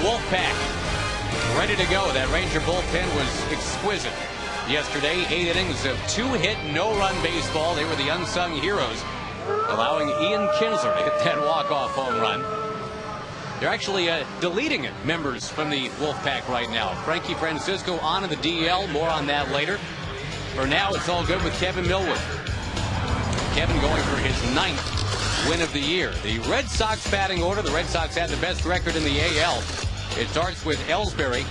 Wolfpack ready to go. That Ranger bullpen was exquisite yesterday. 8 innings of 2-hit, no-run baseball. They were the unsung heroes, allowing Ian Kinsler to hit that walk-off home run. They're actually deleting members from the Wolfpack right now. Frankie Francisco on in the DL. More on that later. For now, it's all good with Kevin Millwood. Kevin going for his 9th win of the year. The Red Sox batting order. The Red Sox had the best record in the AL. It starts with Ellsbury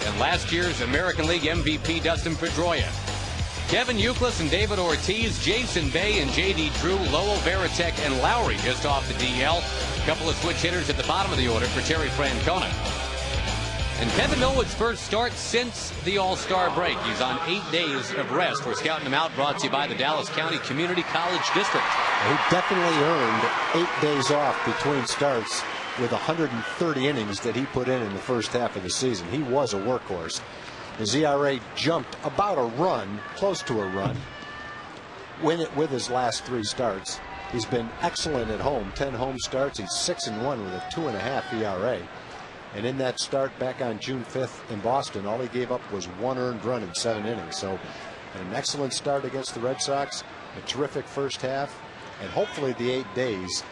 and last year's American League MVP Dustin Pedroia. Kevin Youkilis and David Ortiz, Jason Bay and J.D. Drew, Lowell, Veritek, and Lowry just off the DL. A couple of switch hitters at the bottom of the order for Terry Francona. And Kevin Millwood's first start since the All-Star break. He's on 8 days of rest. We're scouting him out, brought to you by the Dallas County Community College District. He definitely earned 8 days off between starts with 130 innings that he put in the first half of the season. He was a workhorse. His ERA jumped about a run, close to a run, with his last 3 starts. He's been excellent at home. 10 home starts. He's 6-1 with a 2.5 ERA. And in that start back on June 5th in Boston, all he gave up was 1 earned run in 7 innings. So an excellent start against the Red Sox, a terrific first half, and hopefully the 8 days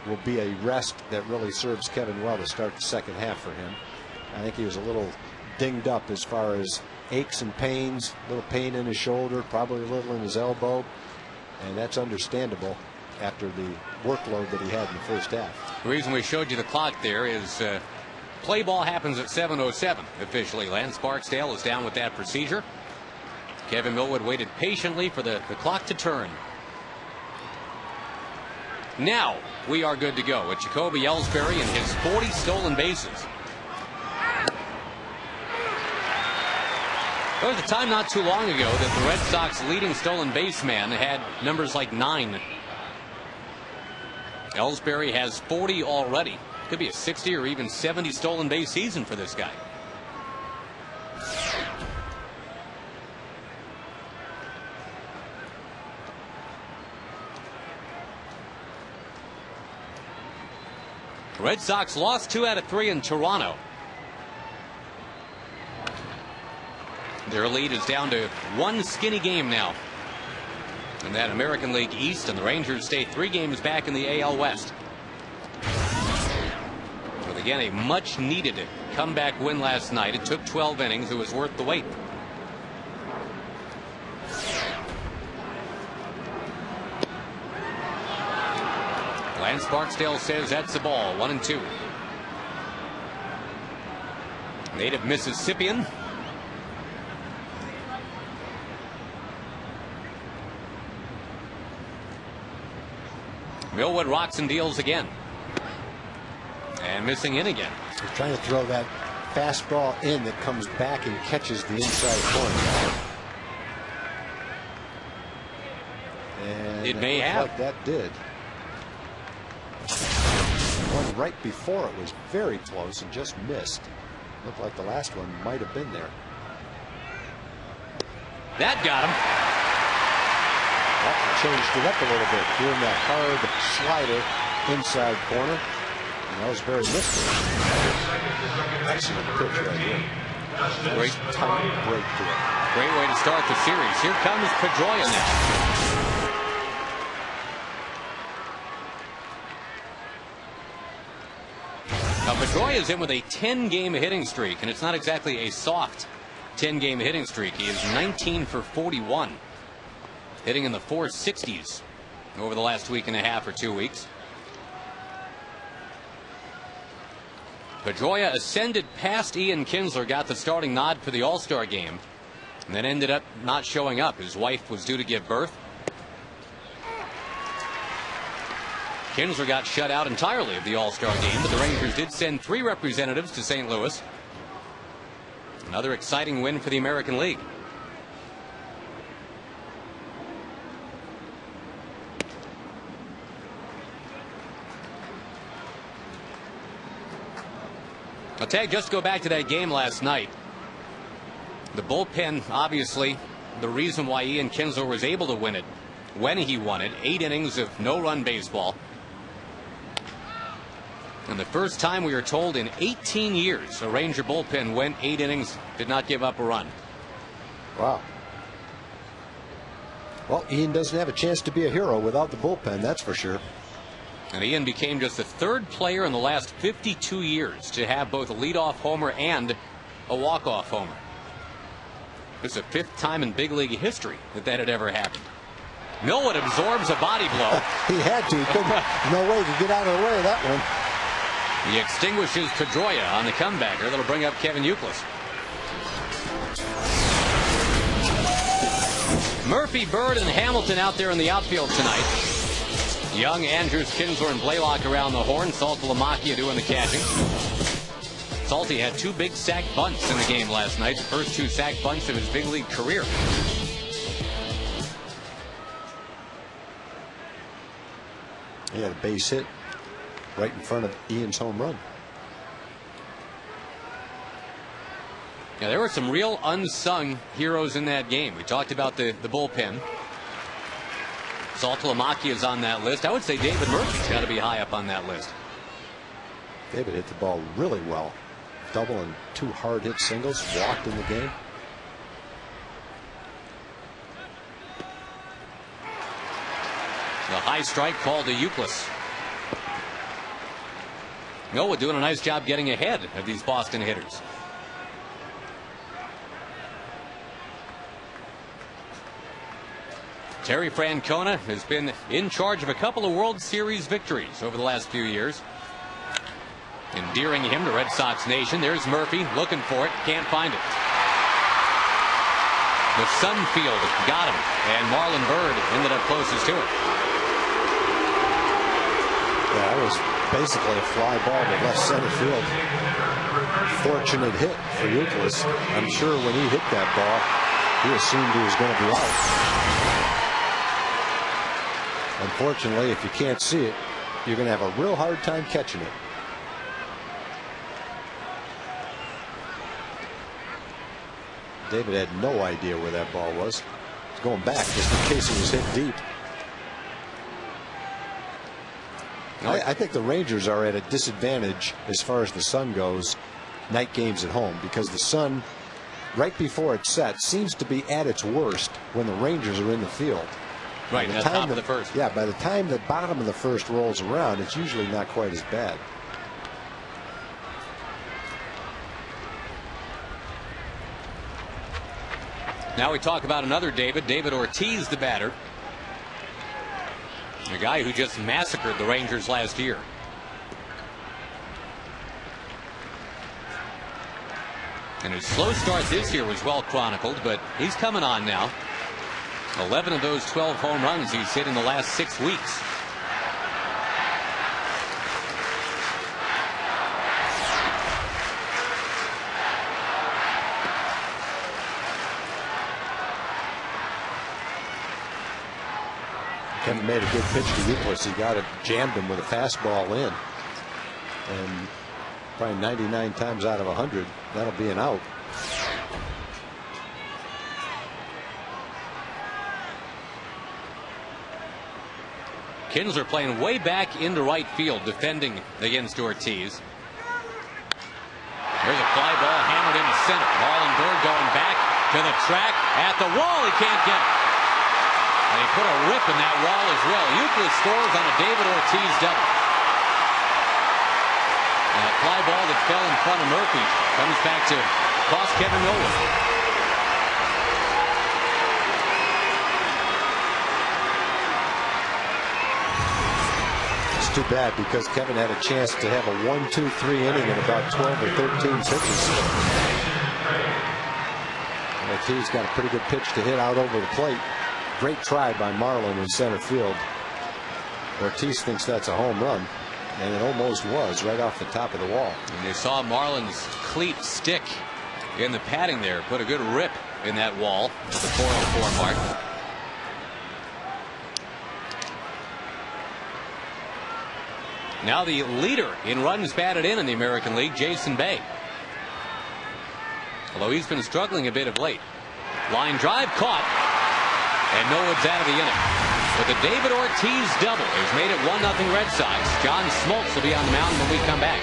will be a rest that really serves Kevin well to start the second half for him. I think he was a little dinged up as far as aches and pains, a little pain in his shoulder, probably a little in his elbow, and that's understandable after the workload that he had in the first half. The reason we showed you the clock there is play ball happens at 7:07 officially. Lance Barksdale is down with that procedure. Kevin Millwood waited patiently for the clock to turn. Now we are good to go with Jacoby Ellsbury and his 40 stolen bases. There was a time not too long ago that the Red Sox leading stolen base man had numbers like 9. Ellsbury has 40 already. Could be a 60 or even 70 stolen base season for this guy. Red Sox lost 2 out of 3 in Toronto. Their lead is down to 1 skinny game now in that American League East, and the Rangers stay 3 games back in the AL West. But again, a much needed comeback win last night. It took 12 innings. It was worth the wait. Lance Barksdale says that's the ball. 1-2. Native Mississippian. Millwood rocks and deals again. And missing in again. He's trying to throw that fastball in that comes back and catches the inside corner. And it may have. Like that did. One right before it was very close and just missed. Looked like the last one might have been there. That got him. That changed it up a little bit, doing that hard slider inside corner. And Ellsbury missed it. Excellent pitch right here. Great tight break to it. Great way to start the series. Here comes Pedroia now. Now Pedroia is in with a 10-game hitting streak, and it's not exactly a soft 10-game hitting streak. He is 19 for 41, hitting in the 460s over the last week and a half or 2 weeks. Pedroia ascended past Ian Kinsler, got the starting nod for the All-Star game, and then ended up not showing up. His wife was due to give birth. Kinsler got shut out entirely of the All-Star game, but the Rangers did send 3 representatives to St. Louis. Another exciting win for the American League. I'll tag, just go back to that game last night. The bullpen, obviously, the reason why Ian Kinsler was able to win it when he won it. 8 innings of no-run baseball. And the first time we are told in 18 years a Ranger bullpen went 8 innings, did not give up a run. Wow. Well, Ian doesn't have a chance to be a hero without the bullpen, that's for sure. And Ian became just the 3rd player in the last 52 years to have both a leadoff homer and a walk-off homer. It's the 5th time in big league history that had ever happened. Millwood absorbs a body blow. He had to. He couldn't. No way to get out of the way of that one. He extinguishes Pedroia on the comebacker. That'll bring up Kevin Youkilis. Murphy, Bird, and Hamilton out there in the outfield tonight. Young, Andrews, Kinsler, and Blaylock around the horn. Saltalamacchia doing the catching. Salty had 2 big sack bunts in the game last night. The first 2 sack bunts of his big league career. He had a base hit right in front of Ian's home run. Yeah, there were some real unsung heroes in that game. We talked about the bullpen. Saltalamacchia is on that list. I would say David Murphy's got to be high up on that list. David hit the ball really well. Double and 2 hard hit singles. Walked in the game. The high strike called to Youkilis. Noah doing a nice job getting ahead of these Boston hitters. Terry Francona has been in charge of a couple of World Series victories over the last few years. Endearing him to Red Sox Nation. There's Murphy looking for it. Can't find it. The Sunfield got him, and Marlon Byrd ended up closest to it. Yeah, that was basically a fly ball to left center field. Fortunate hit for Youkilis. I'm sure when he hit that ball, he assumed he was going to be out. Unfortunately, if you can't see it, you're going to have a real hard time catching it. David had no idea where that ball was. He's going back just in case it was hit deep. I think the Rangers are at a disadvantage as far as the sun goes, night games at home, because the sun, right before it sets, seems to be at its worst when the Rangers are in the field. Right, at the top of the first. Yeah, by the time the bottom of the first rolls around, it's usually not quite as bad. Now we talk about another David Ortiz, the batter. A guy who just massacred the Rangers last year. And his slow start this year was well chronicled, but he's coming on now. 11 of those 12 home runs he's hit in the last 6 weeks. Kevin made a good pitch to Youkilis. He got it, jammed him with a fastball in. And probably 99 times out of 100, that'll be an out. Kinsler playing way back into right field, defending against Ortiz. There's a fly ball hammered into center. Marlon Byrd going back to the track at the wall. He can't get it. And he put a rip in that wall as well. Youkilis scores on a David Ortiz double. And a fly ball that fell in front of Murphy comes back to cost Kevin Millwood. It's too bad because Kevin had a chance to have a 1-2-3 inning in about 12 or 13 pitches. Ortiz got a pretty good pitch to hit out over the plate. Great try by Marlon in center field. Ortiz thinks that's a home run, and it almost was right off the top of the wall. And you saw Marlon's cleat stick in the padding there. Put a good rip in that wall at the 404 mark. Now the leader in runs batted in the American League, Jason Bay. Although he's been struggling a bit of late. Line drive caught. And Millwood's out of the inning. But the David Ortiz double has made it 1-0 Red Sox. John Smoltz will be on the mound when we come back.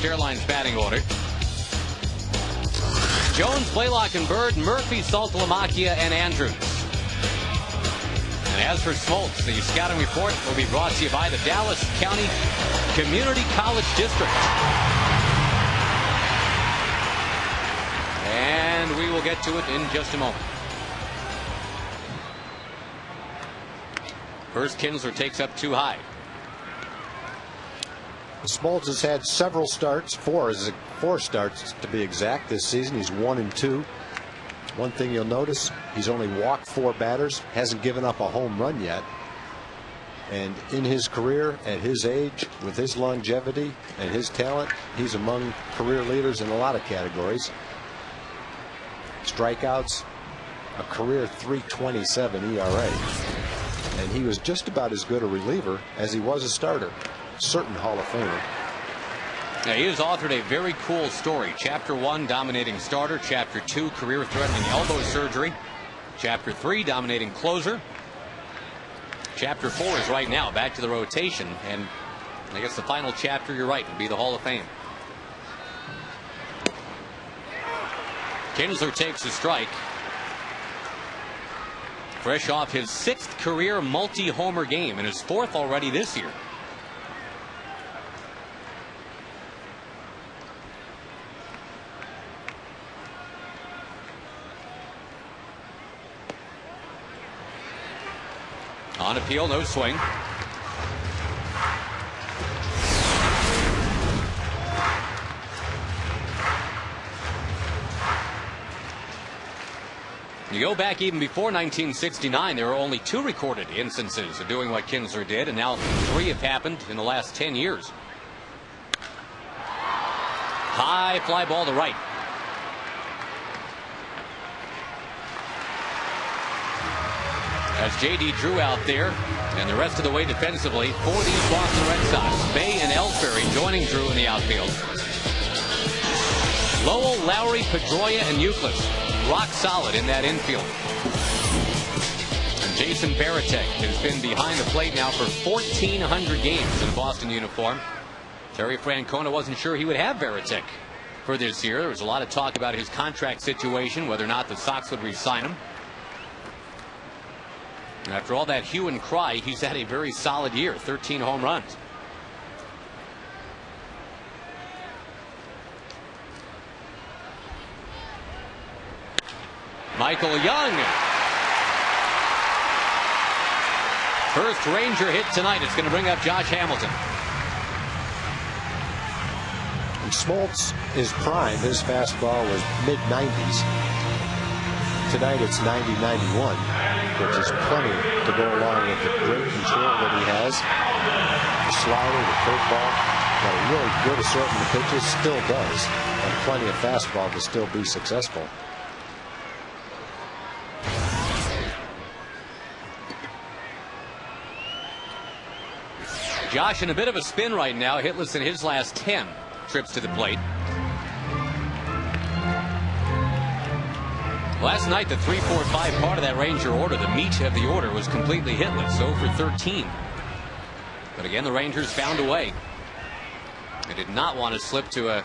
Airlines batting order. Jones, Blaylock and Bird, Murphy, Saltalamacchia, and Andrews. And as for Smoltz, the scouting report will be brought to you by the Dallas County Community College District. And we will get to it in just a moment. First, Kinsler takes up 2 high. Smoltz has had several starts, four starts to be exact this season. He's 1-2. One thing you'll notice, he's only walked 4 batters, hasn't given up a home run yet. And in his career, at his age, with his longevity and his talent, he's among career leaders in a lot of categories. Strikeouts, a career .327 ERA. And he was just about as good a reliever as he was a starter. Certain Hall of Famer. Now, he has authored a very cool story. Chapter 1, dominating starter. Chapter 2, career-threatening elbow surgery. Chapter 3, dominating closer. Chapter 4 is right now back to the rotation, and I guess the final chapter, you're right, would be the Hall of Fame. Kinsler takes a strike. Fresh off his 6th career multi-homer game and his 4th already this year. On appeal, no swing. You go back even before 1969, there were only 2 recorded instances of doing what Kinsler did, and now 3 have happened in the last 10 years. High fly ball to right. As J.D. Drew out there, and the rest of the way defensively for these Boston Red Sox. Bay and Ellsbury joining Drew in the outfield. Lowell, Lowry, Pedroia, and Euclid rock solid in that infield. And Jason Varitek has been behind the plate now for 1,400 games in a Boston uniform. Terry Francona wasn't sure he would have Varitek for this year. There was a lot of talk about his contract situation, whether or not the Sox would re-sign him. After all that hue and cry, he's had a very solid year, 13 home runs. Michael Young. First Ranger hit tonight. It's going to bring up Josh Hamilton. In Smoltz, his prime, his fastball was mid-90s. Tonight it's 90-91, which is plenty to go along with the great control that he has. The slider, the curveball, got a really good assortment of pitches, still does, and plenty of fastball to still be successful. Josh in a bit of a spin right now, hitless in his last 10 trips to the plate. Last night, the 3-4-5 part of that Ranger order, the meat of the order, was completely hitless, 0 for 13. But again, the Rangers found a way. They did not want to slip to a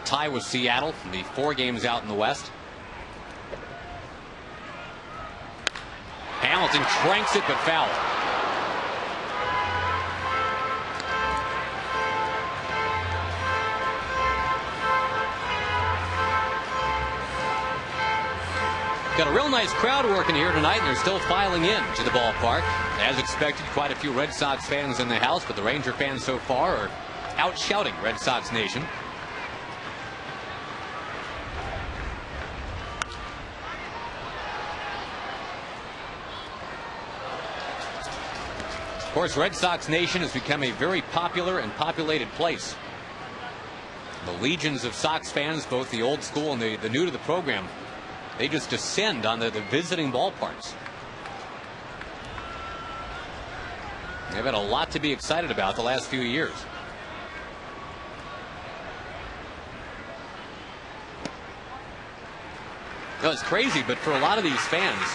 tie with Seattle, the 4 games out in the West. Hamilton cranks it, but foul. Got a real nice crowd working here tonight, and they're still filing in to the ballpark. As expected, quite a few Red Sox fans in the house, but the Ranger fans so far are out shouting Red Sox Nation. Of course, Red Sox Nation has become a very popular and populated place. The legions of Sox fans, both the old school and the new to the program, they just descend on the visiting ballparks. They've had a lot to be excited about the last few years. No, it's crazy, but for a lot of these fans,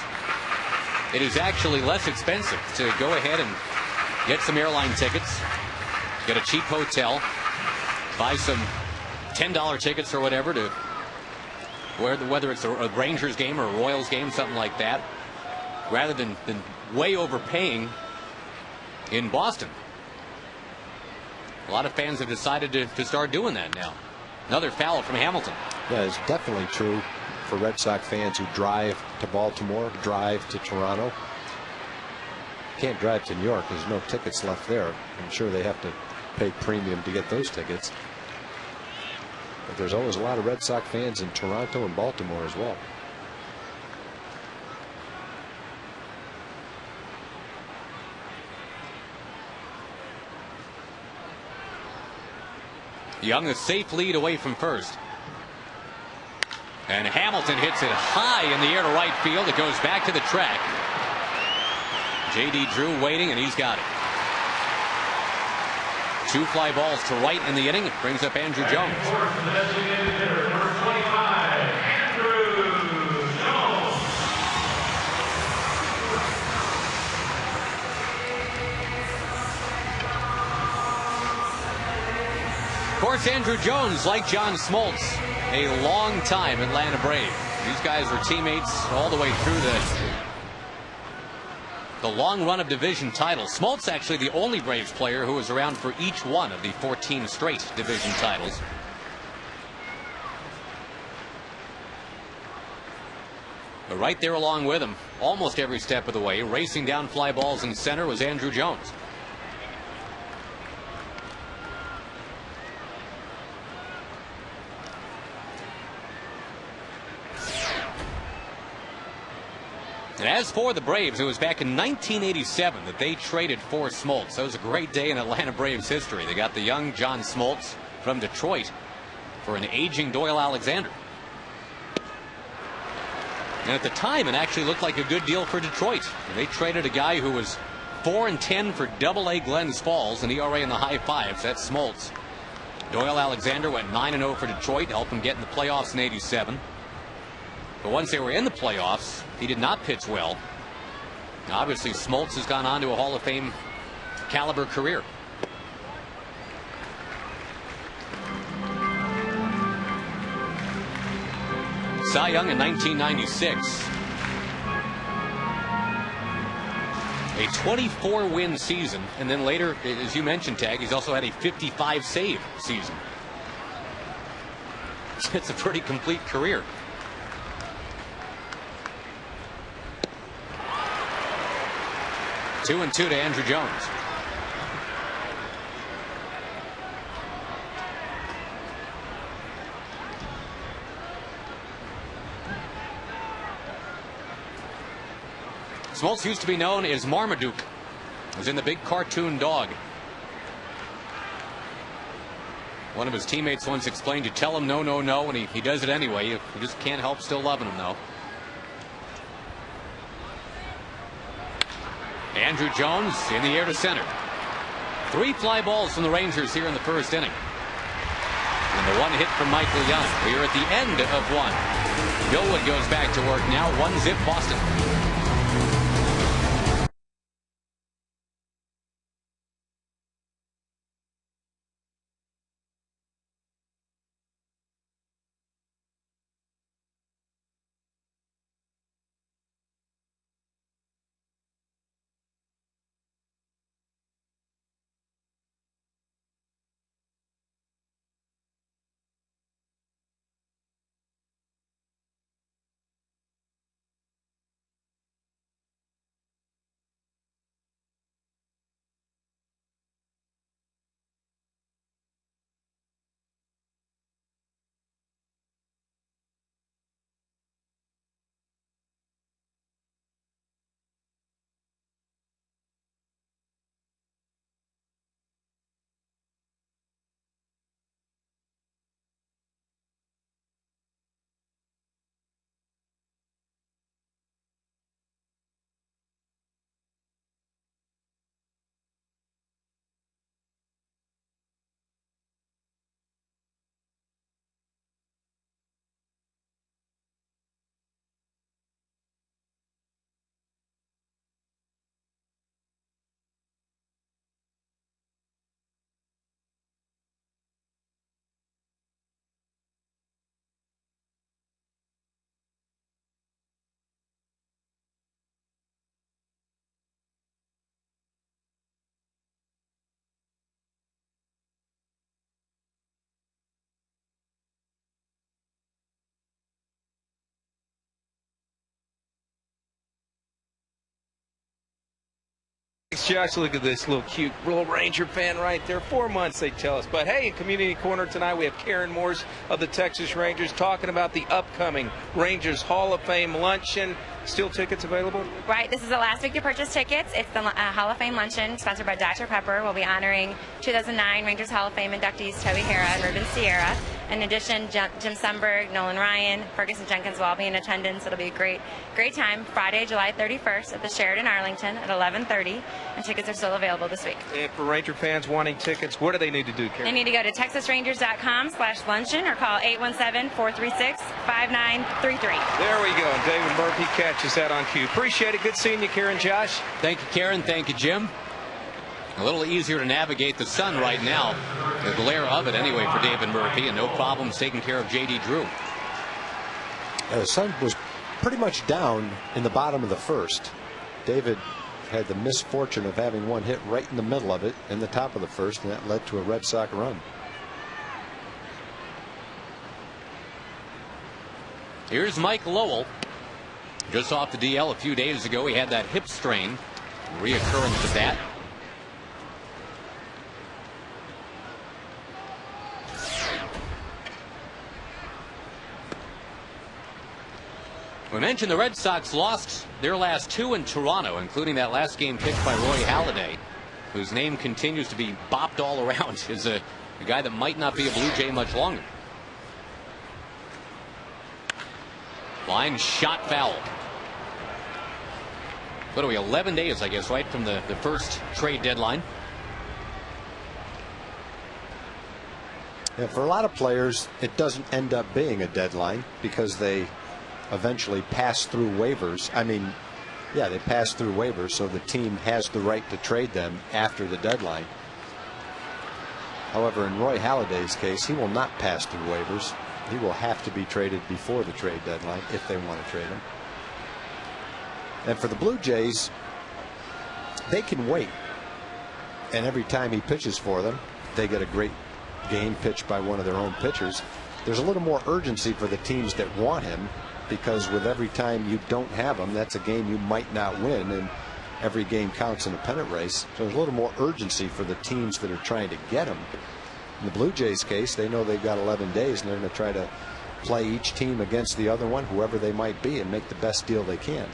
it is actually less expensive to go ahead and get some airline tickets, get a cheap hotel, buy some $10 tickets or whatever to whether it's a Rangers game or a Royals game, something like that, rather than way overpaying in Boston. A lot of fans have decided to start doing that now. Another foul from Hamilton. Yeah, it's definitely true for Red Sox fans who drive to Baltimore, drive to Toronto. Can't drive to New York. There's no tickets left there. I'm sure they have to pay premium to get those tickets. But there's always a lot of Red Sox fans in Toronto and Baltimore as well. Young, a safe lead away from first. And Hamilton hits it high in the air to right field. It goes back to the track. J.D. Drew waiting, and he's got it. 2 fly balls to right in the inning. It brings up Andrew Jones. Of course, Andrew Jones, like John Smoltz, a long time Atlanta Brave. These guys were teammates all the way through the long run of division titles. Smoltz actually the only Braves player who was around for each one of the 14 straight division titles. But right there along with him, almost every step of the way, racing down fly balls in center, was Andrew Jones. And as for the Braves, it was back in 1987 that they traded for Smoltz. That was a great day in Atlanta Braves history. They got the young John Smoltz from Detroit for an aging Doyle Alexander. And at the time, it actually looked like a good deal for Detroit. They traded a guy who was 4-10 for Double-A Glens Falls, an ERA in the high fives. That's Smoltz. Doyle Alexander went 9-0 for Detroit, helped him get in the playoffs in '87. But once they were in the playoffs, he did not pitch well. Now, obviously, Smoltz has gone on to a Hall of Fame caliber career. Cy Young in 1996. A 24-win season, and then later, as you mentioned, Tag, he's also had a 55-save season. It's a pretty complete career. 2-2 to Andrew Jones. Smoltz used to be known as Marmaduke. Was in the big cartoon dog. One of his teammates once explained, you tell him no, no, no, and he does it anyway. You just can't help still loving him, though. Andrew Jones in the air to center. 3 fly balls from the Rangers here in the first inning. And the 1 hit from Michael Young. We are at the end of 1. Billwood goes back to work now. 1-zip Boston. Thanks, Josh. Look at this little cute little Ranger fan right there. 4 months, they tell us. But hey, in Community Corner tonight, we have Karen Morse of the Texas Rangers talking about the upcoming Rangers Hall of Fame luncheon. Still tickets available? Right. This is the last week to purchase tickets. It's the Hall of Fame luncheon sponsored by Dr. Pepper. We'll be honoring 2009 Rangers Hall of Fame inductees Toby Harrah and Ruben Sierra. In addition, Jim Sundberg, Nolan Ryan, Ferguson Jenkins will all be in attendance. It'll be a great time. Friday, July 31st at the Sheraton Arlington at 11:30. And tickets are still available this week. And for Ranger fans wanting tickets, what do they need to do, Karen? They need to go to texasrangers.com/luncheon or call 817-436-5933. There we go. David Murphy catches that on cue. Appreciate it. Good seeing you, Karen. Josh. Thank you, Karen. Thank you, Jim. A little easier to navigate the sun right now. The glare of it anyway for David Murphy, and no problems taking care of J.D. Drew. The sun was pretty much down in the bottom of the first. David had the misfortune of having one hit right in the middle of it in the top of the first, and that led to a Red Sox run. Here's Mike Lowell. Just off the DL a few days ago, he had that hip strain, reoccurrence of that. We mentioned the Red Sox lost their last 2 in Toronto, including that last game pitched by Roy Halladay, whose name continues to be bopped all around as a guy that might not be a Blue Jay much longer. Line shot foul. What are we, 11 days, I guess, right, from the first trade deadline? Yeah, for a lot of players, it doesn't end up being a deadline because they eventually pass through waivers. I mean, yeah, they pass through waivers, so the team has the right to trade them after the deadline. However, in Roy Halladay's case, he will not pass through waivers. He will have to be traded before the trade deadline if they want to trade him. And for the Blue Jays, they can wait. And every time he pitches for them, they get a great game pitched by one of their own pitchers. There's a little more urgency for the teams that want him, because with every time you don't have him, that's a game you might not win, and every game counts in a pennant race. So there's a little more urgency for the teams that are trying to get him. In the Blue Jays case, they know they've got 11 days, and they're going to try to play each team against the other one, whoever they might be, and make the best deal they can.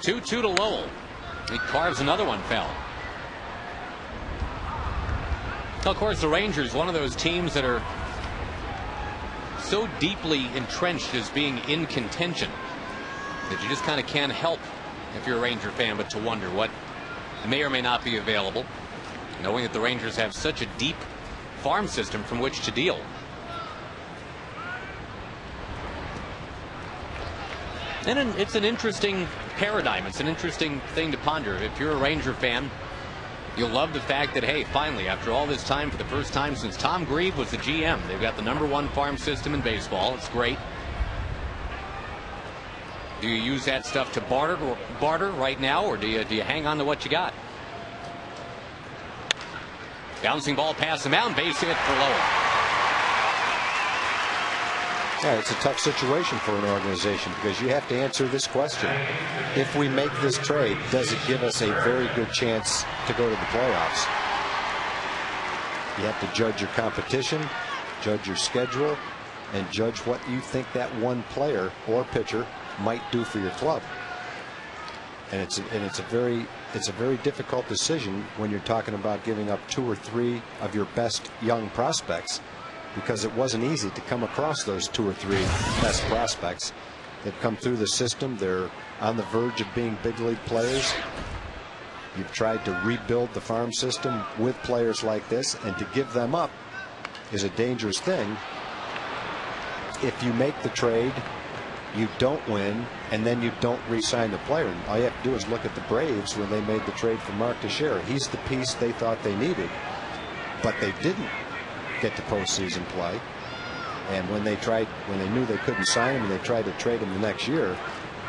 2-2 to Lowell. He carves another one foul. Of course, the Rangers, one of those teams that are so deeply entrenched as being in contention that you just kind of can't help, if you're a Ranger fan, but to wonder what may or may not be available, knowing that the Rangers have such a deep farm system from which to deal. And it's an interesting paradigm. It's an interesting thing to ponder. If you're a Ranger fan, you'll love the fact that, hey, finally, after all this time, for the first time since Tom Grieve was the GM, they've got the #1 farm system in baseball. It's great. Do you use that stuff to barter right now, or do you hang on to what you got? Bouncing ball past the mound, base hit for Lowell. Yeah, it's a tough situation for an organization because you have to answer this question. If we make this trade, does it give us a very good chance to go to the playoffs? You have to judge your competition, judge your schedule, and judge what you think that one player or pitcher might do for your club. And it's a very difficult decision when you're talking about giving up 2 or 3 of your best young prospects, because it wasn't easy to come across those 2 or 3 best prospects. They've come through the system. They're on the verge of being big league players. You've tried to rebuild the farm system with players like this, and to give them up is a dangerous thing. If you make the trade, you don't win, and then you don't re-sign the player. And all you have to do is look at the Braves when they made the trade for Mark Teixeira. He's the piece they thought they needed, but they didn't get to postseason play. And when they knew they couldn't sign him and they tried to trade him the next year,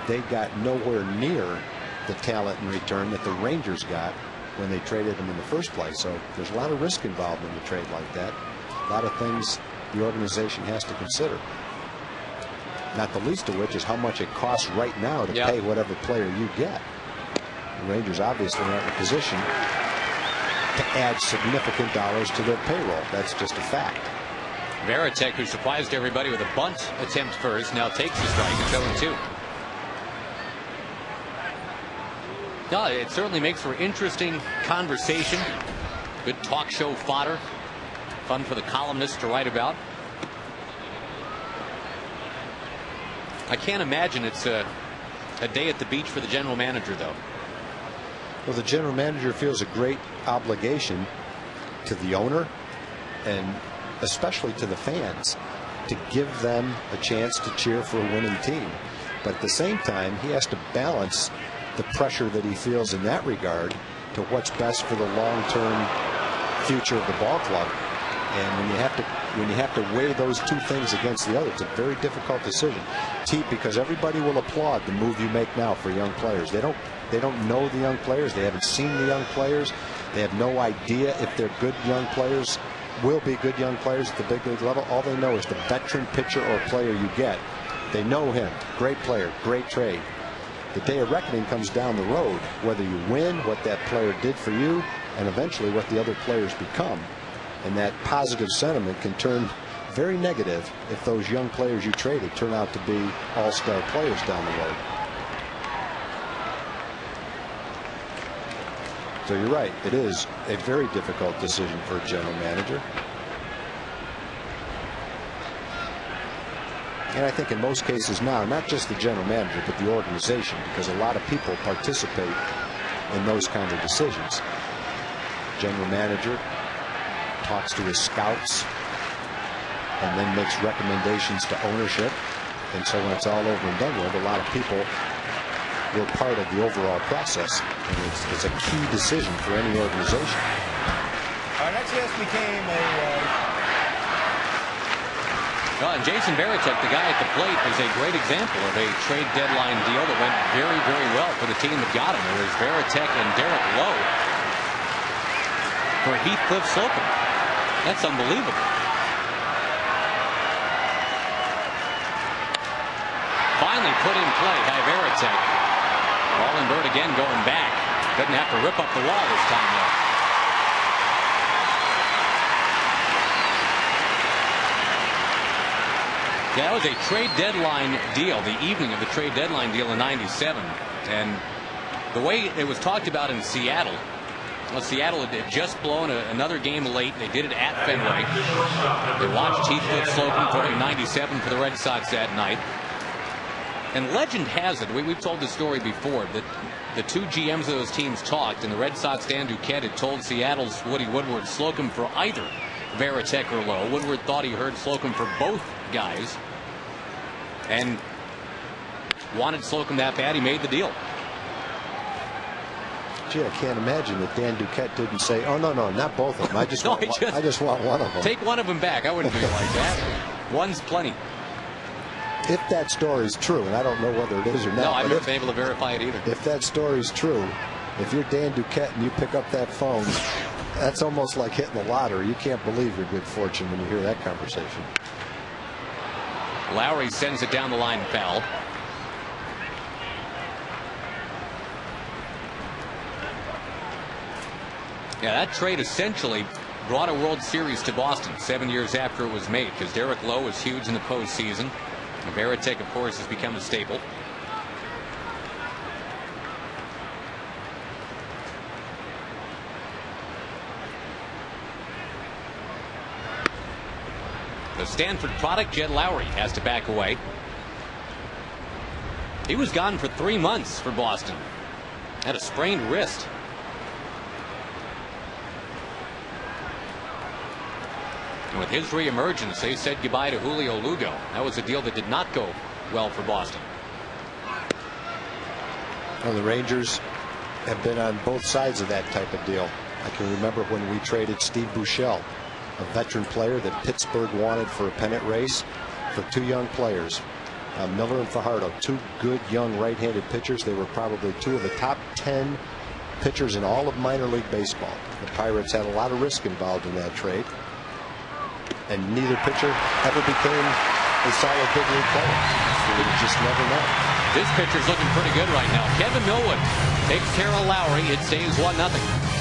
they got nowhere near the talent in return that the Rangers got when they traded him in the first place. So there's a lot of risk involved in a trade like that. A lot of things the organization has to consider. Not the least of which is how much it costs right now to pay whatever player you get. The Rangers obviously aren't in a position to add significant dollars to their payroll. That's just a fact. Varitek, who surprised everybody with a bunt attempt first, now takes the strike at 0-2. No, it certainly makes for interesting conversation. Good talk show fodder. Fun for the columnists to write about. I can't imagine it's a day at the beach for the general manager, though. Well, the general manager feels a great obligation to the owner and especially to the fans to give them a chance to cheer for a winning team. But at the same time, he has to balance the pressure that he feels in that regard to what's best for the long-term future of the ball club. And when you have to weigh those two things against the other, it's a very difficult decision. Because everybody will applaud the move you make now for young players. They don't know the young players. They haven't seen the young players. They have no idea if they're good young players, will be good young players at the big league level. All they know is the veteran pitcher or player you get. They know him. Great player, great trade. The day of reckoning comes down the road, whether you win, what that player did for you, and eventually what the other players become. And that positive sentiment can turn very negative if those young players you traded turn out to be all-star players down the road. So you're right, it is a very difficult decision for a general manager. And I think in most cases now, not just the general manager, but the organization, because a lot of people participate in those kinds of decisions. General manager talks to his scouts and then makes recommendations to ownership. And so when it's all over and done with, a lot of people were part of the overall process. And it's a key decision for any organization. Our next guest became And Jason Varitek, the guy at the plate, is a great example of a trade deadline deal that went very, very well for the team that got him. It was Varitek and Derek Lowe for Heathcliff Slocum. That's unbelievable. Finally put in play by Varitek. Wallenberg again going back. Doesn't have to rip up the wall this time, though. Yeah, that was a trade deadline deal, the evening of the trade deadline deal in '97. And The way it was talked about in Seattle, well, Seattle had just blown another game late. They did it at Fenway. They watched Heathcliff Slocum throwing 97 for the Red Sox that night. And legend has it, we've told this story before, that the two GMs of those teams talked, and the Red Sox, Dan Duquette, had told Seattle's Woody Woodward Slocum for either Varitek or Lowe. Woodward thought he heard Slocum for both guys and wanted Slocum that bad, he made the deal. Gee, I can't imagine that Dan Duquette didn't say, oh, no, not both of them. I just, No, I just want one of them. Take one of them back. I wouldn't do it like that. One's plenty. If that story's true, and I don't know whether it is or not. No, I've never been able to verify it either. If that story's true, if you're Dan Duquette and you pick up that phone, that's almost like hitting the lottery. You can't believe your good fortune when you hear that conversation. Lowry sends it down the line, foul. Yeah, that trade essentially brought a World Series to Boston 7 years after it was made, because Derek Lowe was huge in the postseason. Varitek, of course, has become a staple. The Stanford product, Jed Lowry, has to back away. He was gone for 3 months for Boston. Had a sprained wrist. And with his reemergence, they said goodbye to Julio Lugo. That was a deal that did not go well for Boston. Well, the Rangers have been on both sides of that type of deal. I can remember when we traded Steve Buechele, a veteran player that Pittsburgh wanted for a pennant race, for two young players, Miller and Fajardo, two good young right-handed pitchers. They were probably two of the top 10 pitchers in all of minor league baseball. The Pirates had a lot of risk involved in that trade, and neither pitcher ever became a solid big league player. So you just never know. This pitcher's looking pretty good right now. Kevin Millwood takes care of Lowry. It stays 1-0.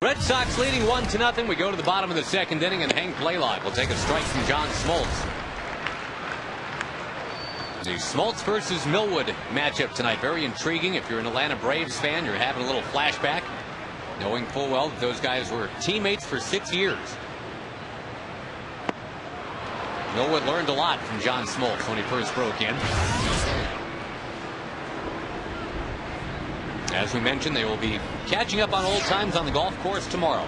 Red Sox leading 1-0. We go to the bottom of the second inning, and Hank Blaylock will take a strike from John Smoltz. The Smoltz versus Millwood matchup tonight. Very intriguing. If you're an Atlanta Braves fan, you're having a little flashback, knowing full well that those guys were teammates for 6 years. Millwood learned a lot from John Smoltz when he first broke in. As we mentioned, they will be catching up on old times on the golf course tomorrow.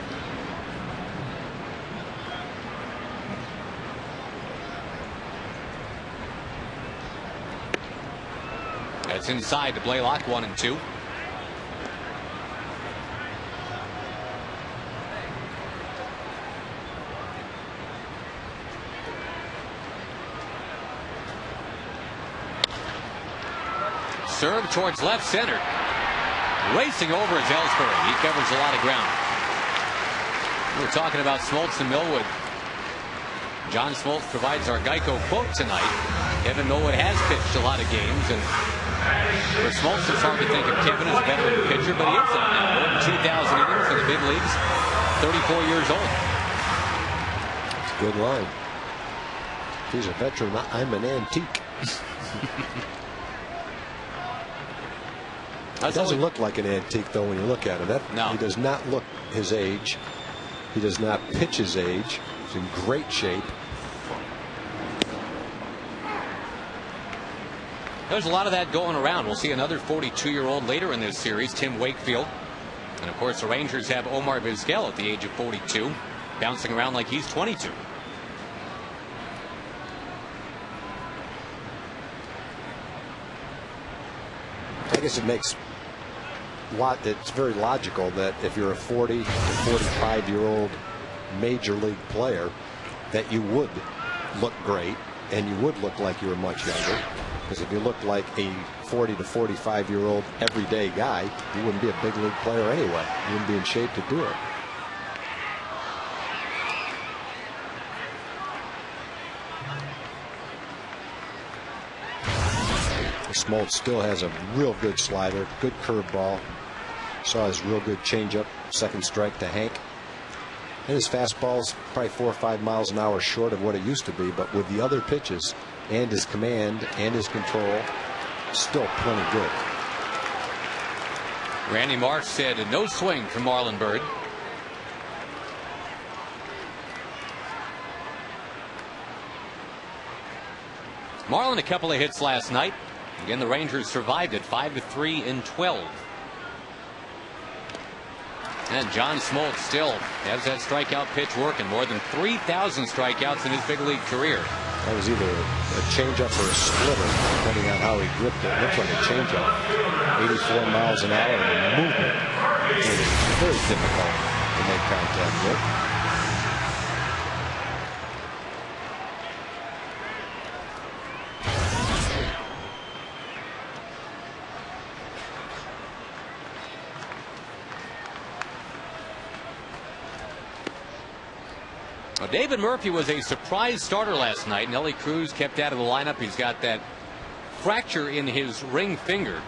That's inside to Blaylock, 1-2. serve towards left center. Racing over is Ellsbury. He covers a lot of ground. We're talking about Smoltz and Millwood. John Smoltz provides our Geico quote tonight. Kevin Millwood has pitched a lot of games, and for Smoltz, it's hard to think of Kevin as a veteran pitcher, but he is now. More than 2,000 innings in the big leagues. 34 years old. It's a good line. If he's a veteran, I'm an antique. He doesn't look like an antique, though, when you look at him. No. He does not look his age. He does not pitch his age. He's in great shape. There's a lot of that going around. We'll see another 42-year-old later in this series, Tim Wakefield. And, of course, the Rangers have Omar Vizquel at the age of 42, bouncing around like he's 22. I guess it makes it's very logical that if you're a 40 to 45-year-old major league player, that you would look great and you would look like you were much younger. Because if you looked like a 40 to 45-year-old everyday guy, you wouldn't be a big league player anyway. You wouldn't be in shape to do it. Smoltz still has a real good slider, good curveball. Saw his real good changeup, second strike to Hank. And his fastball's probably 4 or 5 miles an hour short of what it used to be, but with the other pitches and his command and his control, still plenty good. Randy Marsh said no swing from Marlon Byrd. Marlon, a couple of hits last night. Again, the Rangers survived it 5-3 in 12. And John Smoltz still has that strikeout pitch working. More than 3,000 strikeouts in his big league career. That was either a changeup or a splitter, depending on how he gripped it. It looked like a changeup. 84 miles an hour, and the movement is very difficult to make contact with. David Murphy was a surprise starter last night. Nelly Cruz kept out of the lineup. He's got that fracture in his ring finger.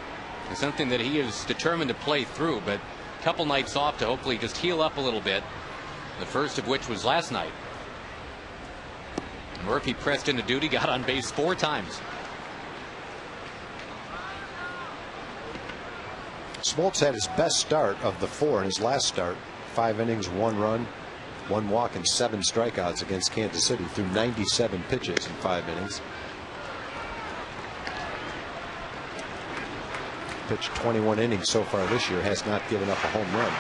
It's something that he is determined to play through, but a couple nights off to hopefully just heal up a little bit. The first of which was last night. Murphy pressed into duty, got on base 4 times. Smoltz had his best start of the 4 in his last start. 5 innings, 1 run. 1 walk and 7 strikeouts against Kansas City through 97 pitches in 5 innings. Pitched 21 innings so far this year, has not given up a home run.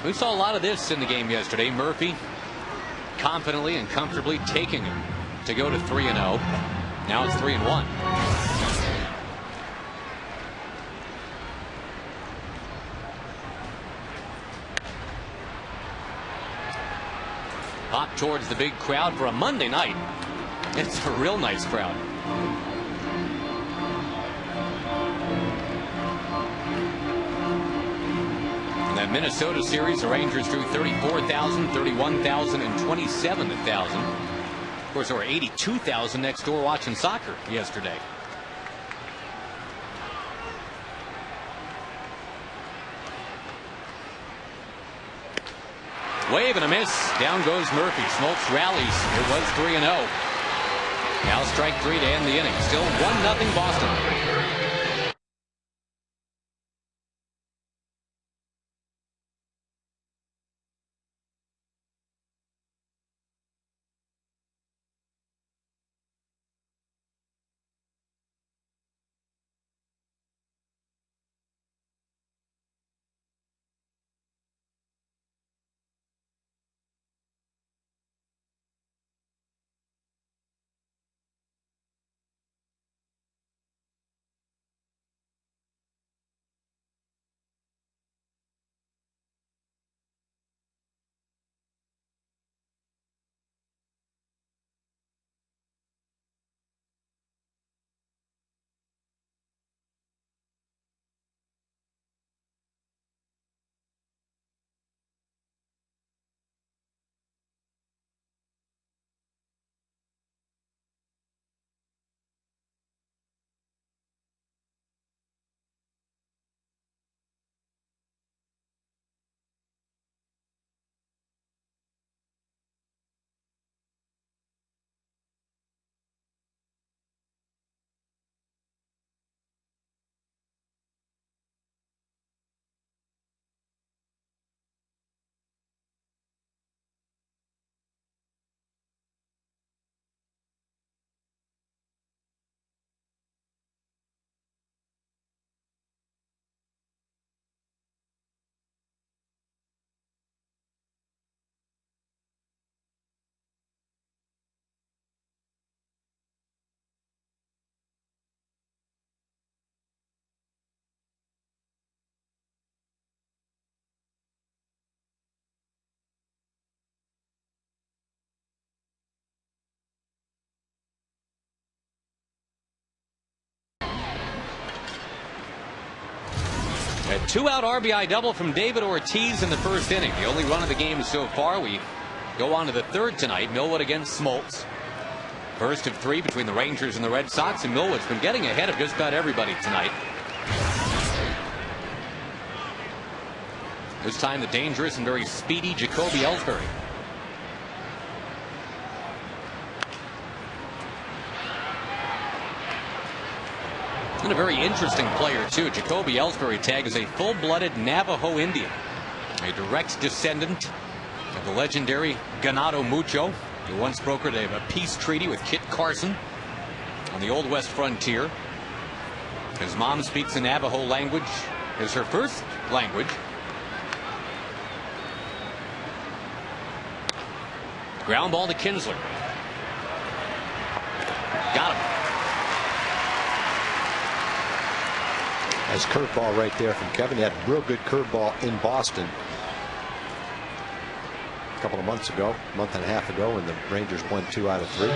We saw a lot of this in the game yesterday. Murphy confidently and comfortably taking him to go to 3-0. Now it's 3-1. Hop towards the big crowd for a Monday night. It's a real nice crowd. In that Minnesota series, the Rangers drew 34,000, 31,000, and 27,000. Of course, there were 82,000 next door watching soccer yesterday. Wave and a miss. Down goes Murphy. Smoltz rallies. It was 3-0. Now strike 3 to end the inning. Still 1-0 Boston. A 2-out RBI double from David Ortiz in the first inning. The only run of the game so far. We go on to the third tonight. Millwood against Smoltz. First of 3 between the Rangers and the Red Sox, and Millwood's been getting ahead of just about everybody tonight. This time the dangerous and very speedy Jacoby Ellsbury. And a very interesting player too. Jacoby Ellsbury tag is a full-blooded Navajo Indian, a direct descendant of the legendary Ganado Mucho, who once brokered a peace treaty with Kit Carson on the Old West frontier. His mom speaks the Navajo language as her first language. Ground ball to Kinsler. Got him. Nice curveball right there from Kevin. He had a real good curveball in Boston a couple of months ago, month and a half ago, when the Rangers won 2 out of 3.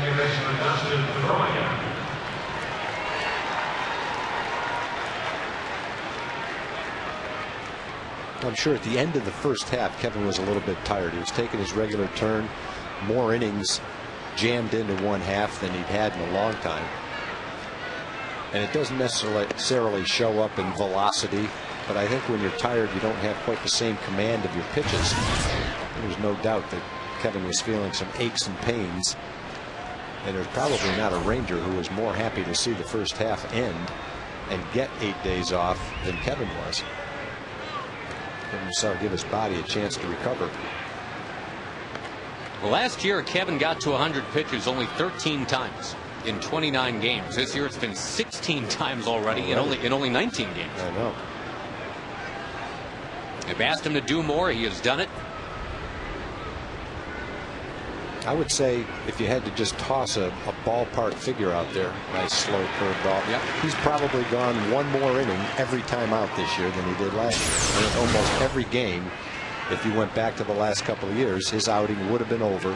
I'm sure at the end of the first half, Kevin was a little bit tired. He was taking his regular turn, more innings jammed into one half than he'd had in a long time. And it doesn't necessarily show up in velocity, but I think when you're tired, you don't have quite the same command of your pitches. There's no doubt that Kevin was feeling some aches and pains, and there's probably not a Ranger who was more happy to see the first half end and get 8 days off than Kevin was. So give his body a chance to recover. Well, last year Kevin got to 100 pitches only 13 times in 29 games. This year it's been 16 times already in only 19 games. I know. I've asked him to do more. He has done it. I would say if you had to just toss a ballpark figure out there, nice slow curveball. Yep. He's probably gone one more inning every time out this year than he did last year. And in almost every game, if you went back to the last couple of years, his outing would have been over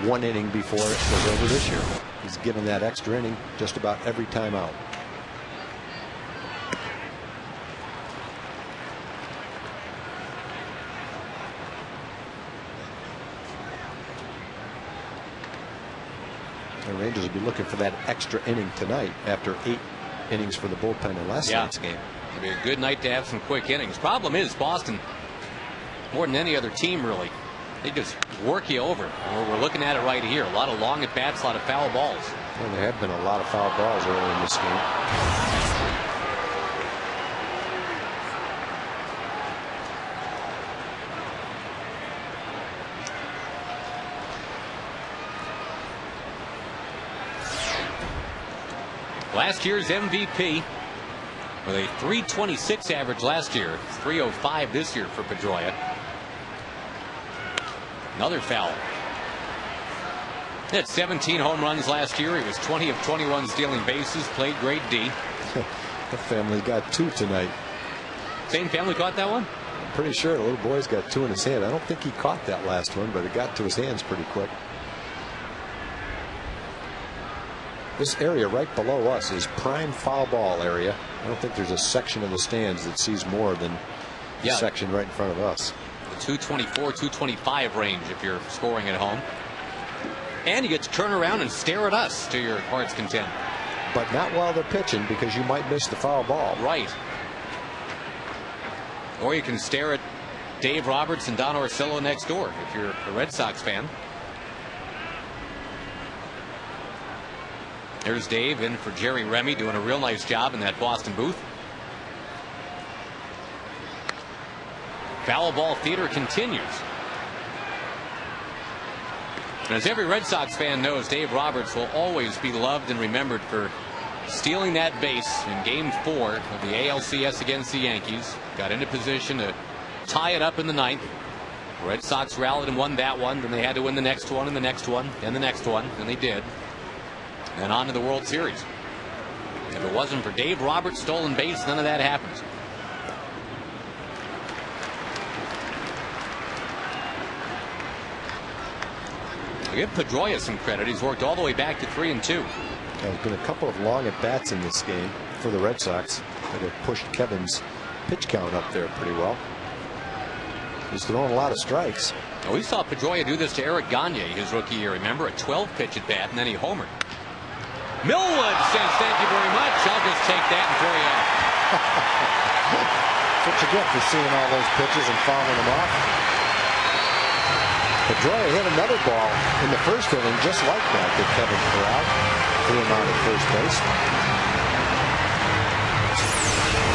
one inning before it was over this year. He's given that extra inning just about every time out. The Rangers will be looking for that extra inning tonight after 8 innings for the bullpen in last night's game. It'll be a good night to have some quick innings. Problem is, Boston, more than any other team really, they just work you over. We're looking at it right here. A lot of long at bats, a lot of foul balls. Well, there have been a lot of foul balls early in this game. Last year's MVP with a .326 average last year, .305 this year for Pedroia. Another foul. He had 17 home runs last year. He was 20 of 21 stealing bases, played great D. The family got 2 tonight. Same family caught that one? I'm pretty sure the little boy's got 2 in his hand. I don't think he caught that last one, but it got to his hands pretty quick. This area right below us is prime foul ball area. I don't think there's a section of the stands that sees more than the section right in front of us. The 224, 225 range if you're scoring at home. And you get to turn around and stare at us to your heart's content. But not while they're pitching, because you might miss the foul ball. Right. Or you can stare at Dave Roberts and Don Orsillo next door if you're a Red Sox fan. There's Dave in for Jerry Remy, doing a real nice job in that Boston booth. Foul ball theater continues. And as every Red Sox fan knows, Dave Roberts will always be loved and remembered for stealing that base in Game 4 of the ALCS against the Yankees. Got into position to tie it up in the 9th. Red Sox rallied and won that one. Then they had to win the next one and the next one and the next one, and they did. And on to the World Series. If it wasn't for Dave Roberts' stolen base, none of that happens. I give Pedroia some credit. He's worked all the way back to 3-2. There's been a couple of long at bats in this game for the Red Sox that have pushed Kevin's pitch count up there pretty well. He's throwing a lot of strikes. Oh, we saw Pedroia do this to Eric Gagne his rookie year. Remember, a 12-pitch at bat, and then he homered. Millwood says, "Thank you very much. I'll just take that and throw you out." That's what you get for seeing all those pitches and fouling them off. Pedroia hit another ball in the first inning just like that Kevin Corral threw him out at first base.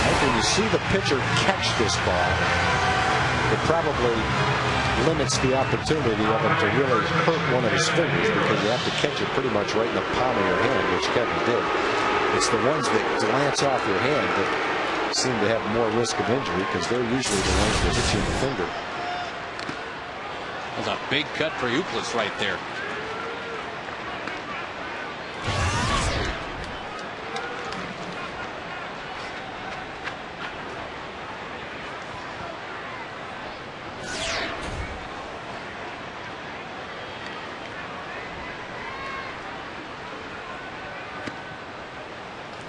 I think when you see the pitcher catch this ball, it probably limits the opportunity of him to really hurt one of his fingers, because you have to catch it pretty much right in the palm of your hand, which Kevin did. It's the ones that glance off your hand that seem to have more risk of injury, because they're usually the ones that hit you in the finger. That was a big cut for Euclid right there.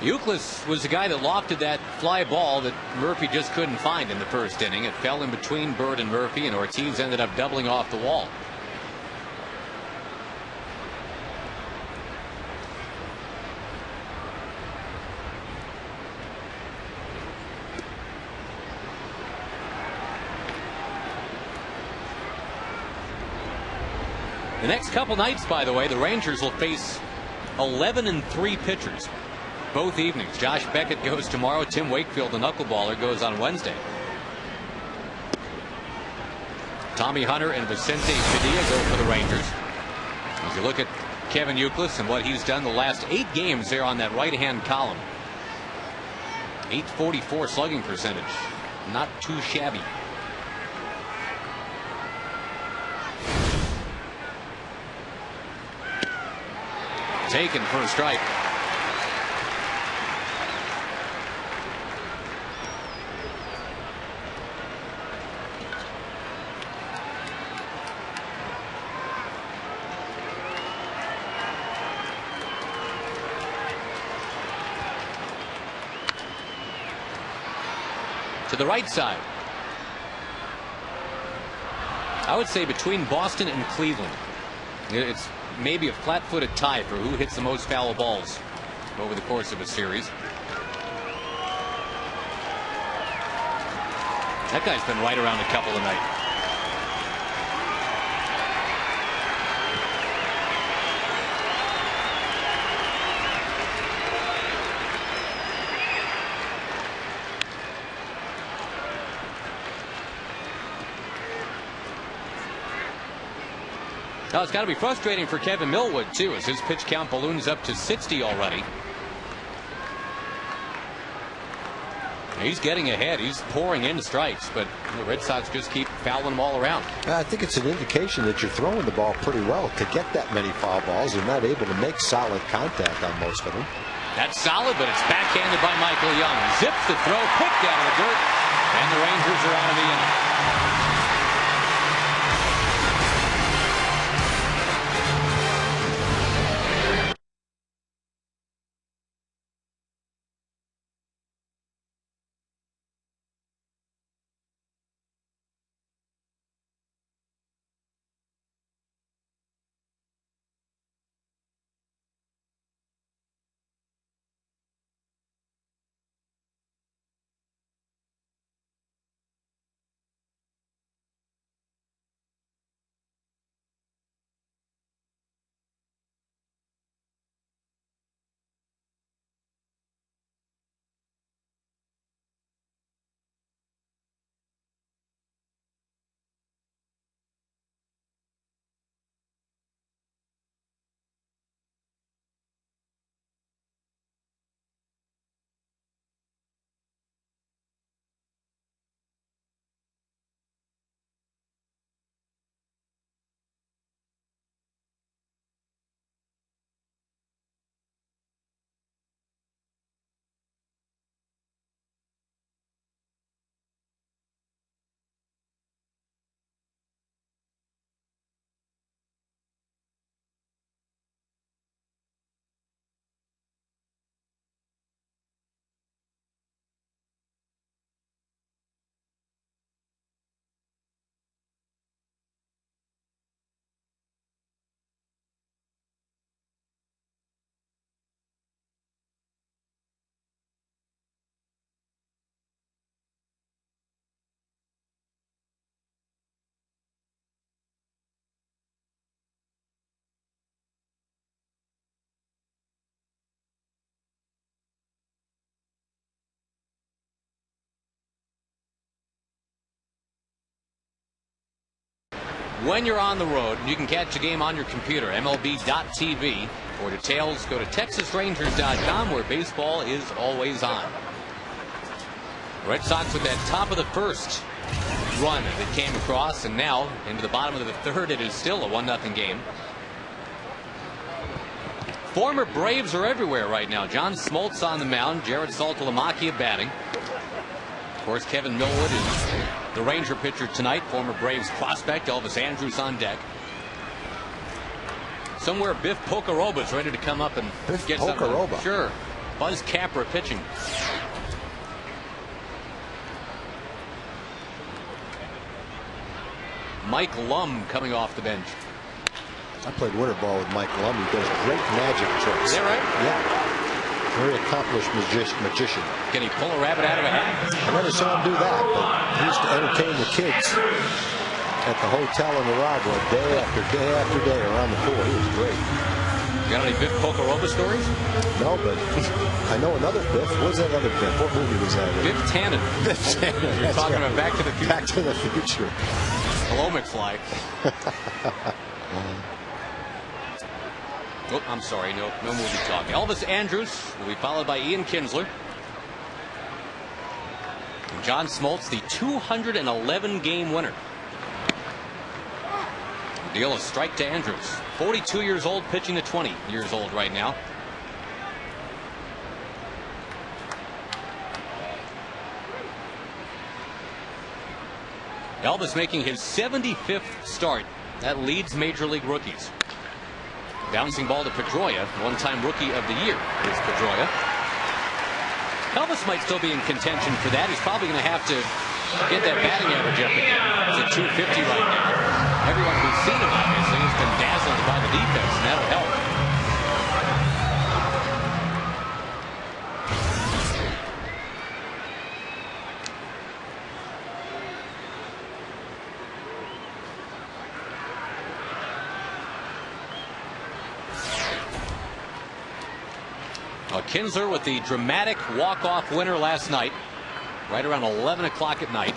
Euclid was the guy that lofted that fly ball that Murphy just couldn't find in the first inning. It fell in between Bird and Murphy, and Ortiz ended up doubling off the wall. The next couple nights, by the way, the Rangers will face 11-3 pitchers. Both evenings. Josh Beckett goes tomorrow. Tim Wakefield, the knuckleballer, goes on Wednesday. Tommy Hunter and Vicente Padilla go for the Rangers. As you look at Kevin Euclid and what he's done the last 8 games there on that right-hand column. .844 slugging percentage. Not too shabby. Taken for a strike. To the right side. I would say between Boston and Cleveland, it's maybe a flat-footed tie for who hits the most foul balls over the course of a series. That guy's been right around a couple tonight. Now, it's got to be frustrating for Kevin Millwood, too, as his pitch count balloons up to 60 already. He's getting ahead. He's pouring in strikes, but the Red Sox just keep fouling them all around. I think it's an indication that you're throwing the ball pretty well. To get that many foul balls, you're not able to make solid contact on most of them. That's solid, but it's backhanded by Michael Young. Zips the throw, picked out of the dirt, and the Rangers are out of the inning. when you're on the road. You can catch the game on your computer, MLB.tv. For details, go to TexasRangers.com, where baseball is always on. Red Sox with that top of the first run that came across, and now into the bottom of the third, it is still a 1-0 game. Former Braves are everywhere right now. John Smoltz on the mound, Jared Saltalamacchia batting. Of course, Kevin Millwood is the Ranger pitcher tonight. Former Braves prospect Elvis Andrus on deck. Somewhere Biff Pocaroba's ready to come up and get something. Pocaroba. Sure. Buzz Capra pitching. Mike Lum coming off the bench. I played winter ball with Mike Lum. He does great magic tricks. Is that right? Yeah. Very accomplished magician. Can he pull a rabbit out of a hat? I never saw him do that, but he used to entertain the kids at the hotel in Nicaragua day after day after day around the pool. He was great. Got any Biff Pocaroba stories? No, but I know another Biff. What was that other Biff? What movie was that in? Biff Tannen. Biff Tannen. You're talking about Back to the Future. Back to the Future. Hello, McFly. Oh, I'm sorry. No movie talk. Elvis Andrus will be followed by Ian Kinsler. And John Smoltz, the 211-game winner. Deal a strike to Andrus. 42 years old, pitching to 20 years old right now. Elvis making his 75th start. That leads Major League rookies. Bouncing ball to Pedroia. One-time Rookie of the Year is Pedroia. Elvis might still be in contention for that. He's probably going to have to get that batting average up again. It's at 250 right now. Everyone who's seen him, obviously, has been dazzled by the defense, and that'll help. Kinsler with the dramatic walk-off winner last night, right around 11 o'clock at night.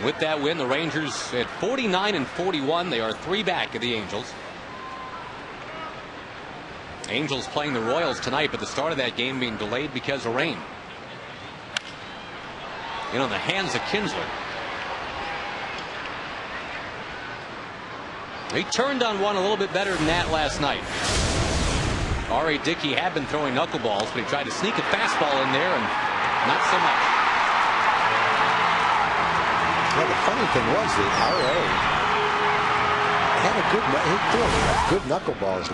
With that win, the Rangers at 49-41. They are 3 back of the Angels. Angels playing the Royals tonight, but the start of that game being delayed because of rain. In on the hands of Kinsler. He turned on one a little bit better than that last night. R.A. Dickey had been throwing knuckleballs, but he tried to sneak a fastball in there, and not so much. Well, the funny thing was that R.A. had a good knuckleballs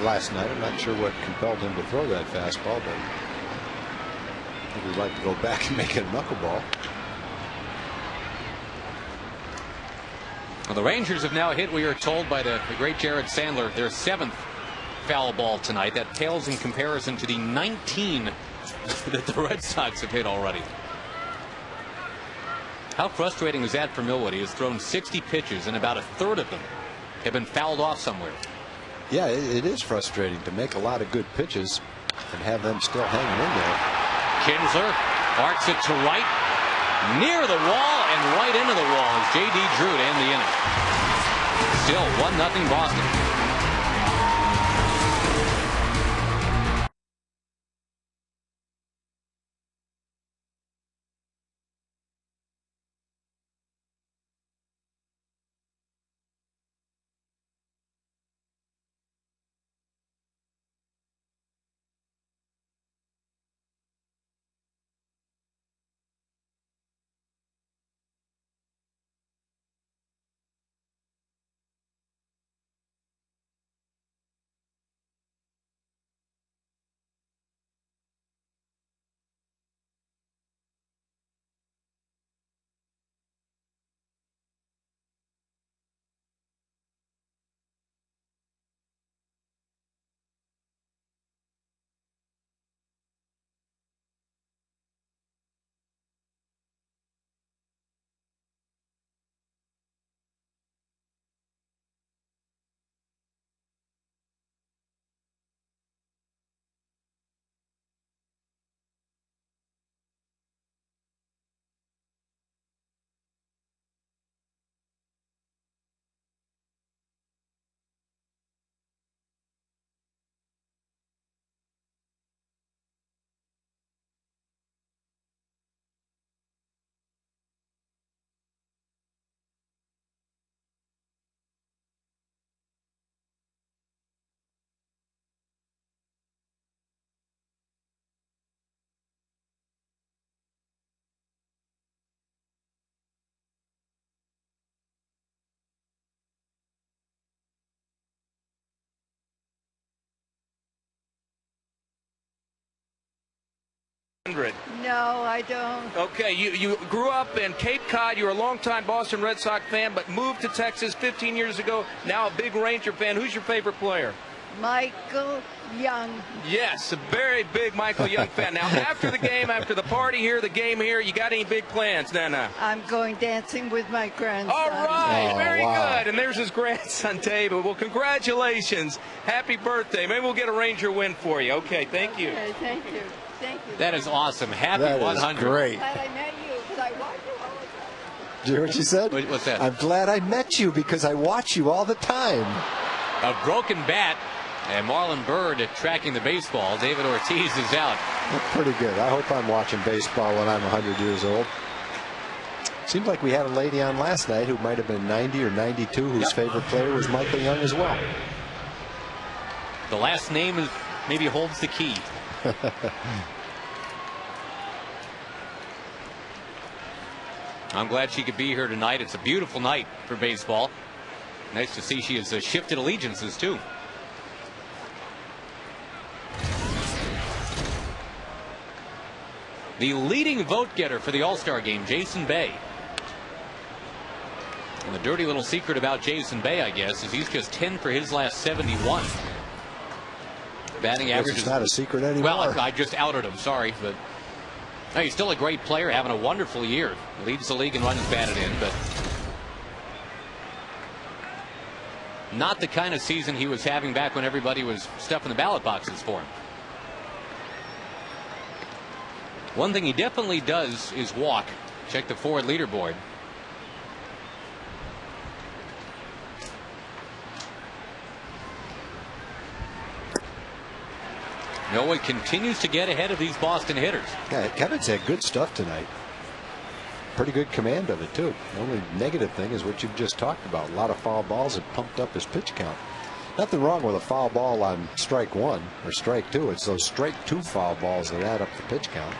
last night. I'm not sure what compelled him to throw that fastball, but I think he'd like to go back and make it a knuckleball. Well, the Rangers have now hit, we are told by the great Jared Sandler, their 7th foul ball tonight. That pales in comparison to the 19 that the Red Sox have hit already. How frustrating is that for Millwood? He has thrown 60 pitches, and about a third of them have been fouled off somewhere. Yeah, it is frustrating to make a lot of good pitches and have them still hanging in there. Kinsler arcs it to right, near the wall, and right into the wall is J.D. Drew to end the inning. Still 1-0 Boston. No, I don't. Okay, you grew up in Cape Cod. You were a longtime Boston Red Sox fan, but moved to Texas 15 years ago. Now a big Ranger fan. Who's your favorite player? Michael Young. Yes, a very big Michael Young fan. Now, after the game, after the party here, the game here, you got any big plans, Nana? I'm going dancing with my grandson. All right, Oh, very wow. good. And there's his grandson, David. Well, congratulations. Happy birthday. Maybe we'll get a Ranger win for you. Okay, thank you. Okay, thank you. Thank you. That is awesome. Happy That is 100. great. Glad I met you because I watch you all the time. Did you hear what she said? What's that? I'm glad I met you because I watch you all the time. A broken bat, and Marlon Byrd tracking the baseball. David Ortiz is out. Pretty good. I hope I'm watching baseball when I'm 100 years old. Seems like we had a lady on last night who might have been 90 or 92 whose favorite player was Michael Young as well. The last name is maybe holds the key. I'm glad she could be here tonight. It's a beautiful night for baseball. Nice to see she has shifted allegiances too. The leading vote getter for the All-Star game, Jason Bay. And the dirty little secret about Jason Bay, I guess, is he's just 10 for his last 71. Batting average It's is not a secret anymore. well, I just outed him. Sorry, but no, he's still a great player, having a wonderful year. Leads the league in runs batted in, but not the kind of season he was having back when everybody was stuffing the ballot boxes for him. One thing he definitely does is walk. Check the forward leaderboard. Noah continues to get ahead of these Boston hitters. Yeah, Kevin's had good stuff tonight. Pretty good command of it, too. The only negative thing is what you've just talked about. A lot of foul balls have pumped up his pitch count. Nothing wrong with a foul ball on strike one or strike two. It's those strike two foul balls that add up the pitch count.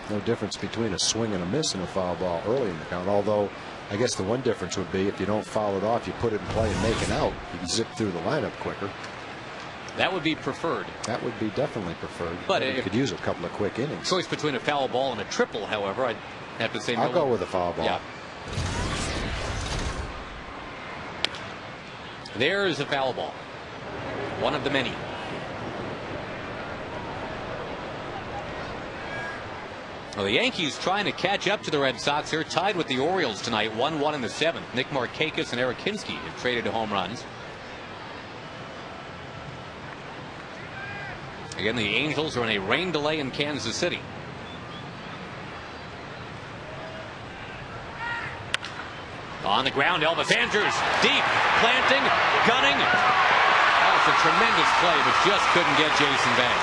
No difference between a swing and a miss and a foul ball early in the count. Although, I guess the one difference would be if you don't foul it off, you put it in play and make it out. You can zip through the lineup quicker. That would be preferred. That would be definitely preferred. But you could use a couple of quick innings. Choice between a foul ball and a triple, however, I'd have to say I'll go with a foul ball. Yeah. There's a foul ball. One of the many. Well, the Yankees trying to catch up to the Red Sox. They're tied with the Orioles tonight, 1-1 in the seventh. Nick Markakis and Eric Kinski have traded to home runs. Again, the Angels are in a rain delay in Kansas City. On the ground, Elvis Andrews, deep, planting, gunning. That was a tremendous play, but just couldn't get Jason Bay.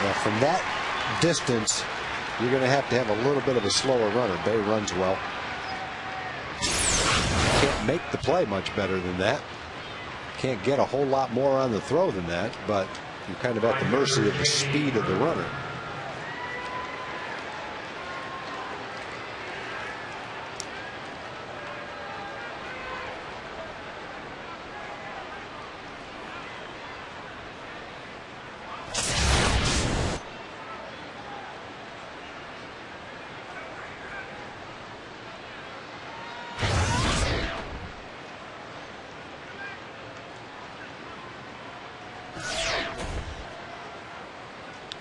Now, from that distance, you're going to have a little bit of a slower runner. Bay runs well. Can't make the play much better than that. Can't get a whole lot more on the throw than that, but you're kind of at the mercy of the speed of the runner.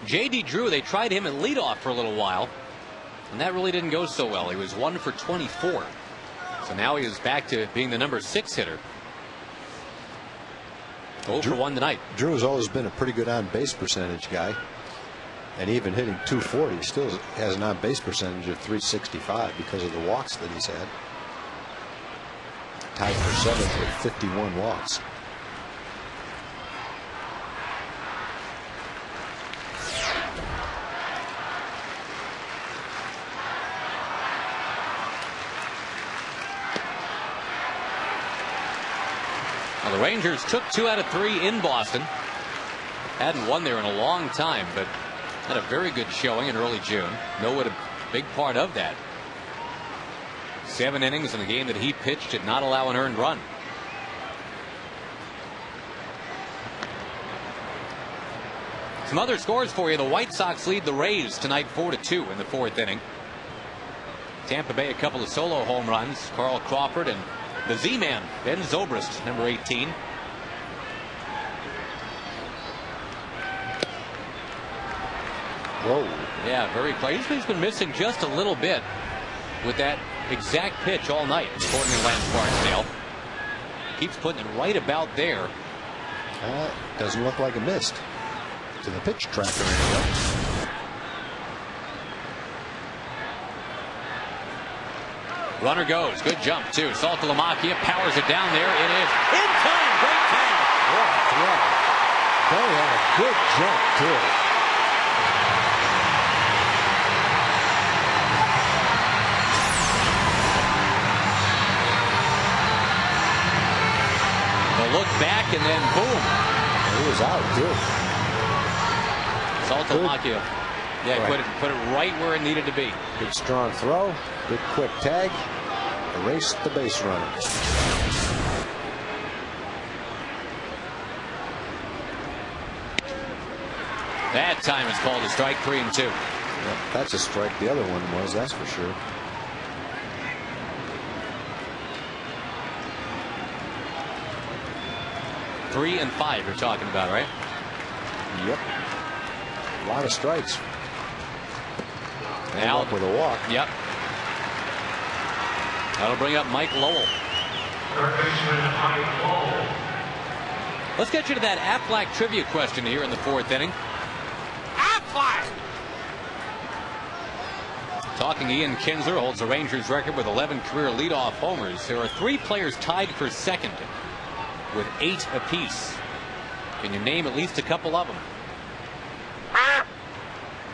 J.D. Drew, they tried him at leadoff for a little while, and that really didn't go so well. He was 1 for 24. So now he is back to being the number 6 hitter. 0 for 1 tonight. Drew has always been a pretty good on-base percentage guy. And even hitting 240, still has an on-base percentage of 365 because of the walks that he's had. Tied for 7th with 51 walks. Well, the Rangers took 2 out of 3 in Boston. Hadn't won there in a long time, but had a very good showing in early June. Noah a big part of that. 7 innings in the game that he pitched did not allow an earned run. Some other scores for you. The White Sox lead the Rays tonight 4-2 in the 4th inning. Tampa Bay a couple of solo home runs. Carl Crawford and the Z-Man, Ben Zobrist, number 18. Whoa. Yeah, very close. He's been missing just a little bit with that exact pitch all night, according to Lance Barksdale. Keeps putting it right about there. Doesn't look like it missed. To the pitch tracker anyway. Runner goes. Good jump, too. Saltalamacchia powers it down there. It is in time. Great tag. Yeah. They had a good jump, too. The look back and then boom. He was out, too. Saltalamacchia. Yeah, right. Put it right where it needed to be. Good strong throw. Good quick tag. Erased the base runner. That time it's called a strike. 3-2. Yep, that's a strike. The other one was, that's for sure. Three and 5 you're talking about, right? Yep. A lot of strikes. Now up with a walk. Yep. That'll bring up Mike Lowell. Let's get you to that Aflac trivia question here in the 4th inning. Aflac! Talking Ian Kinsler holds the Rangers record with 11 career leadoff homers. There are 3 players tied for second with 8 apiece. Can you name at least a couple of them?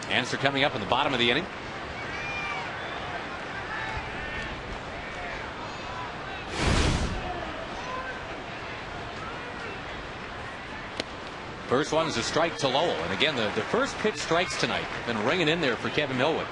Answer coming up in the bottom of the inning. First one is a strike to Lowell. And again, the first pitch strikes tonight. Been ringing in there for Kevin Millwood.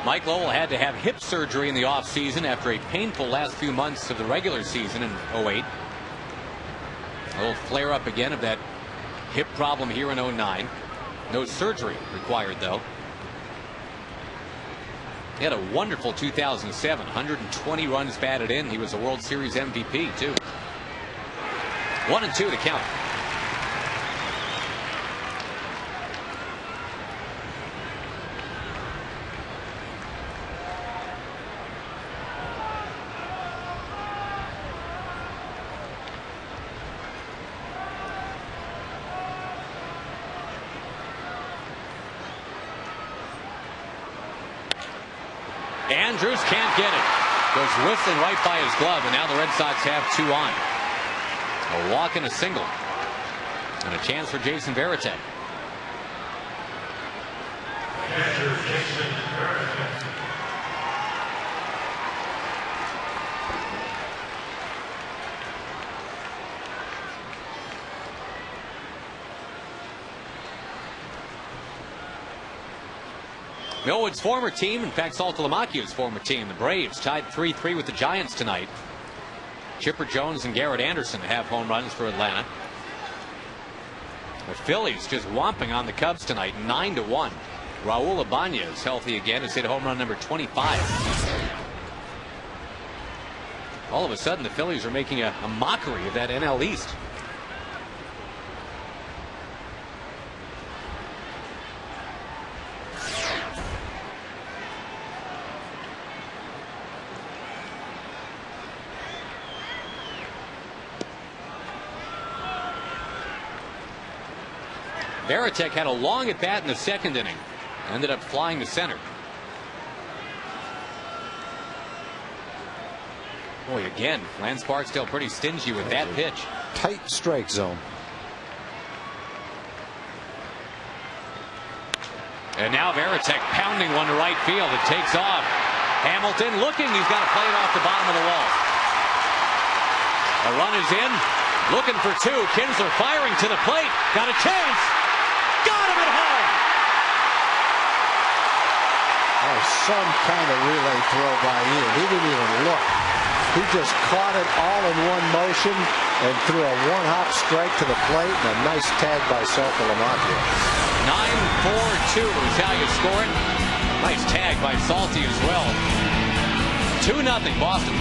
Mike Lowell had to have hip surgery in the offseason after a painful last few months of the regular season in 08. A little flare up again of that hip problem here in 09. No surgery required, though. He had a wonderful 2007, 120 runs batted in. He was a World Series MVP, too. 1-2 to count. Andrews can't get it. Goes whistling right by his glove, and now the Red Sox have 2 on. A walk and a single. And a chance for Jason Varitek. Millwood's former team, in fact, Saltalamacchia's former team, the Braves, tied 3-3 with the Giants tonight. Chipper Jones and Garrett Anderson have home runs for Atlanta. The Phillies just whomping on the Cubs tonight, 9-1. Raul Ibanez healthy again. It's hit home run number 25. All of a sudden, the Phillies are making a mockery of that NL East. Varitek had a long at bat in the 2nd inning. Ended up flying to center. Boy, again, Lance Barksdale pretty stingy with that pitch. Tight strike zone. And now Varitek pounding one to right field. It takes off. Hamilton looking. He's got to play it off the bottom of the wall. A run is in. Looking for two. Kinsler firing to the plate. Got a chance. Got him at home. Oh, some kind of relay throw by Ian. He didn't even look. He just caught it all in one motion and threw a one-hop strike to the plate and a nice tag by Saltalamacchia. 9-4-2 is how you score it. Nice tag by Salty as well. 2-0 Boston.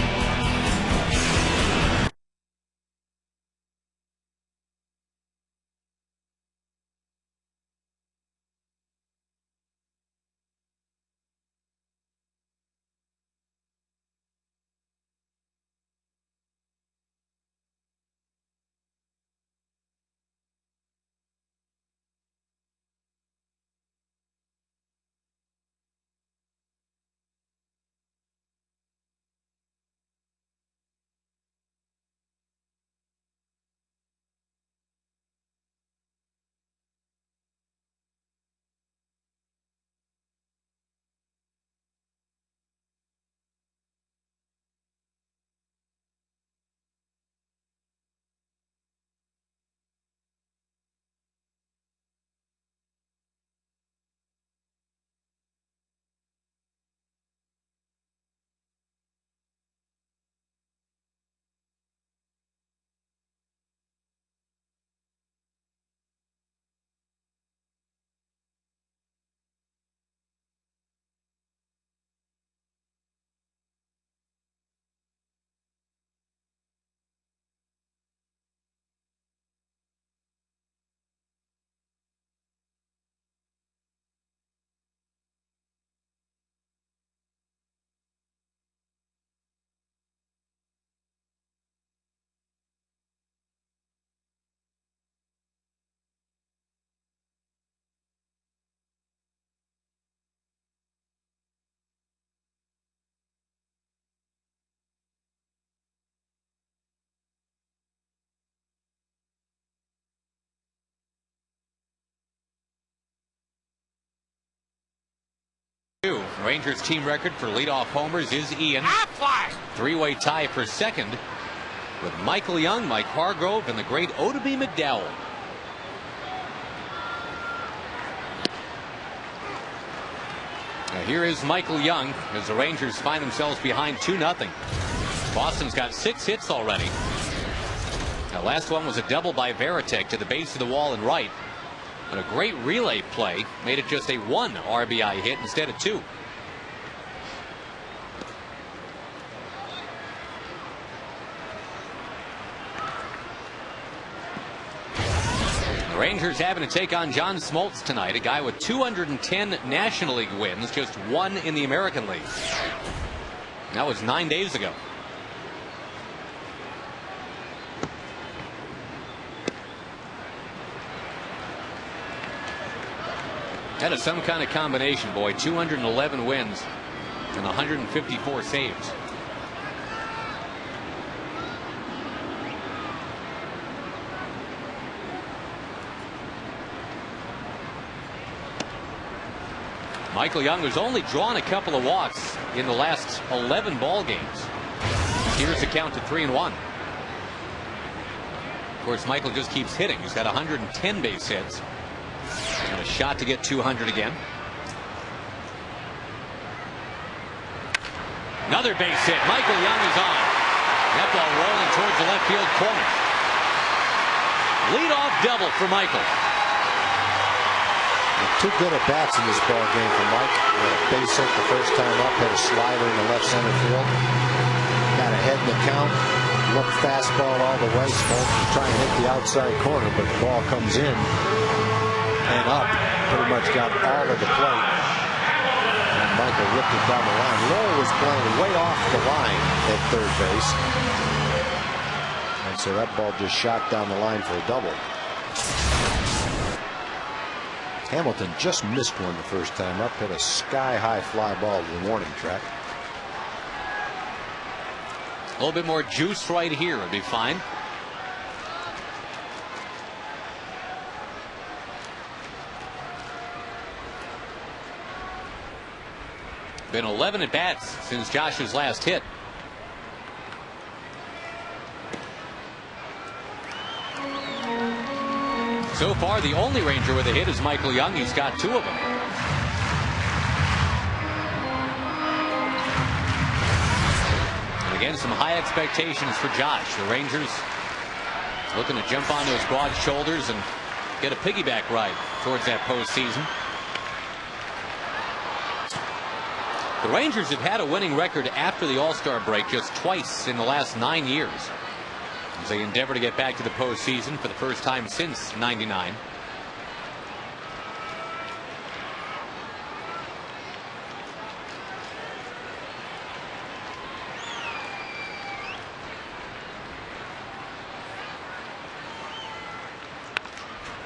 Rangers team record for leadoff homers is Ian. Three-way tie for second with Michael Young, Mike Hargrove, and the great Oddibe McDowell. Now here is Michael Young as the Rangers find themselves behind 2-0. Boston's got 6 hits already. The last one was a double by Varitek to the base of the wall and right. But a great relay play made it just a 1 RBI hit instead of 2. The Rangers having to take on John Smoltz tonight, a guy with 210 National League wins, just 1 in the American League. That was 9 days ago. That is some kind of combination, boy. 211 wins and 154 saves. Michael Young has only drawn a couple of walks in the last 11 ball games. Here's the count to 3-1. Of course, Michael just keeps hitting. He's got 110 base hits. And a shot to get 200 again. Another base hit. Michael Young is on. That ball rolling towards the left field corner. Leadoff double for Michael. Two good at bats in this ball game for Mike. Base hit the first time up, had a slider in the left center field. Got ahead in the count. Looked fastball all the way. Smoltz was trying to hit the outside corner, but the ball comes in and up. Pretty much got all of the plate. And Michael ripped it down the line. Lowell was playing way off the line at third base. And so that ball just shot down the line for a double. Hamilton just missed one the first time up. Hit a sky-high fly ball to the warning track. A little bit more juice right here would be fine. Been 11 at bats since Josh's last hit. So far, the only Ranger with a hit is Michael Young. He's got 2 of them. And again, some high expectations for Josh. The Rangers looking to jump on those broad shoulders and get a piggyback ride towards that postseason. The Rangers have had a winning record after the All-Star break just twice in the last 9 years, as they endeavor to get back to the postseason for the first time since '99.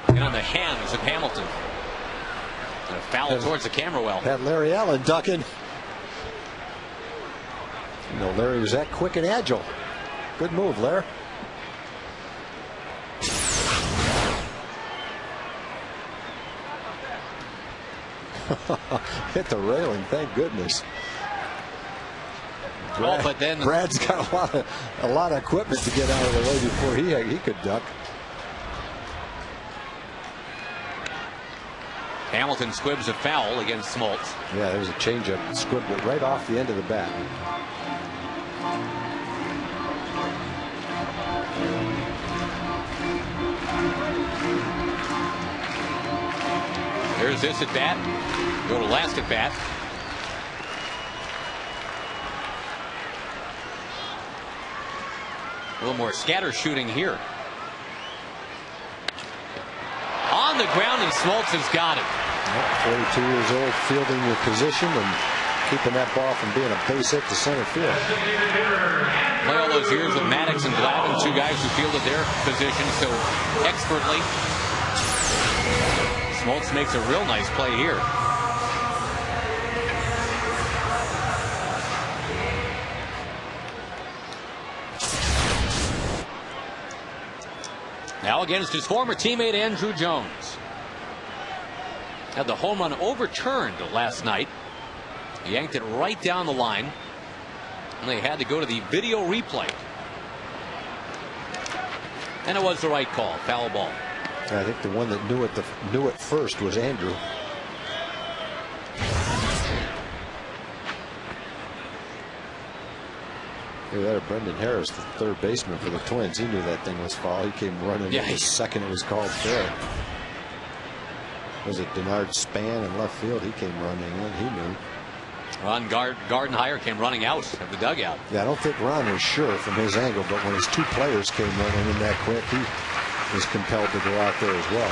And on the hands of Hamilton. And a foul towards the camera well. Had Larry Allen ducking. You know, Larry was that quick and agile. Good move, Larry. Hit the railing, thank goodness. Well, but then Brad's got a lot of equipment to get out of the way before he could duck. Hamilton squibs a foul against Smoltz. Yeah, there's a changeup. Squibbed it right off the end of the bat. There's this at bat. Go to last at bat. A little more scatter shooting here. On the ground, and Smoltz has got it. 42 years old, fielding your position and keeping that ball from being a base hit to center field. Play all those years with Maddox and Glavine, 2 guys who fielded their position so expertly. Smoltz makes a real nice play here. Now against his former teammate Andrew Jones. Had the home run overturned last night. He yanked it right down the line, and they had to go to the video replay. And it was the right call. Foul ball. I think the one that knew it first was Andrew. That Brendan Harris, the third baseman for the Twins, he knew that thing was foul. He came running in the second it was called fair. Was it Denard Span in left field? He came running in. He knew. Ron Gardenhire came running out of the dugout. Yeah, I don't think Ron was sure from his angle, but when his 2 players came running in that quick, he was compelled to go out there as well.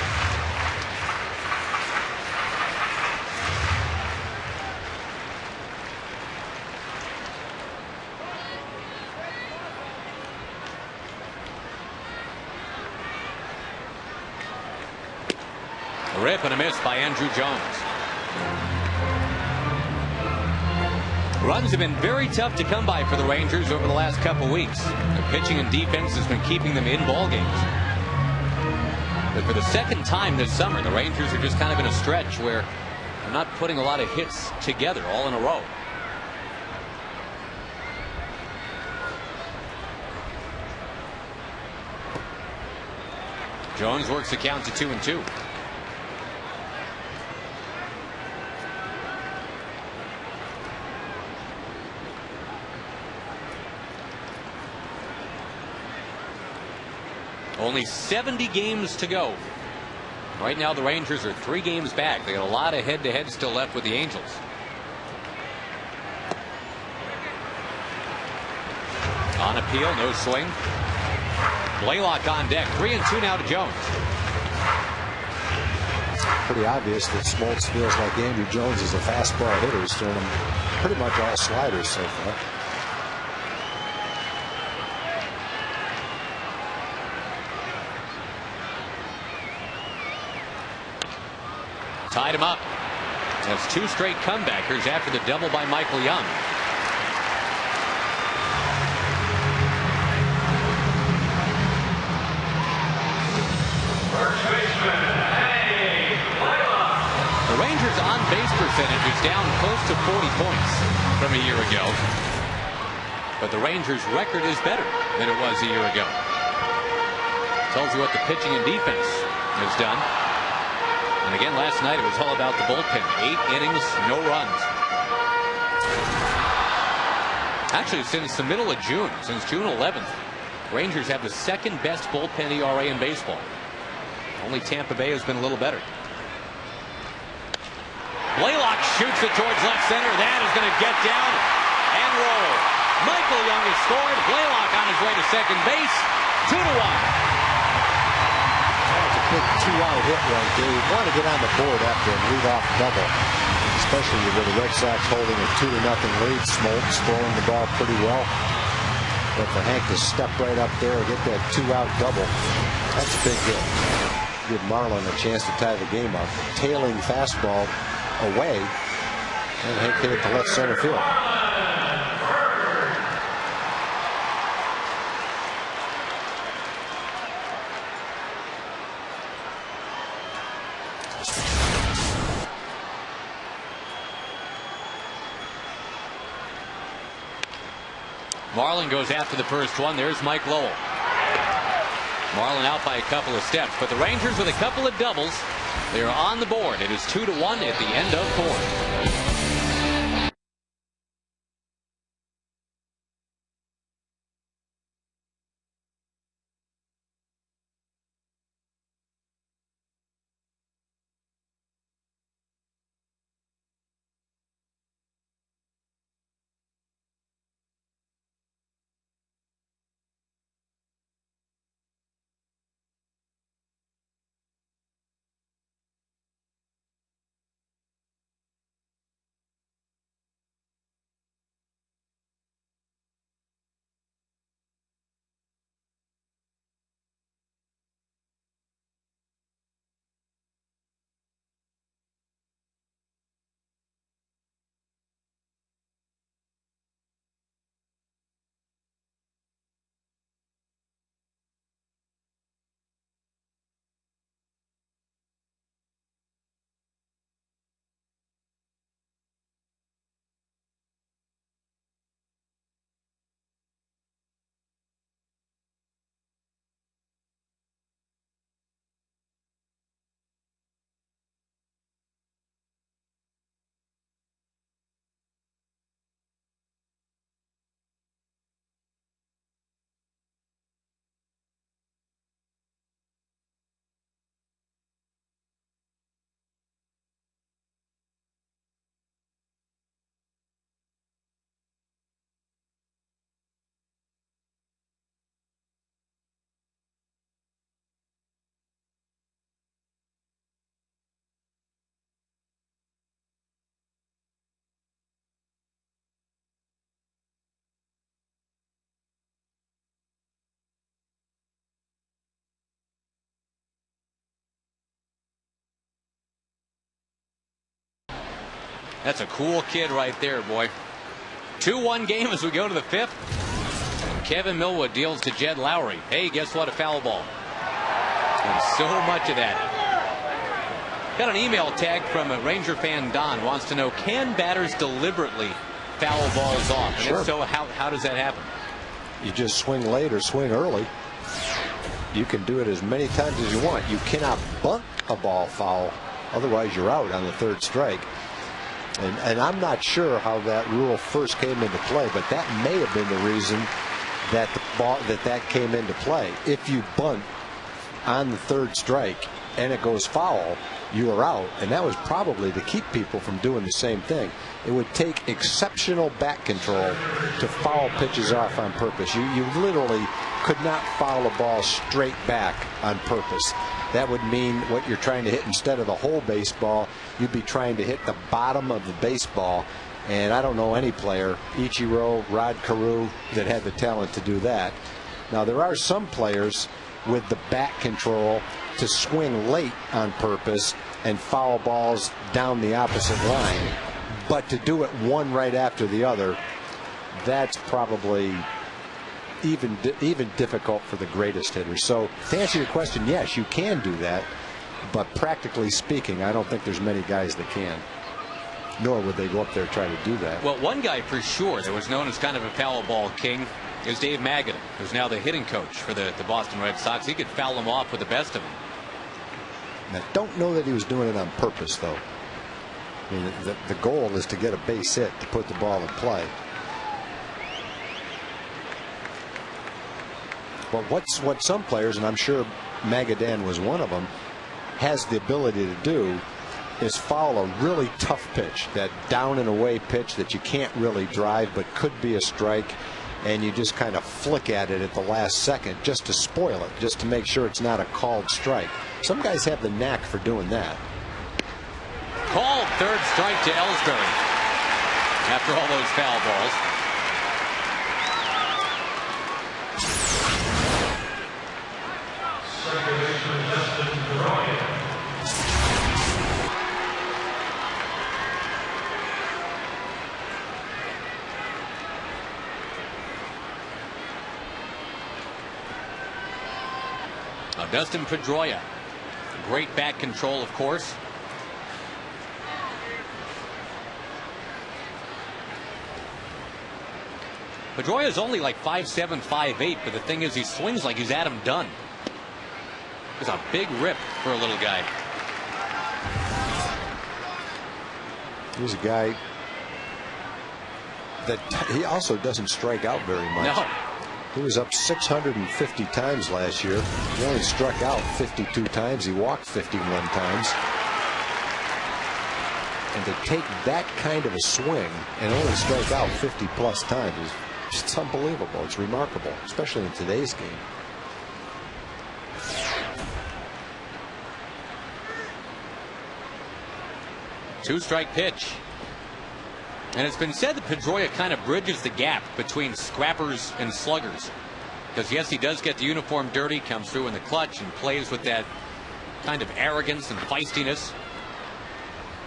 A rip and a miss by Andrew Jones. Runs have been very tough to come by for the Rangers over the last couple weeks. Their pitching and defense has been keeping them in ball games. But for the second time this summer, the Rangers are just kind of in a stretch where they're not putting a lot of hits together all in a row. Jones works the count to 2-2. Only 70 games to go. Right now the Rangers are 3 games back. They got a lot of head-to-head still left with the Angels. On appeal, no swing. Blaylock on deck. 3-2 now to Jones. Pretty obvious that Smoltz feels like Andrew Jones is a fastball hitter. He's throwing him pretty much all sliders so far. Tied him up. That's 2 straight comebackers after the double by Michael Young. The Rangers' on-base percentage is down close to 40 points from a year ago. But the Rangers' record is better than it was a year ago. Tells you what the pitching and defense is done. And again, last night it was all about the bullpen. 8 innings, no runs. Actually, since the middle of June, since June 11th, Rangers have the second best bullpen ERA in baseball. Only Tampa Bay has been a little better. Blaylock shoots it towards left center. That is going to get down and roll. Michael Young has scored. Blaylock on his way to second base. 2-1. That's a big 2-out hit right there. You want to get on the board after a leadoff double, especially with the Red Sox holding a 2-0 lead. Smoltz throwing the ball pretty well. But for Hank to step right up there and get that 2-out double, that's a big hit. Give Marlin a chance to tie the game up. Tailing fastball away, and Hank hit it to left center field. Marlin goes after the first one. There's Mike Lowell. Marlin out by a couple of steps, but the Rangers with a couple of doubles. They're on the board. It is 2-1 at the end of 4. That's a cool kid right there, boy. 2-1 game as we go to the 5th. Kevin Millwood deals to Jed Lowry. Hey, guess what? A foul ball. And so much of that. Got an email tag from a Ranger fan, Don, wants to know, can batters deliberately foul balls off? And Sure. if so, how does that happen? You just swing late or swing early. You can do it as many times as you want. You cannot bunt a ball foul. Otherwise, you're out on the 3rd strike. And I'm not sure how that rule first came into play, but that may have been the reason that that came into play. If you bunt on the 3rd strike and it goes foul, you are out. And that was probably to keep people from doing the same thing. It would take exceptional bat control to foul pitches off on purpose. You literally could not foul a ball straight back on purpose. That would mean what you're trying to hit, instead of the whole baseball, you'd be trying to hit the bottom of the baseball. And I don't know any player, Ichiro, Rod Carew, that had the talent to do that. Now, there are some players with the bat control to swing late on purpose and foul balls down the opposite line. But to do it one right after the other, that's probably even difficult for the greatest hitters. So to answer your question, yes, you can do that, but practically speaking, I don't think there's many guys that can, nor would they go up there trying to do that. Well, one guy for sure that was known as kind of a foul ball king is Dave Magadan, who's now the hitting coach for the Boston Red Sox. He could foul them off with the best of them. And I don't know that he was doing it on purpose, though. I mean, the goal is to get a base hit to put the ball in play. But what some players, and I'm sure Magadan was one of them, has the ability to do is foul a really tough pitch, that down and away pitch that you can't really drive but could be a strike, and you just kind of flick at it at the last second just to spoil it, just to make sure it's not a called strike. Some guys have the knack for doing that. Called third strike to Ellsbury after all those foul balls. Now Dustin Pedroia, great back control, of course. Pedroia is only like 5'7", 5'8", but the thing is, he swings like he's Adam Dunn. It's a big rip for a little guy. He's a guy that he also doesn't strike out very much. No. He was up 650 times last year. He only struck out 52 times. He walked 51 times. And to take that kind of a swing and only strike out 50+ times is just unbelievable. It's remarkable, especially in today's game. Two-strike pitch. And it's been said that Pedroia kind of bridges the gap between scrappers and sluggers. Because, yes, he does get the uniform dirty, comes through in the clutch, and plays with that kind of arrogance and feistiness.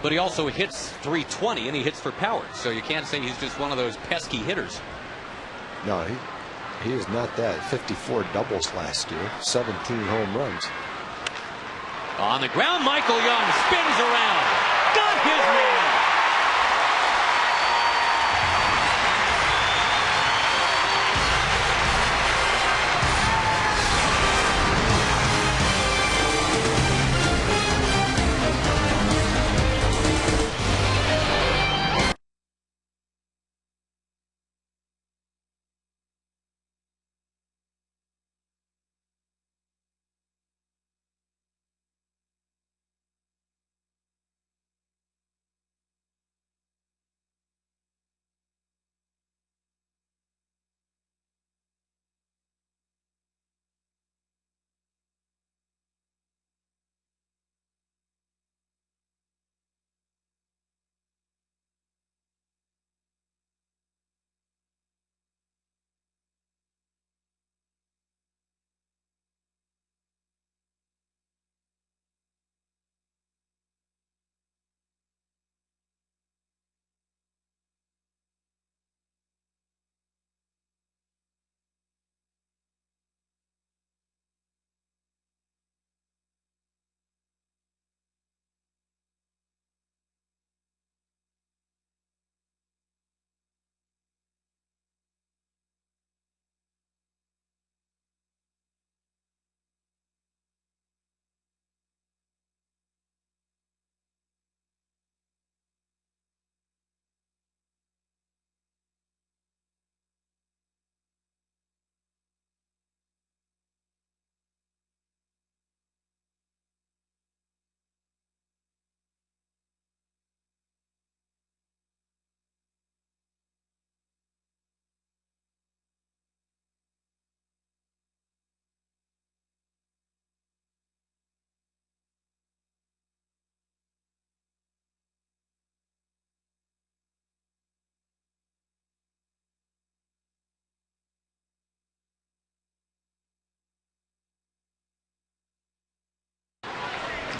But he also hits .320, and he hits for power. So you can't say he's just one of those pesky hitters. No, he is not that. 54 doubles last year, 17 home runs. On the ground, Michael Young spins around. Got his man.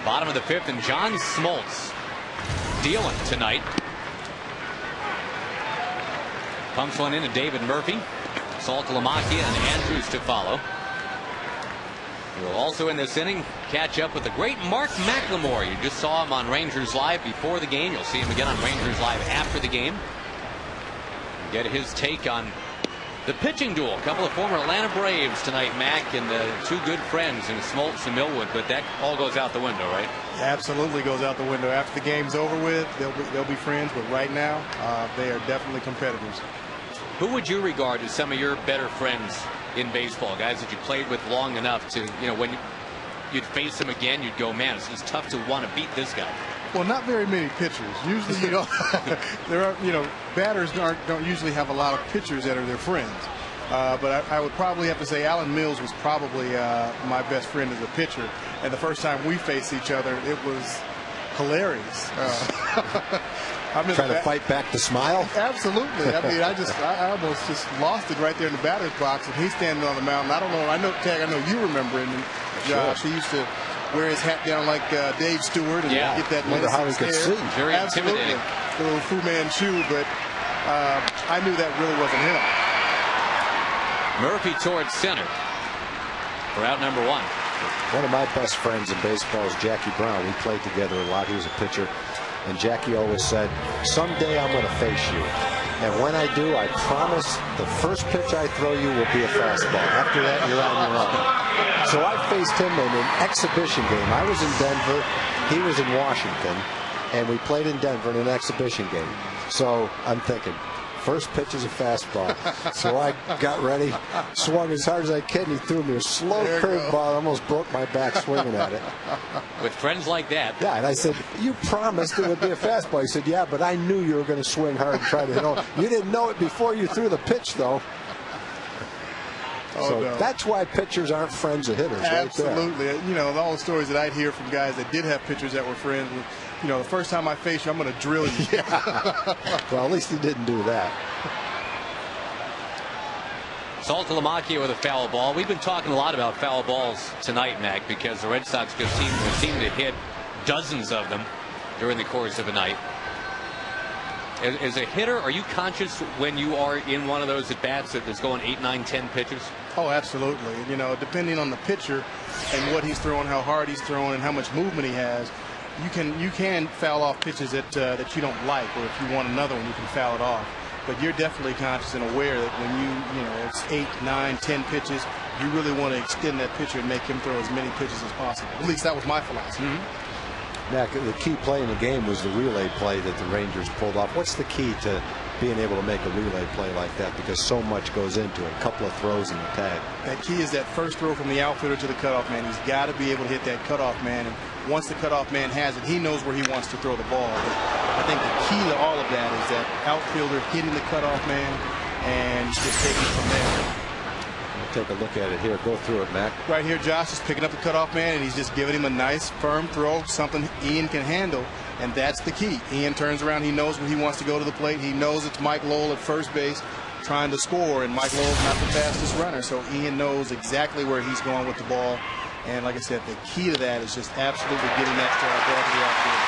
Bottom of the fifth, and John Smoltz dealing tonight. Pumps one into David Murphy. Salt to Lamakia and Andrews to follow. We'll also in this inning catch up with the great Mark McLemore. You just saw him on Rangers Live before the game. You'll see him again on Rangers Live after the game. Get his take on The pitching duel, a couple of former Atlanta Braves tonight, Mac, and two good friends in Smoltz and Millwood, but that all goes out the window, right? Absolutely goes out the window. After the game's over with, they'll be friends, but right now they are definitely competitors. Who would you regard as some of your better friends in baseball, guys that you played with long enough to, when you'd face them again, you'd go, man, it's tough to want to beat this guy? Well, not very many pitchers. Usually, there are, batters don't usually have a lot of pitchers that are their friends. But I would probably have to say Alan Mills was probably my best friend as a pitcher. And the first time we faced each other, it was hilarious. Trying to fight back the smile? Absolutely. I mean, I almost just lost it right there in the batter's box, and he's standing on the mound. I don't know. I know you remember him. Josh, he used to wear his hat down like Dave Stewart and get that wonder how he could see. Very intimidating. The little Fu Manchu, but I knew that really wasn't him. Murphy towards center for out number one. One of my best friends in baseball is Jackie Brown. We played together a lot. He was a pitcher. And Jackie always said, someday I'm going to face you. And when I do, I promise the first pitch I throw you will be a fastball. After that, you're on your own. So I faced him in an exhibition game. I was in Denver. He was in Washington. And we played in Denver in an exhibition game. So I'm thinking, first pitch is a fastball. So I got ready, swung as hard as I could, and he threw me a slow curveball. Almost broke my back swinging at it. With friends like that. Yeah, and I said, you promised it would be a fastball. He said, yeah, but I knew you were going to swing hard and try to hit home. You didn't know it before you threw the pitch, though. So that's why pitchers aren't friends of hitters. Absolutely. Right there. All the stories that I'd hear from guys that did have pitchers that were friends with, the first time I face you, I'm going to drill you. Yeah. Well, at least he didn't do that. Saltalamacchia with a foul ball. We've been talking a lot about foul balls tonight, Mac, because the Red Sox just seem to hit dozens of them during the course of a night. As a hitter, are you conscious when you are in one of those at-bats that is going 8, 9, 10 pitches? Oh, absolutely. Depending on the pitcher and what he's throwing, how hard he's throwing, and how much movement he has, you can foul off pitches that you don't like, or if you want another one, you can foul it off. But you're definitely conscious and aware that when it's 8, 9, 10 pitches, you really want to extend that pitcher and make him throw as many pitches as possible. At least that was my philosophy. Mac, the key play in the game was the relay play that the Rangers pulled off. What's the key to being able to make a relay play like that? Because so much goes into it. A couple of throws in the tag. That key is that first throw from the outfielder to the cutoff man. He's got to be able to hit that cutoff man. And once the cutoff man has it, he knows where he wants to throw the ball. But I think the key to all of that is that outfielder hitting the cutoff man and just taking it from there. Take a look at it here. Go through it, Mac. Right here, Josh is picking up the cutoff man, and he's just giving him a nice, firm throw, something Ian can handle, and that's the key. Ian turns around. He knows where he wants to go to the plate. He knows it's Mike Lowell at first base trying to score, and Mike Lowell's not the fastest runner, so Ian knows exactly where he's going with the ball. And like I said, the key to that is just absolutely getting that ball to the outfield.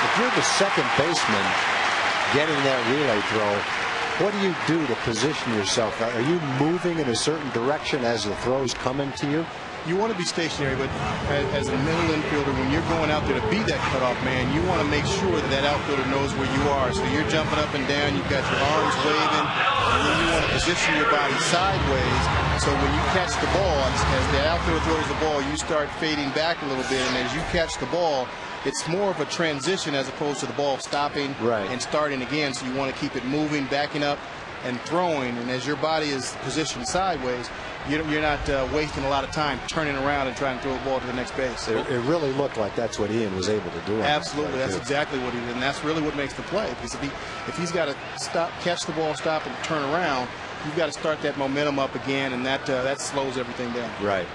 If you're the second baseman getting that relay throw, what do you do to position yourself? Are you moving in a certain direction as the throw's coming to you? You want to be stationary, but as a middle infielder, when you're going out there to be that cutoff man, you want to make sure that outfielder knows where you are. So you're jumping up and down, you've got your arms waving, and then you want to position your body sideways. So when you catch the ball, as the outfielder throws the ball, you start fading back a little bit, and as you catch the ball, it's more of a transition as opposed to the ball stopping and starting again. So you want to keep it moving, backing up, and throwing. And as your body is positioned sideways, you're not wasting a lot of time turning around and trying to throw the ball to the next base. It really looked like that's what Ian was able to do. Absolutely, that's exactly what he did, and that's really what makes the play. Because if he's got to stop, catch the ball, stop, and turn around, you've got to start that momentum up again, and that slows everything down. Right.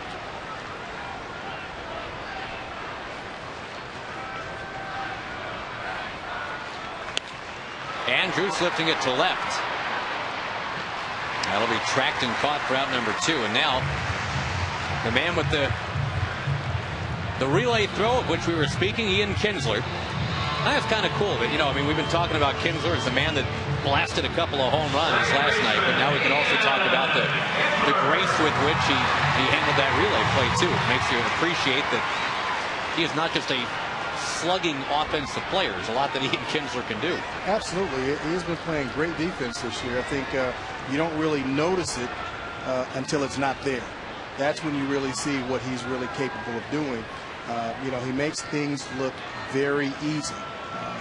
Andrews lifting it to left. That'll be tracked and caught for out number 2. And now the man with the relay throw of which we were speaking, Ian Kinsler. That's kind of cool that, we've been talking about Kinsler as the man that blasted a couple of home runs last night, but now we can also talk about the grace with which he handled that relay play too. It makes you appreciate that he is not just a slugging offensive players. A lot that Ian Kinsler can do. Absolutely. He's been playing great defense this year. I think you don't really notice it until it's not there. That's when you really see what he's really capable of doing. He makes things look very easy.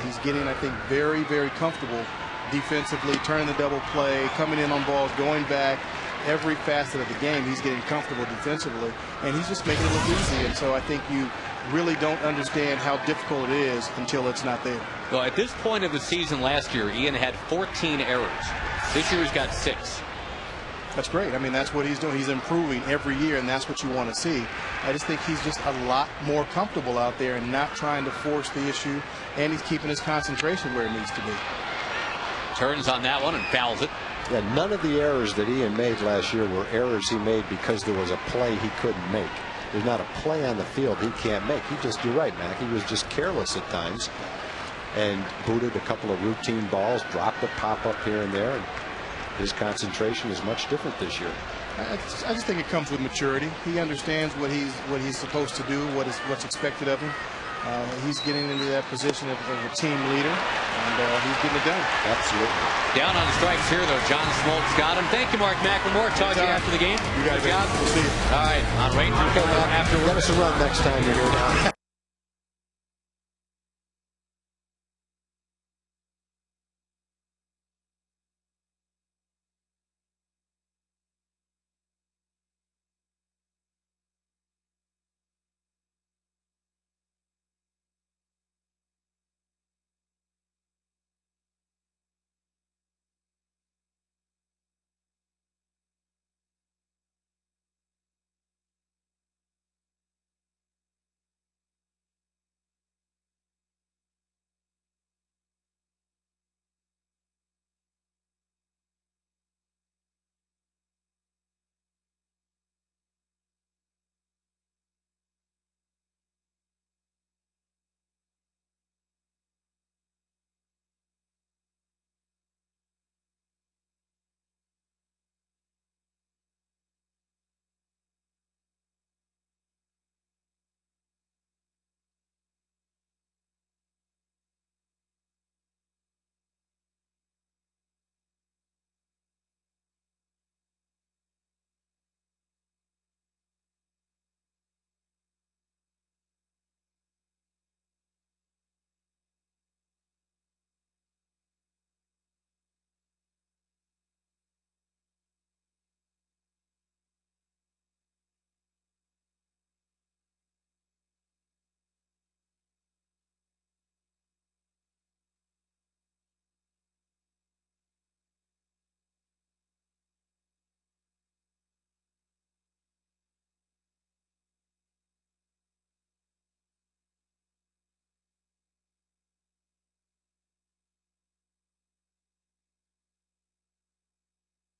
He's getting, I think, very, very comfortable defensively, turning the double play, coming in on balls, going back. Every facet of the game, he's getting comfortable defensively, and he's just making it look easy. And so I think you really don't understand how difficult it is until it's not there. Well, at this point of the season last year, Ian had 14 errors. This year he's got 6. That's great. I mean, that's what he's doing. He's improving every year, and that's what you want to see. I just think he's just a lot more comfortable out there and not trying to force the issue, and he's keeping his concentration where it needs to be. Turns on that one and fouls it. Yeah, none of the errors that Ian made last year were errors he made because there was a play he couldn't make. There's not a play on the field he can't make. You're right, Mac. He was just careless at times and booted a couple of routine balls, dropped a pop-up here and there. And his concentration is much different this year. I just think it comes with maturity. He understands what he's supposed to do, what's expected of him. He's getting into that position of a team leader, and he's getting it done. Absolutely. Down on strikes here, though. John Smoltz got him. Thank you, Mark McLemore. Talk to you after the game. You got it. We'll see you. All right, on Rangers coming up afterwards. Get us a run next time you're here now.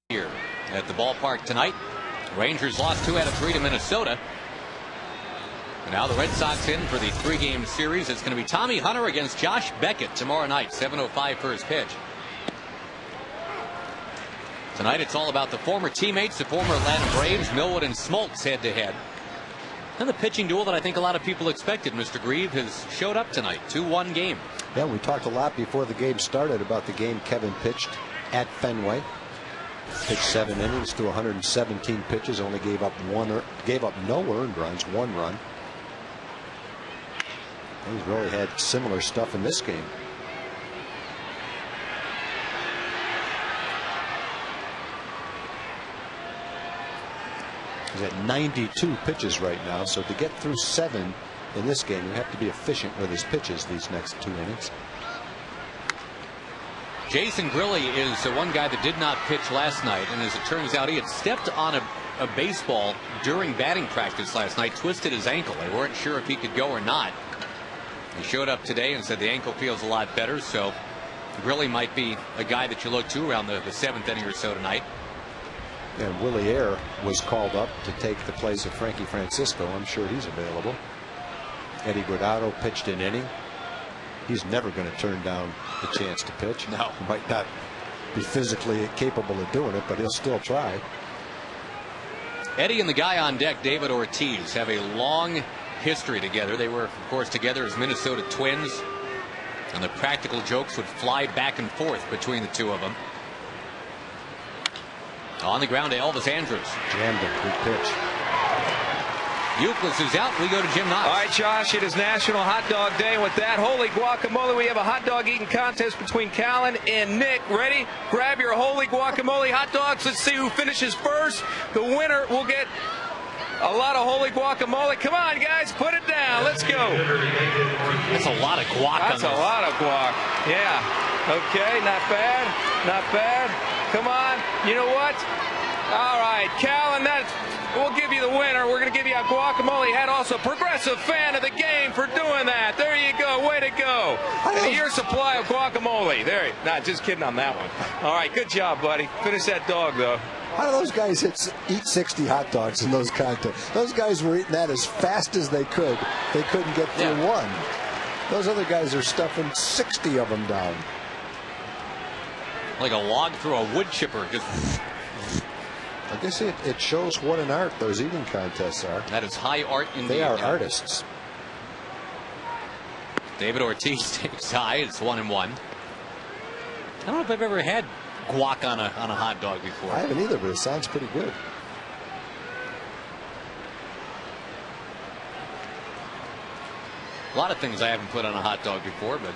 Here at the ballpark tonight. Rangers lost 2 out of 3 to Minnesota. And now the Red Sox in for the 3-game series. It's going to be Tommy Hunter against Josh Beckett tomorrow night, 7:05 first pitch. Tonight it's all about the former teammates, the former Atlanta Braves, Millwood and Smoltz head-to-head. And the pitching duel that I think a lot of people expected. Mr. Grieve has showed up tonight. 2-1 game. Yeah, we talked a lot before the game started about the game Kevin pitched at Fenway. Pitched 7 innings to 117 pitches, only gave up no earned runs, 1 run. He's really had similar stuff in this game. He's at 92 pitches right now, so to get through 7 in this game, you have to be efficient with his pitches these next 2 innings. Jason Grilli is one guy that did not pitch last night, and as it turns out, he had stepped on a baseball during batting practice last night, twisted his ankle. They weren't sure if he could go or not. He showed up today and said the ankle feels a lot better, so Grilli might be a guy that you look to around the 7th inning or so tonight. And Willie Ayer was called up to take the place of Frankie Francisco. I'm sure he's available. Eddie Guardado pitched an inning. He's never going to turn down the chance to pitch. No. He might not be physically capable of doing it, but he'll still try. Eddie and the guy on deck, David Ortiz, have a long history together. They were, of course, together as Minnesota Twins, and the practical jokes would fly back and forth between the two of them. On the ground to Elvis Andrews. Jammed him. Good pitch. Euclid is out. We go to Jim Knox. All right, Josh, it is National Hot Dog Day. And with that, holy guacamole, we have a hot dog eating contest between Callan and Nick. Ready? Grab your holy guacamole hot dogs. Let's see who finishes first. The winner will get a lot of holy guacamole. Come on, guys, put it down. Let's go. That's a lot of guac. That's a lot of guac. Yeah. Okay, not bad. Not bad. Come on. You know what? All right, Callan, we'll give you the winner. We're going to give you a guacamole hat. Also, Progressive fan of the game for doing that. There you go. Way to go. And a year's supply of guacamole. There. Not just kidding on that one. All right, good job, buddy. Finish that dog, though. How do those guys eat 60 hot dogs in those contests? Those guys were eating that as fast as they could. They couldn't get through one. Those other guys are stuffing 60 of them down. Like a log through a wood chipper. Just. I guess it shows what an art those eating contests are. That is high art indeed. They are artists. David Ortiz takes high. It's 1-1. I don't know if I've ever had guac on a hot dog before. I haven't either, but it sounds pretty good. A lot of things I haven't put on a hot dog before, but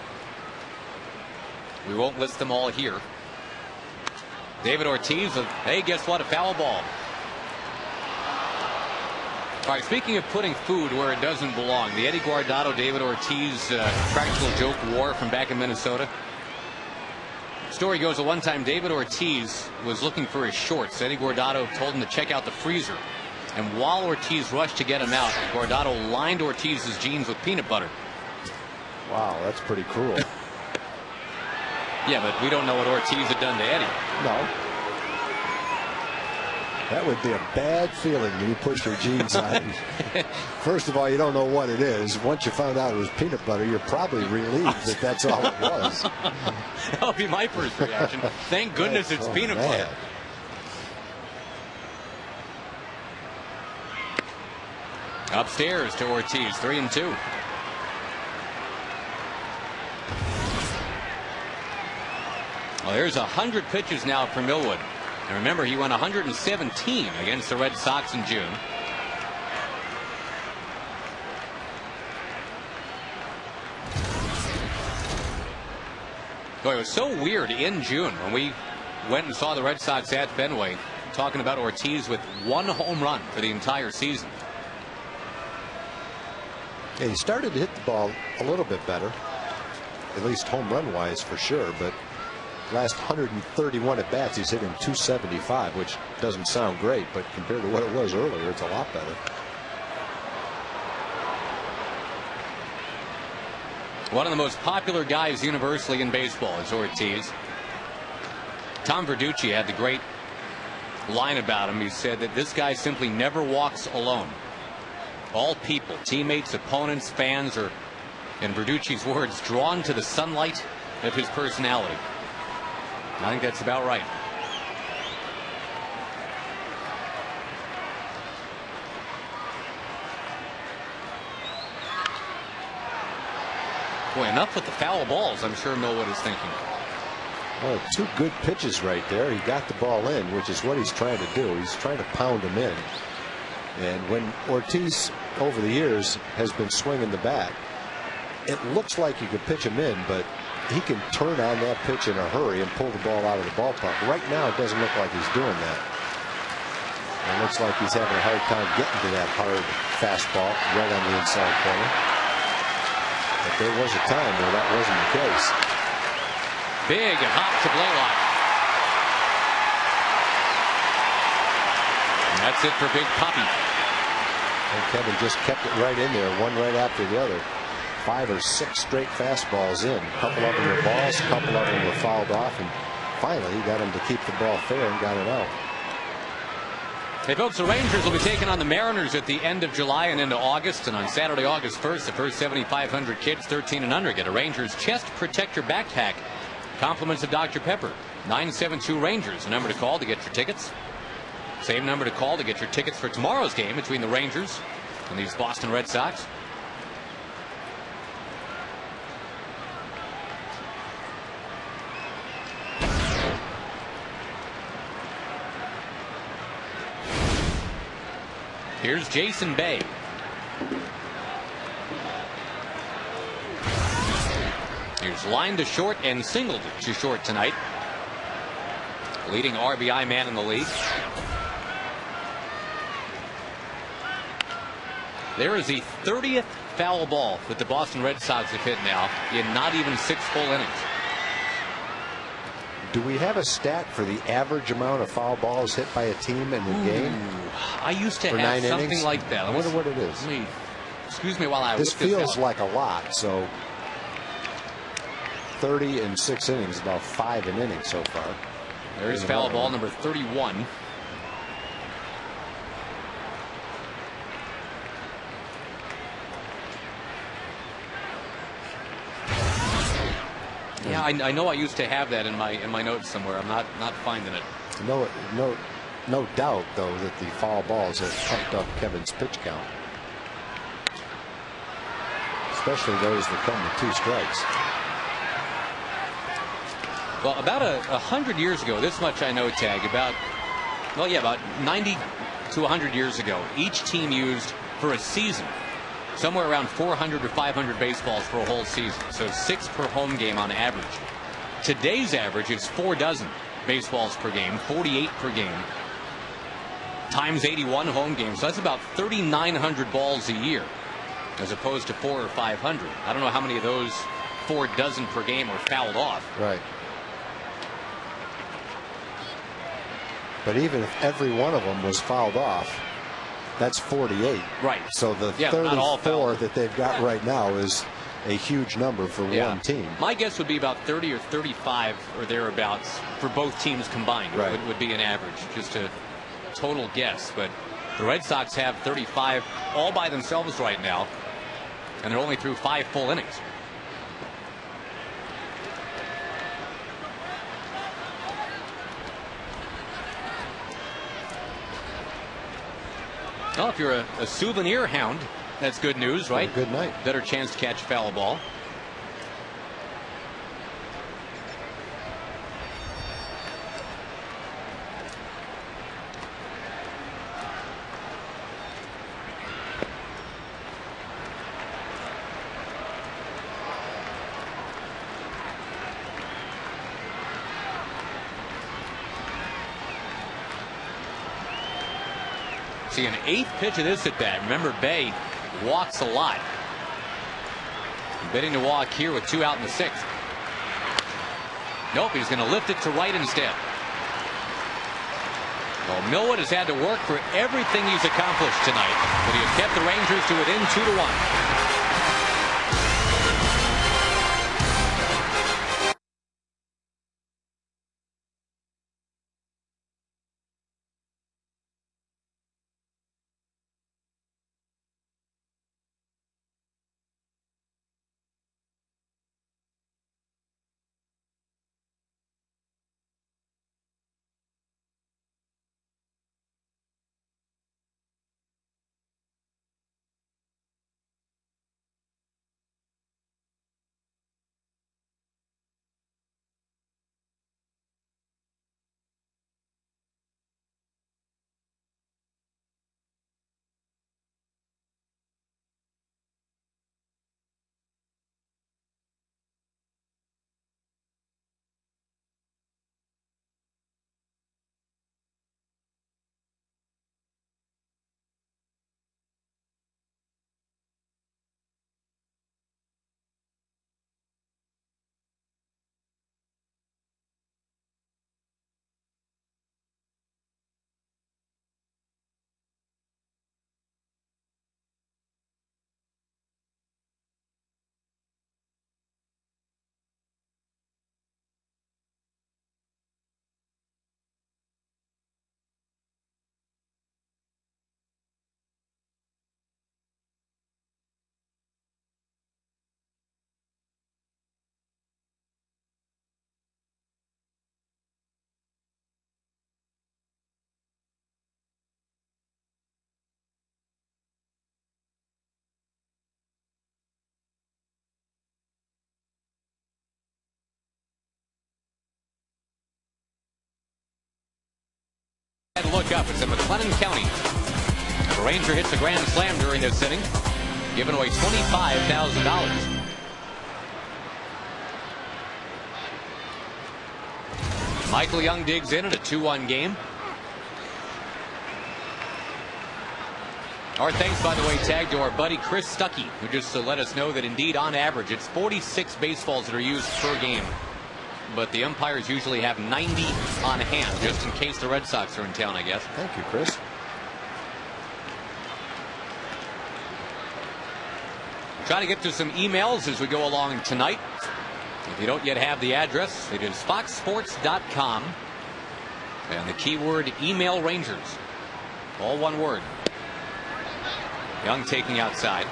we won't list them all here. David Ortiz, hey, guess what? A foul ball. All right, speaking of putting food where it doesn't belong, the Eddie Guardado, David Ortiz practical joke war from back in Minnesota. Story goes that one time David Ortiz was looking for his shorts. Eddie Guardado told him to check out the freezer. And while Ortiz rushed to get him out, Guardado lined Ortiz's jeans with peanut butter. Wow, that's pretty cruel. Yeah, but we don't know what Ortiz had done to Eddie. No. That would be a bad feeling when you put your jeans on. First of all, you don't know what it is. Once you found out it was peanut butter, you're probably relieved that that's all it was. That would be my first reaction. Thank goodness it's peanut butter. Upstairs to Ortiz, 3-2. Well, there's 100 pitches now for Millwood. And remember, he went 117 against the Red Sox in June. Boy, it was so weird in June when we went and saw the Red Sox at Fenway, talking about Ortiz with 1 home run for the entire season. Yeah, he started to hit the ball a little bit better, at least home run wise for sure, but last 131 at bats he's hitting 275, which doesn't sound great, but compared to what it was earlier, it's a lot better. One of the most popular guys universally in baseball is Ortiz. Tom Verducci had the great line about him. He said that this guy simply never walks alone. All people, teammates, opponents, fans are, in Verducci's words, drawn to the sunlight of his personality. I think that's about right. Boy, enough with the foul balls, I'm sure Millwood is thinking. Well, 2 good pitches right there. He got the ball in, which is what he's trying to do. He's trying to pound him in. And when Ortiz, over the years, has been swinging the bat, it looks like you could pitch him in, but he can turn on that pitch in a hurry and pull the ball out of the ballpark. Right now, it doesn't look like he's doing that. It looks like he's having a hard time getting to that hard fastball right on the inside corner. But there was a time where that wasn't the case. Big hop to Blaylock. And that's it for Big Poppy. And Kevin just kept it right in there, one right after the other. 5 or 6 straight fastballs in. A couple of them were balls, a couple of them were fouled off, and finally he got him to keep the ball fair and got it out. Hey folks, the Rangers will be taking on the Mariners at the end of July and into August. And on Saturday, August 1st, the first 7,500 kids 13 and under get a Rangers Chest Protector backpack. Compliments of Dr. Pepper. 972 Rangers, the number to call to get your tickets. Same number to call to get your tickets for tomorrow's game between the Rangers And these Boston Red Sox. Here's Jason Bay. Here's lined to short and singled to short tonight. Leading RBI man in the league. There is the 30th foul ball that the Boston Red Sox have hit now in not even 6 full innings. Do we have a stat for the average amount of foul balls hit by a team in the game? I used to For have 9 something innings? like that. I wonder what it is. Excuse me while I This look this feels up. like a lot. So 30 in 6 innings, about 5 an inning so far. There's foul ball number 31. Yeah, I know I used to have that in my notes somewhere. I'm not finding it. No doubt, though, that the foul balls have pumped up Kevin's pitch count, especially those that come with 2 strikes. Well, about 100 years ago, this much I know, Tag, about 90 to 100 years ago, each team used for a season somewhere around 400 or 500 baseballs for a whole season. So 6 per home game on average. Today's average is 4 dozen baseballs per game, 48 per game, times 81 home games. So that's about 3,900 balls a year, as opposed to 400 or 500. I don't know how many of those 4 dozen per game are fouled off. Right. But even if every one of them was fouled off, that's 48. Right. So the not all 34 fouled. that they've got right now is a huge number for one team. My guess would be about 30 or 35 or thereabouts for both teams combined. Right. Would be an average, just a total guess. But the Red Sox have 35 all by themselves right now, and they're only through 5 full innings. Well, if you're a souvenir hound, that's good news, right? Good night. Better chance to catch a foul ball. See, an 8th pitch of this at bat. Remember, Bay walks a lot. Bidding to walk here with 2 out in the 6th. Nope, he's going to lift it to right instead. Well, Millwood has had to work for everything he's accomplished tonight, but he has kept the Rangers to within 2-1. Look up. It's in McLennan County. The Ranger hits a grand slam during this inning, giving away $25,000. Michael Young digs in at a 2-1 game. Our thanks, by the way, tag to our buddy Chris Stuckey, who just let us know that indeed, on average, it's 46 baseballs that are used per game. But the umpires usually have 90 on hand, just in case the Red Sox are in town, I guess. Thank you, Chris. Try to get to some emails as we go along tonight. If you don't yet have the address, it is foxsports.com. And the keyword email Rangers. All one word. Young taking outside.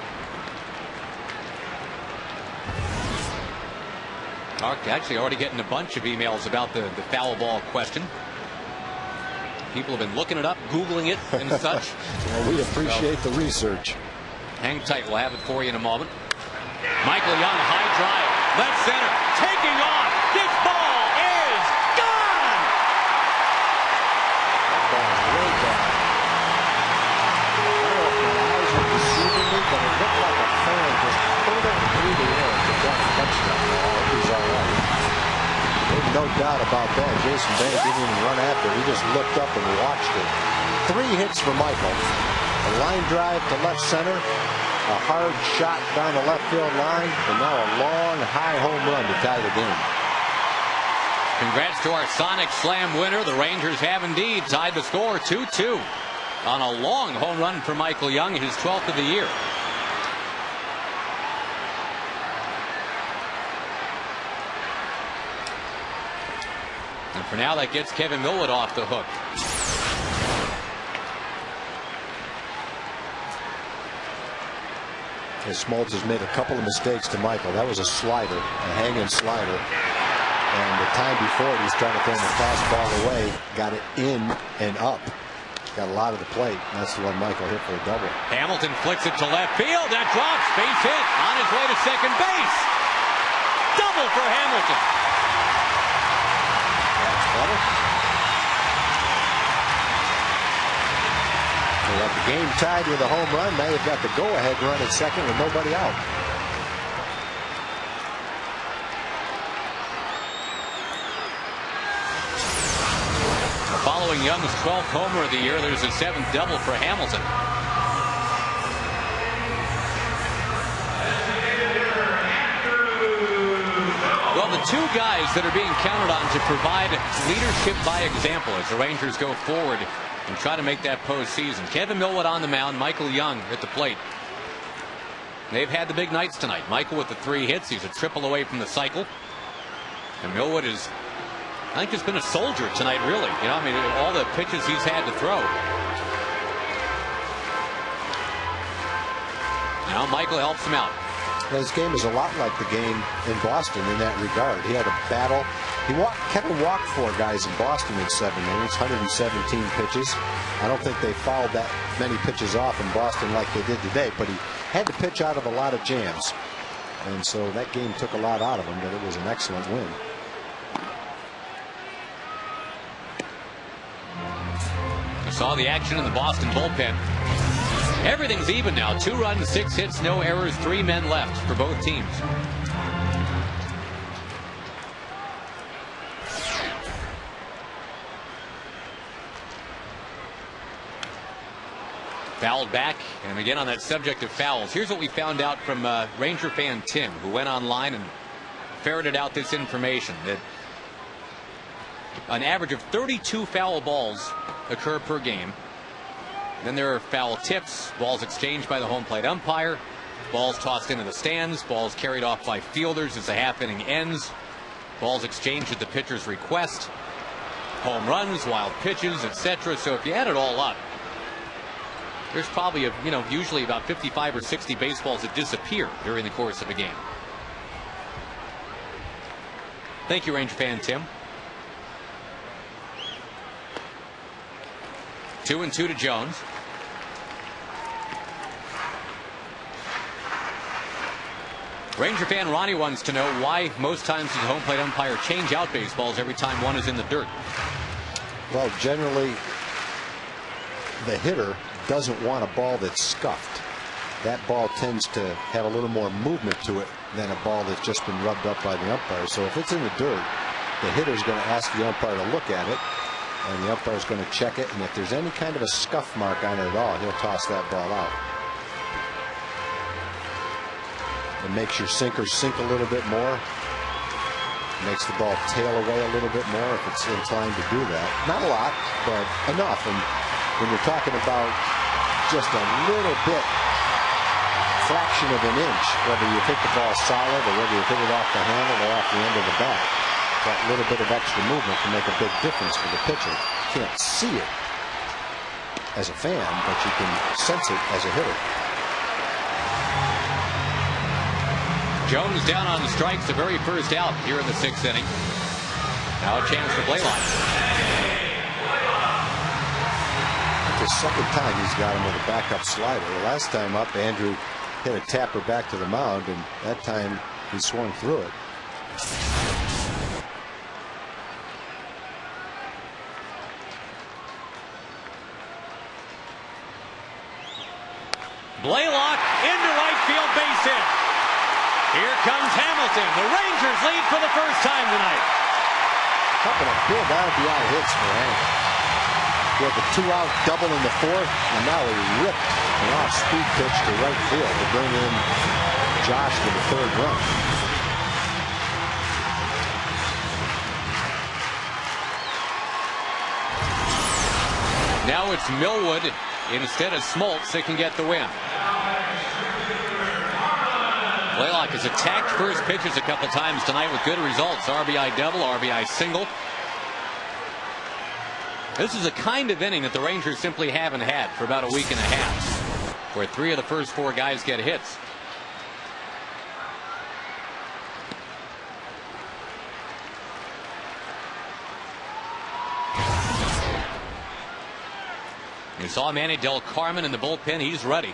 Actually already getting a bunch of emails about the foul ball question. People have been looking it up, Googling it and such. Well, we appreciate the research. Hang tight, we'll have it for you in a moment. Michael Young, high drive, left center, taking off. This ball is gone! That ball is way down. I don't know if my eyes are deceiving me, but it looked like a fan just hurtled through the air to get a touchdown. It was all right. There's no doubt about that. Jason Bank didn't even run after it. He just looked up and watched it. 3 hits for Michael. A line drive to left center, a hard shot down the left field line, and now a long, high home run to tie the game. Congrats to our Sonic Slam winner. The Rangers have indeed tied the score 2-2 on a long home run for Michael Young, his 12th of the year. And for now, that gets Kevin Millwood off the hook. Smoltz has made a couple of mistakes to Michael. That was a slider, a hanging slider. And the time before it, he's trying to throw the fastball away. Got it in and up. Got a lot of the plate. And that's the one Michael hit for a double. Hamilton flicks it to left field. That drops. Base hit. On his way to second base. Double for Hamilton. That's better. They got the game tied with a home run. Now you've got the go-ahead run at second with nobody out. Following Young's 12th homer of the year, there's a 7th double for Hamilton. Well, the 2 guys that are being counted on to provide leadership by example as the Rangers go forward and try to make that postseason. Kevin Millwood on the mound, Michael Young at the plate. They've had the big nights tonight. Michael with the 3 hits. He's a triple away from the cycle. And Millwood is, I think, just been a soldier tonight, really. You know, I mean, all the pitches he's had to throw. Now Michael helps him out. His game is a lot like the game in Boston in that regard. He had a battle. Kevin walked 4 guys in Boston in 7 innings, 117 pitches. I don't think they fouled that many pitches off in Boston like they did today, but he had to pitch out of a lot of jams. And so that game took a lot out of him, but it was an excellent win. I saw the action in the Boston bullpen. Everything's even now. 2 runs, 6 hits, no errors, 3 men left for both teams. Fouled back, and again on that subject of fouls, here's what we found out from Ranger fan Tim, who went online and ferreted out this information, that an average of 32 foul balls occur per game. Then there are foul tips, balls exchanged by the home plate umpire, balls tossed into the stands, balls carried off by fielders as the half inning ends, balls exchanged at the pitcher's request, home runs, wild pitches, etc. So if you add it all up, there's probably usually about 55 or 60 baseballs that disappear during the course of a game. Thank you, Ranger fan Tim. 2-2 to Jones. Ranger fan Ronnie wants to know why most times does the home plate umpire change out baseballs every time one is in the dirt. Well, generally the hitter doesn't want a ball that's scuffed. That ball tends to have a little more movement to it than a ball that's just been rubbed up by the umpire. So if it's in the dirt, the hitter's going to ask the umpire to look at it, and the umpire's going to check it, and if there's any kind of a scuff mark on it at all, he'll toss that ball out. It makes your sinker sink a little bit more. Makes the ball tail away a little bit more if it's inclined to do that. Not a lot, but enough. And when you're talking about just a little bit, fraction of an inch, whether you hit the ball solid or whether you hit it off the handle or off the end of the bat, that little bit of extra movement can make a big difference for the pitcher. You can't see it as a fan, but you can sense it as a hitter. Jones down on strikes, the very first out here in the 6th inning. Now a chance for Blaylock. The second time he's got him with a backup slider. The last time up, Andrew hit a tapper back to the mound, and that time he swung through it. Blaylock into right field, base hit. Here comes Hamilton. The Rangers lead for the first time tonight. Couple of big RBI hits for Hank. He had the 2-out double in the 4th, and now he ripped an off-speed pitch to right field to bring in Josh for the 3rd run. Now it's Millwood instead of Smoltz that can get the win. Blaylock has attacked first pitches a couple times tonight with good results. RBI double, RBI single. This is a kind of inning that the Rangers simply haven't had for about a week and a half, where 3 of the first 4 guys get hits. You saw Manny Del Carmen in the bullpen. He's ready.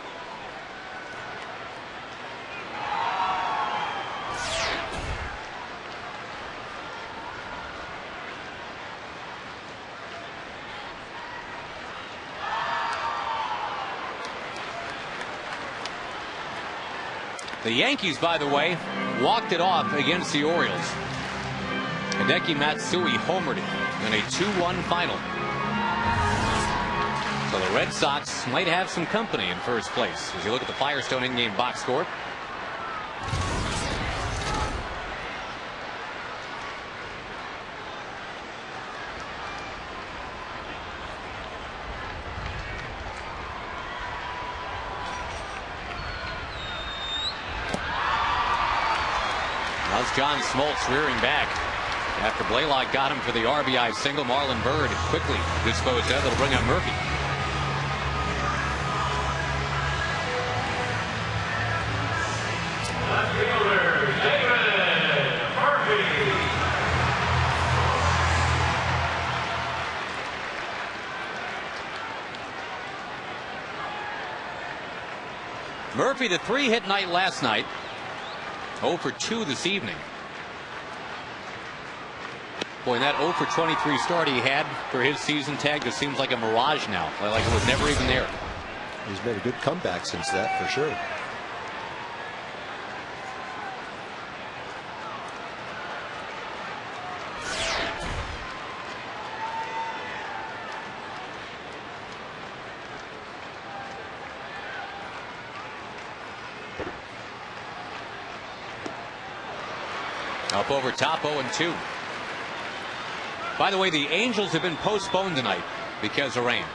The Yankees, by the way, walked it off against the Orioles. Hideki Matsui homered it in a 2-1 final. So the Red Sox might have some company in first place as you look at the Firestone in-game box score. How's John Smoltz rearing back after Blaylock got him for the RBI single? Marlon Byrd quickly disposed of. It'll bring up Murphy. Murphy, the 3-hit night last night. 0 for 2 this evening. Boy, and that 0 for 23 start he had for his season tag just seems like a mirage now, like it was never even there. He's made a good comeback since that, for sure. Up over top, 0-2. By the way, the Angels have been postponed tonight because of rain.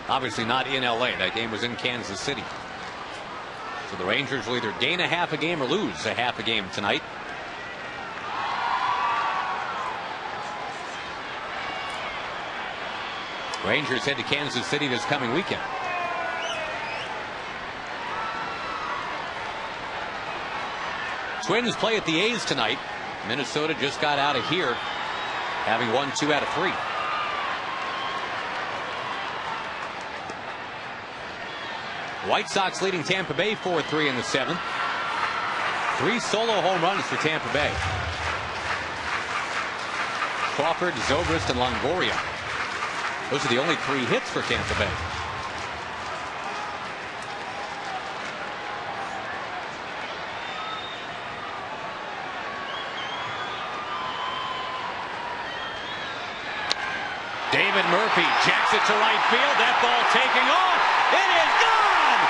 Obviously not in LA. That game was in Kansas City. So the Rangers will either gain a half a game or lose a half a game tonight. Rangers head to Kansas City this coming weekend. Twins play at the A's tonight. Minnesota just got out of here, having won 2 out of 3. White Sox leading Tampa Bay 4-3 in the 7th. 3 solo home runs for Tampa Bay. Crawford, Zobrist, and Longoria. Those are the only 3 hits for Tampa Bay. David Murphy jacks it to right field. That ball taking off. It is gone!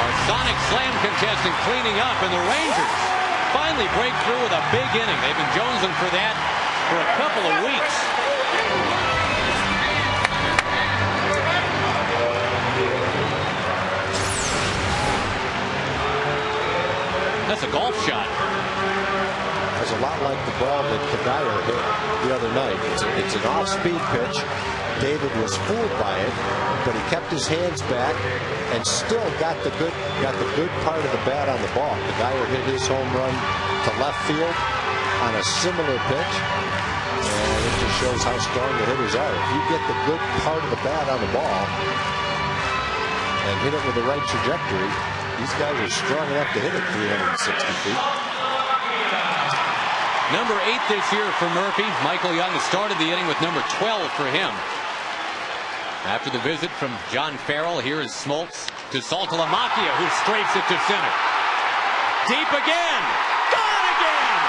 Our Sonic Slam contestant cleaning up, and the Rangers finally break through with a big inning. They've been jonesing for that for a couple of weeks. That's a golf shot. It's a lot like the ball that Kadire hit the other night. It's an off-speed pitch. David was fooled by it, but he kept his hands back and still got the good part of the bat on the ball. Kadire hit his home run to left field on a similar pitch, and it just shows how strong the hitters are. If you get the good part of the bat on the ball and hit it with the right trajectory, these guys are strong enough to hit it 360 feet. Number 8 this year for Murphy. Michael Young has started the inning with number 12 for him. After the visit from John Farrell, here is Smoltz to Saltalamacchia, who strafes it to center. Deep again! Gone again!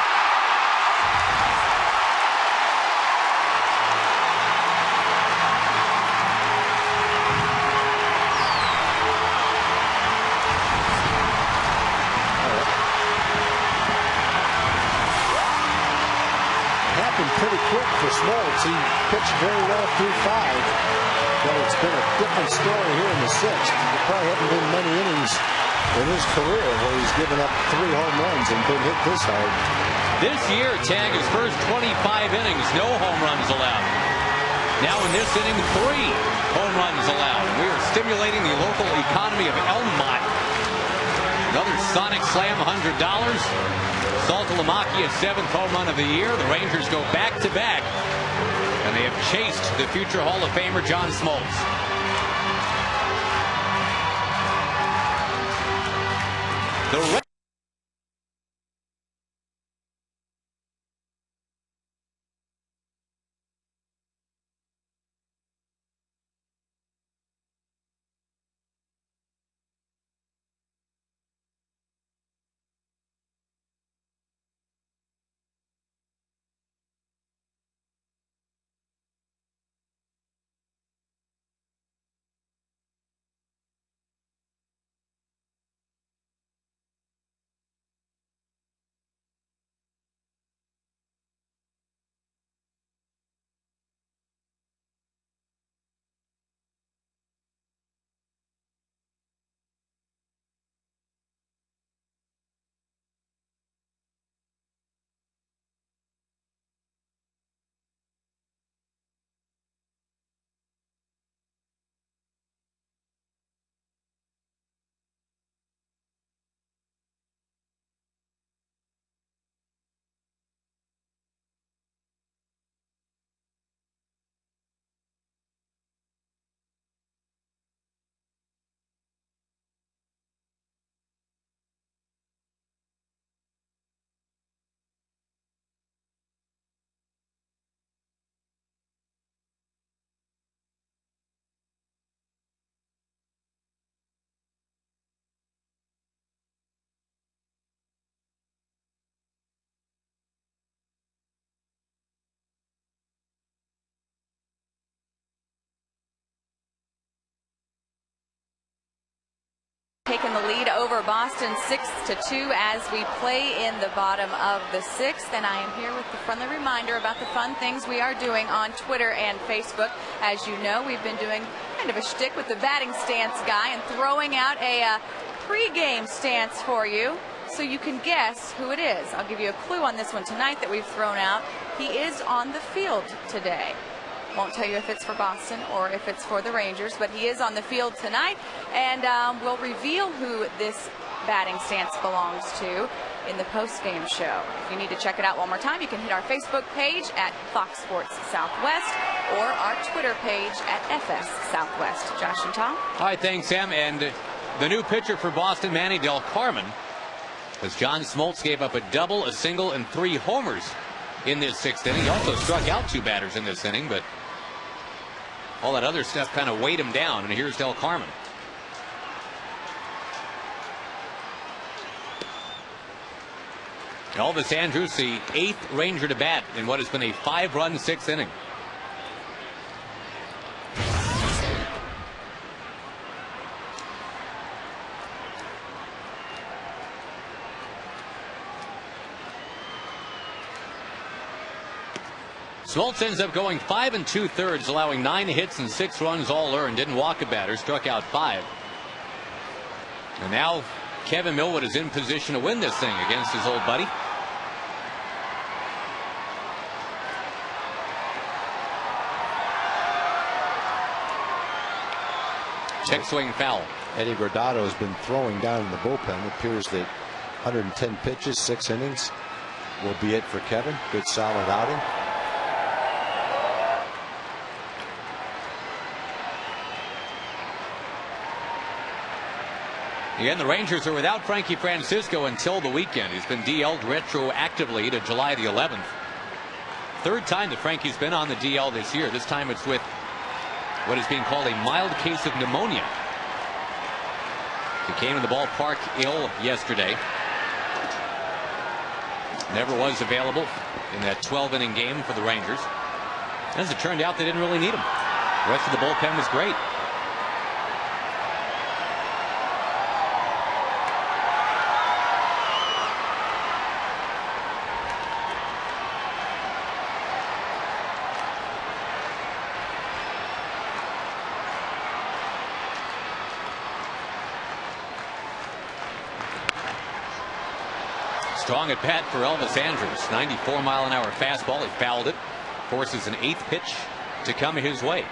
Happened pretty quick for Smoltz. He pitched very well through 5. But it's been a different story here in the 6th. There probably haven't been many innings in his career where he's given up 3 home runs and been hit this hard. This year, Tag, his first 25 innings, no home runs allowed. Now in this inning, 3 home runs allowed. We are stimulating the local economy of Elmont. Another Sonic Slam, $100. Saltalamacchia, 7th home run of the year. The Rangers go back-to-back. And they have chased the future Hall of Famer John Smoltz. The taking the lead over Boston 6-2 as we play in the bottom of the 6th. And I am here with the friendly reminder about the fun things we are doing on Twitter and Facebook. As you know, we've been doing kind of a shtick with the batting stance guy and throwing out a pre-game stance for you so you can guess who it is. I'll give you a clue on this one tonight that we've thrown out. He is on the field today. Won't tell you if it's for Boston or if it's for the Rangers, but he is on the field tonight, and we'll reveal who this batting stance belongs to in the post-game show. If you need to check it out one more time, you can hit our Facebook page at Fox Sports Southwest or our Twitter page at FS Southwest. Josh and Tom. All right, thanks, Sam. And the new pitcher for Boston, Manny Del Carmen, as John Smoltz gave up a double, a single, and 3 homers in this 6th inning. He also struck out 2 batters in this inning, but all that other stuff kind of weighed him down. And here's Del Carmen. Elvis Andrus, the 8th Ranger to bat in what has been a 5-run 6th inning. Smoltz ends up going 5 2/3, allowing 9 hits and 6 runs all earned. Didn't walk a batter, struck out 5. And now Kevin Millwood is in position to win this thing against his old buddy. Check swing foul. Eddie Guardado has been throwing down in the bullpen. It appears that 110 pitches, 6 innings will be it for Kevin. Good solid outing. Again, the Rangers are without Frankie Francisco until the weekend. He's been DL'd retroactively to July the 11th. 3rd time that Frankie's been on the DL this year. This time it's with what is being called a mild case of pneumonia. He came in the ballpark ill yesterday. Never was available in that 12-inning game for the Rangers. As it turned out, they didn't really need him. The rest of the bullpen was great. Strong at bat for Elvis Andrus. 94-mile-an-hour fastball. He fouled it. Forces an 8th pitch to come his way.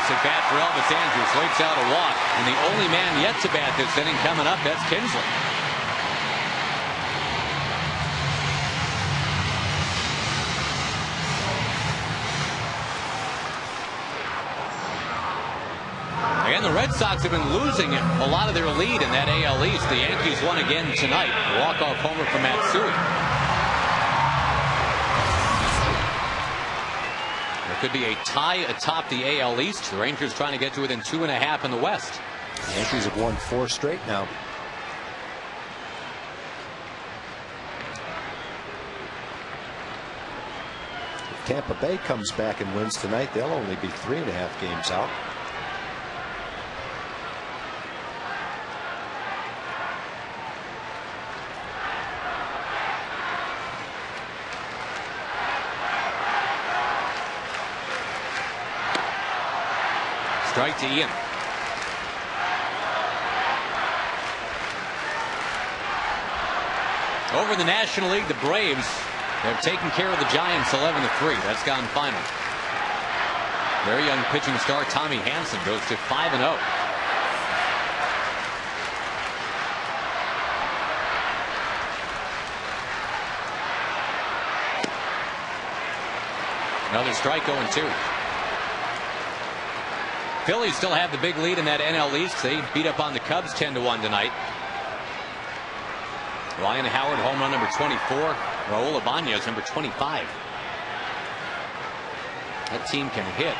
At bat for Elvis Andrus, waits out a walk, and the only man yet to bat this inning coming up, that's Kinsley. And the Red Sox have been losing a lot of their lead in that AL East. The Yankees won again tonight. A walk-off homer from Matsui. Could be a tie atop the AL East. The Rangers trying to get to within 2.5 in the West. The Yankees have won 4 straight now. If Tampa Bay comes back and wins tonight, they'll only be 3.5 games out. Strike to Ian. Over in the National League, the Braves have taken care of the Giants 11-3. That's gone final. Very young pitching star Tommy Hanson goes to 5-0. Another strike 0-2. Phillies still have the big lead in that NL East. They beat up on the Cubs 10-1 tonight. Ryan Howard, home run number 24. Raul Ibanez, number 25. That team can hit.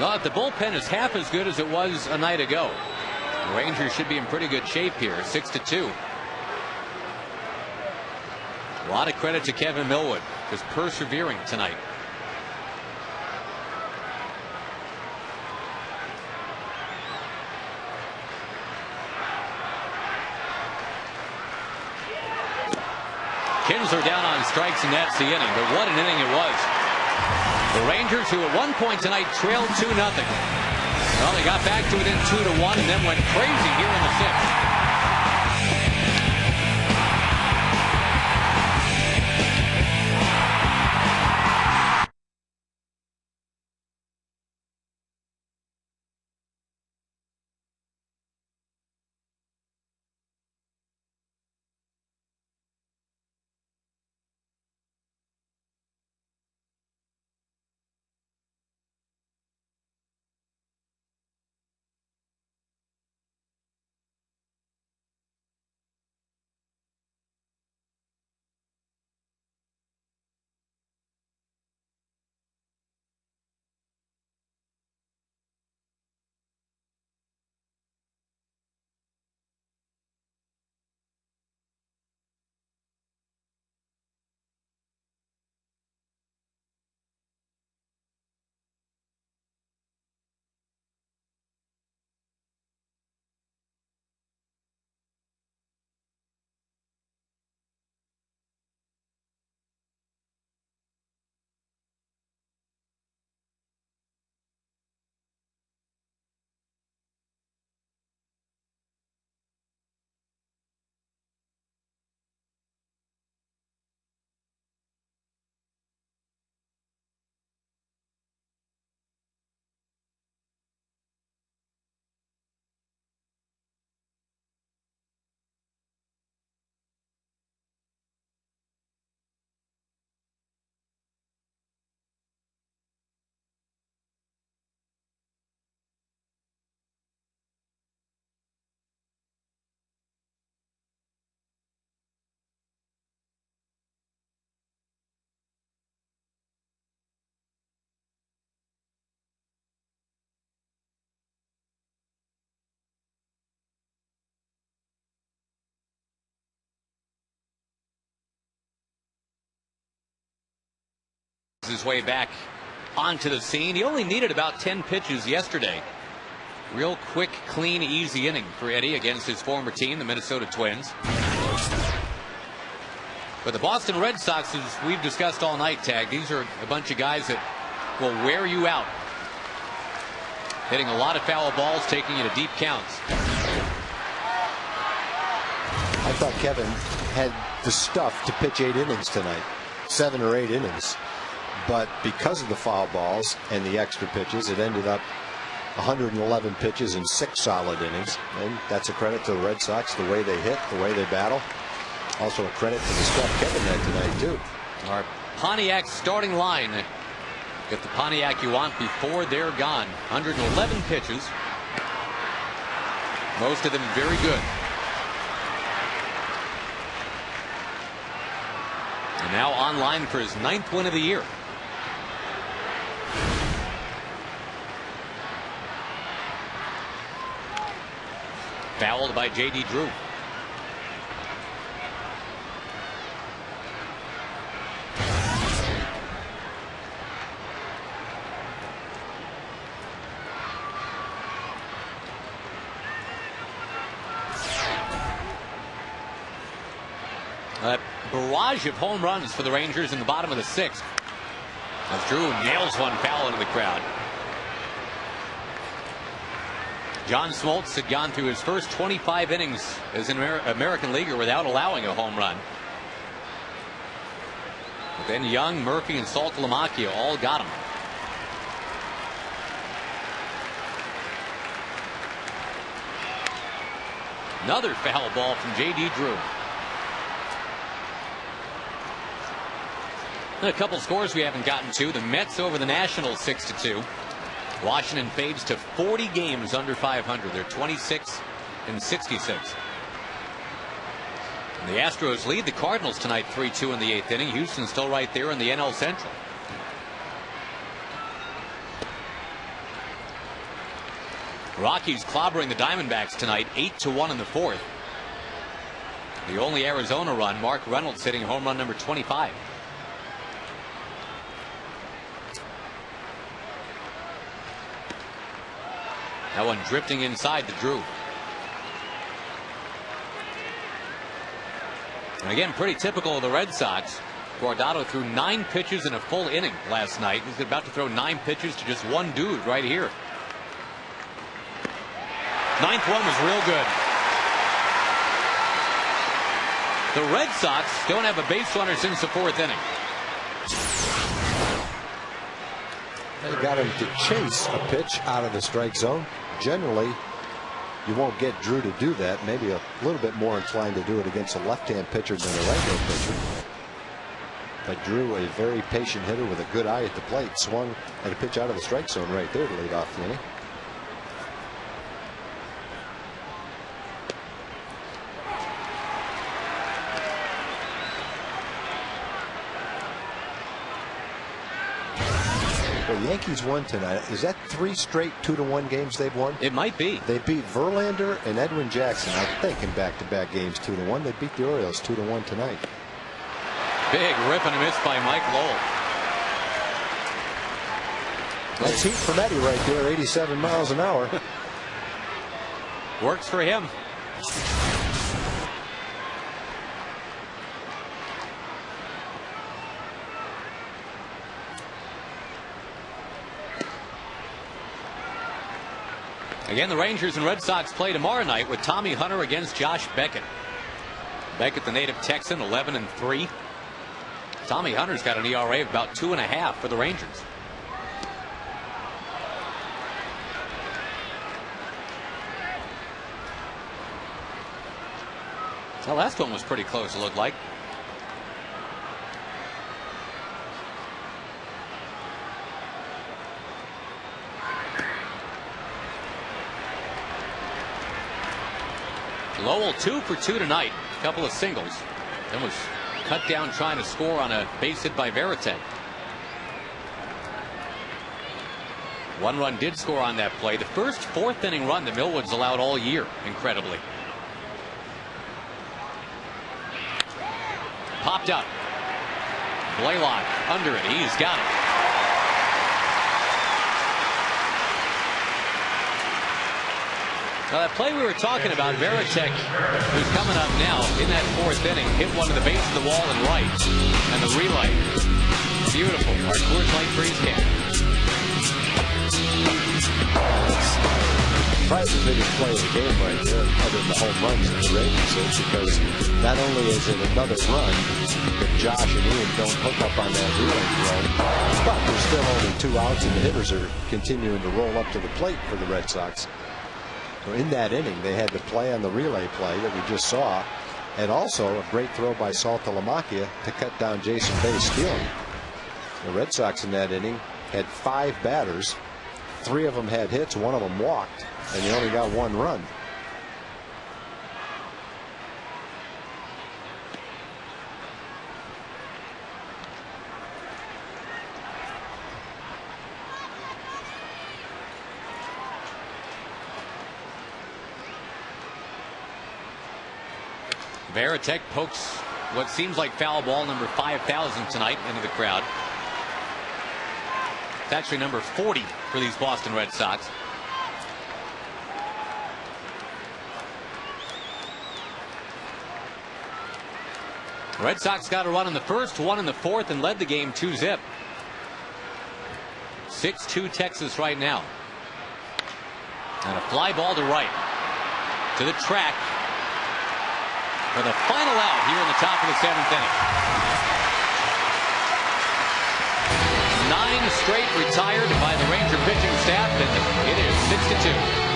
Well, if the bullpen is half as good as it was a night ago, the Rangers should be in pretty good shape here. 6-2. A lot of credit to Kevin Millwood, just persevering tonight. Kinsler down on strikes, and that's the inning. But what an inning it was. The Rangers, who at one point tonight trailed 2-0. Well, they got back to within 2-1 and then went crazy here in the 6th. His way back onto the scene. He only needed about 10 pitches yesterday. Real quick, clean, easy inning for Eddie against his former team, the Minnesota Twins. But the Boston Red Sox, as we've discussed all night, Tag, these are a bunch of guys that will wear you out. Hitting a lot of foul balls, taking you to deep counts. I thought Kevin had the stuff to pitch 8 innings tonight, 7 or 8 innings. But because of the foul balls and the extra pitches, it ended up 111 pitches in 6 solid innings. And that's a credit to the Red Sox, the way they hit, the way they battle. Also a credit to the stuff Kevin had tonight, too. Our Pontiac starting line. Get the Pontiac you want before they're gone. 111 pitches. Most of them very good. And now online for his 9th win of the year. Fouled by J.D. Drew. A barrage of home runs for the Rangers in the bottom of the 6th. As Drew nails one foul into the crowd. John Smoltz had gone through his first 25 innings as an American leaguer without allowing a home run. But then Young, Murphy, and Saltalamacchia all got him. Another foul ball from J.D. Drew. And a couple scores we haven't gotten to. The Mets over the Nationals 6-2. Washington fades to 40 games under 500. They're 26 and 66. And the Astros lead the Cardinals tonight 3-2 in the 8th inning. Houston's still right there in the NL Central. Rockies clobbering the Diamondbacks tonight 8-1 in the 4th. The only Arizona run, Mark Reynolds hitting home run number 25. That one drifting inside to Drew. And again, pretty typical of the Red Sox. Guardado threw 9 pitches in a full inning last night. He's about to throw 9 pitches to just one dude right here. Ninth one was real good. The Red Sox don't have a base runner since the 4th inning. They got him to chase a pitch out of the strike zone. Generally, you won't get Drew to do that. Maybe a little bit more inclined to do it against a left-hand pitcher than a right-hand pitcher. But Drew, a very patient hitter with a good eye at the plate, swung at a pitch out of the strike zone right there to lead off the inning. Well, the Yankees won tonight. Is that 3 straight 2-1 games they've won? It might be. They beat Verlander and Edwin Jackson, I think, in back-to-back games 2-1. They beat the Orioles 2-1 tonight. Big rip and a miss by Mike Lowell. That's heat from Eddie right there, 87 miles an hour. Works for him. Again, the Rangers and Red Sox play tomorrow night with Tommy Hunter against Josh Beckett. Beckett, the native Texan, 11-3. Tommy Hunter's got an ERA of about 2.5 for the Rangers. The last one was pretty close, it looked like. Lowell 2 for 2 tonight. A couple of singles. Then was cut down trying to score on a base hit by Varitek. 1 run did score on that play. The first 4th inning run that Millwood's allowed all year, incredibly. Popped up. Blaylock under it. He's got it. Now that play we were talking about, Varitek, who's coming up now in that 4th inning, hit one to the base of the wall and right. And the relay. Beautiful. Our Coors Light freeze can. Probably the biggest play of the game right there, other than the home runs in the Rangers, because not only is it another run that Josh and Ian don't hook up on that relay throw, but there's still only 2 outs and the hitters are continuing to roll up to the plate for the Red Sox. So in that inning, they had the play on the relay play that we just saw, and also a great throw by Saltalamacchia to cut down Jason Bay's stealing. The Red Sox in that inning had 5 batters. 3 of them had hits, 1 of them walked, and they only got 1 run. Varitek pokes what seems like foul ball number 5,000 tonight into the crowd. It's actually number 40 for these Boston Red Sox. Red Sox got a run in the first, 1 in the 4th, and led the game 2-0. 6-2 Texas right now. And a fly ball to right. To the track. For the final out here in the top of the 7th inning. 9 straight retired by the Ranger pitching staff, and it is 6-2.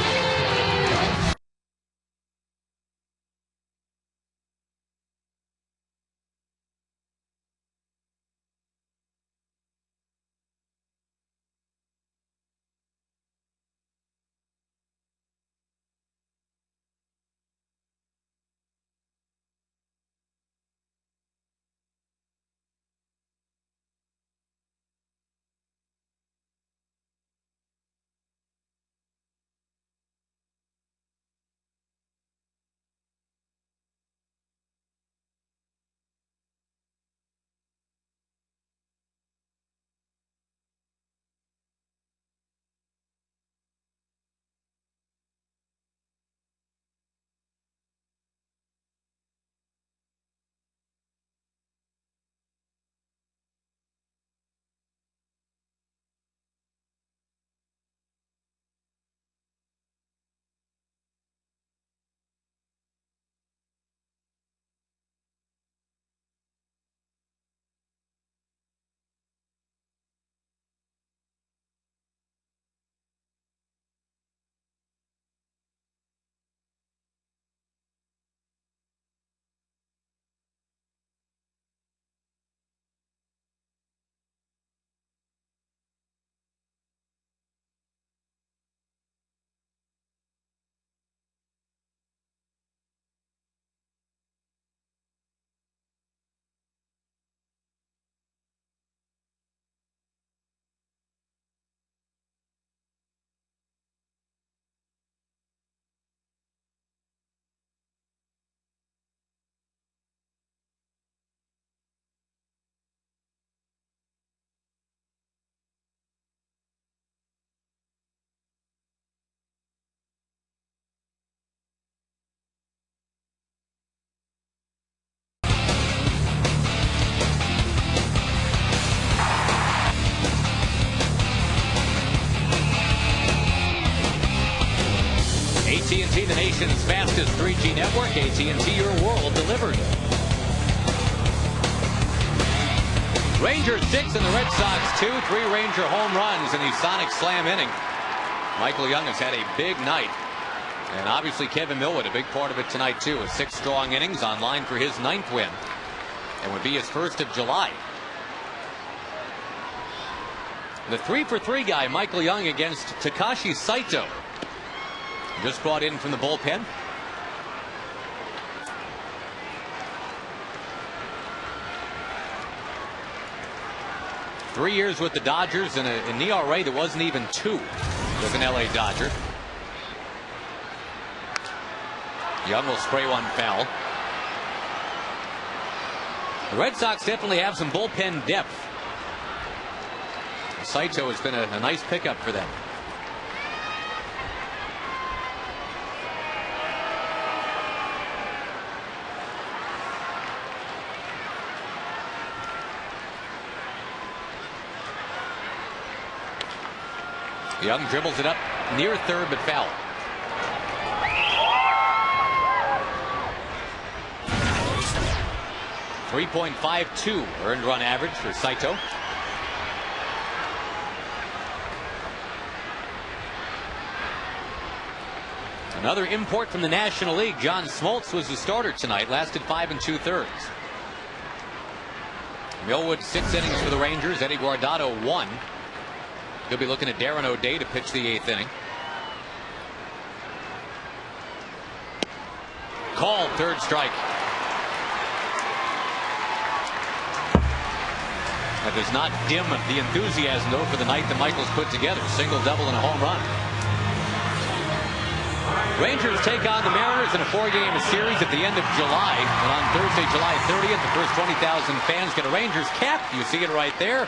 nation's fastest 3G network, AT&T, your world delivered. Rangers 6 and the Red Sox 2. 3 Ranger home runs in the Sonic Slam inning. Michael Young has had a big night. And obviously Kevin Millwood, a big part of it tonight too. With 6 strong innings, on line for his 9th win. And would be his first of July. The 3-for-3 guy, Michael Young, against Takashi Saito. Just brought in from the bullpen. Three years with the Dodgers and an ERA that wasn't even 2 with an LA Dodger. Young will spray one foul. The Red Sox definitely have some bullpen depth. Saito has been a nice pickup for them. Young dribbles it up near third, but foul. .52 earned run average for Saito. Another import from the National League, John Smoltz, was the starter tonight. Lasted 5 2/3. Millwood 6 innings for the Rangers. Eddie Guardado 1. He'll be looking at Darren O'Day to pitch the 8th inning. Called, 3rd strike. That does not dim the enthusiasm, though, for the night that Michaels put together. Single, double, and a home run. Rangers take on the Mariners in a 4-game series at the end of July. And on Thursday, July 30th, the first 20,000 fans get a Rangers cap. You see it right there.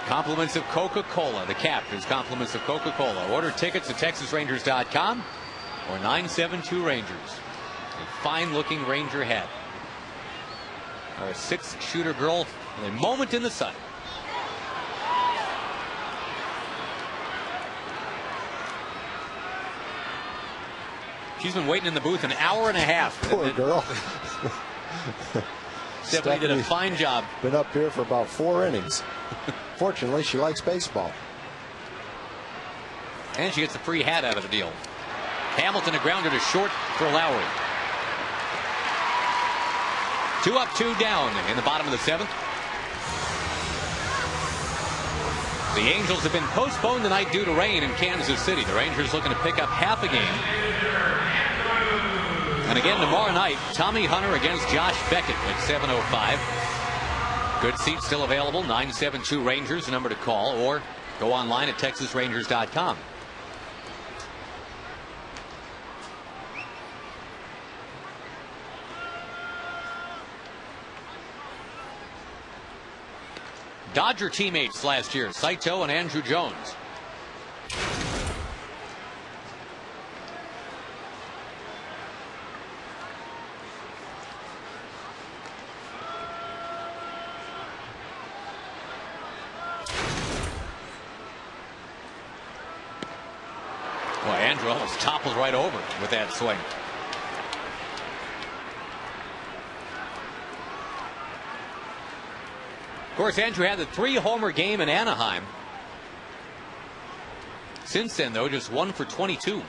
Compliments of Coca-Cola. The cap is compliments of Coca-Cola. Order tickets at TexasRangers.com or 972 Rangers. A fine-looking Ranger hat. Our 6-shooter girl in a moment in the sun. She's been waiting in the booth an hour and a half. Poor girl. Stephanie did a fine job. Been up here for about 4 innings. Fortunately, she likes baseball. And she gets a free hat out of the deal. Hamilton a grounder to short for Lowry. 2 up, 2 down in the bottom of the 7th. The Angels have been postponed tonight due to rain in Kansas City. The Rangers looking to pick up half a game. And again tomorrow night, Tommy Hunter against Josh Beckett at 7:05. Good seats still available. 972 Rangers, the number to call, or go online at TexasRangers.com. Dodger teammates last year, Saito and Andrew Jones. Boy, Andrew almost toppled right over with that swing. Of course, Andrew had the 3-homer game in Anaheim. Since then, though, just 1 for 22.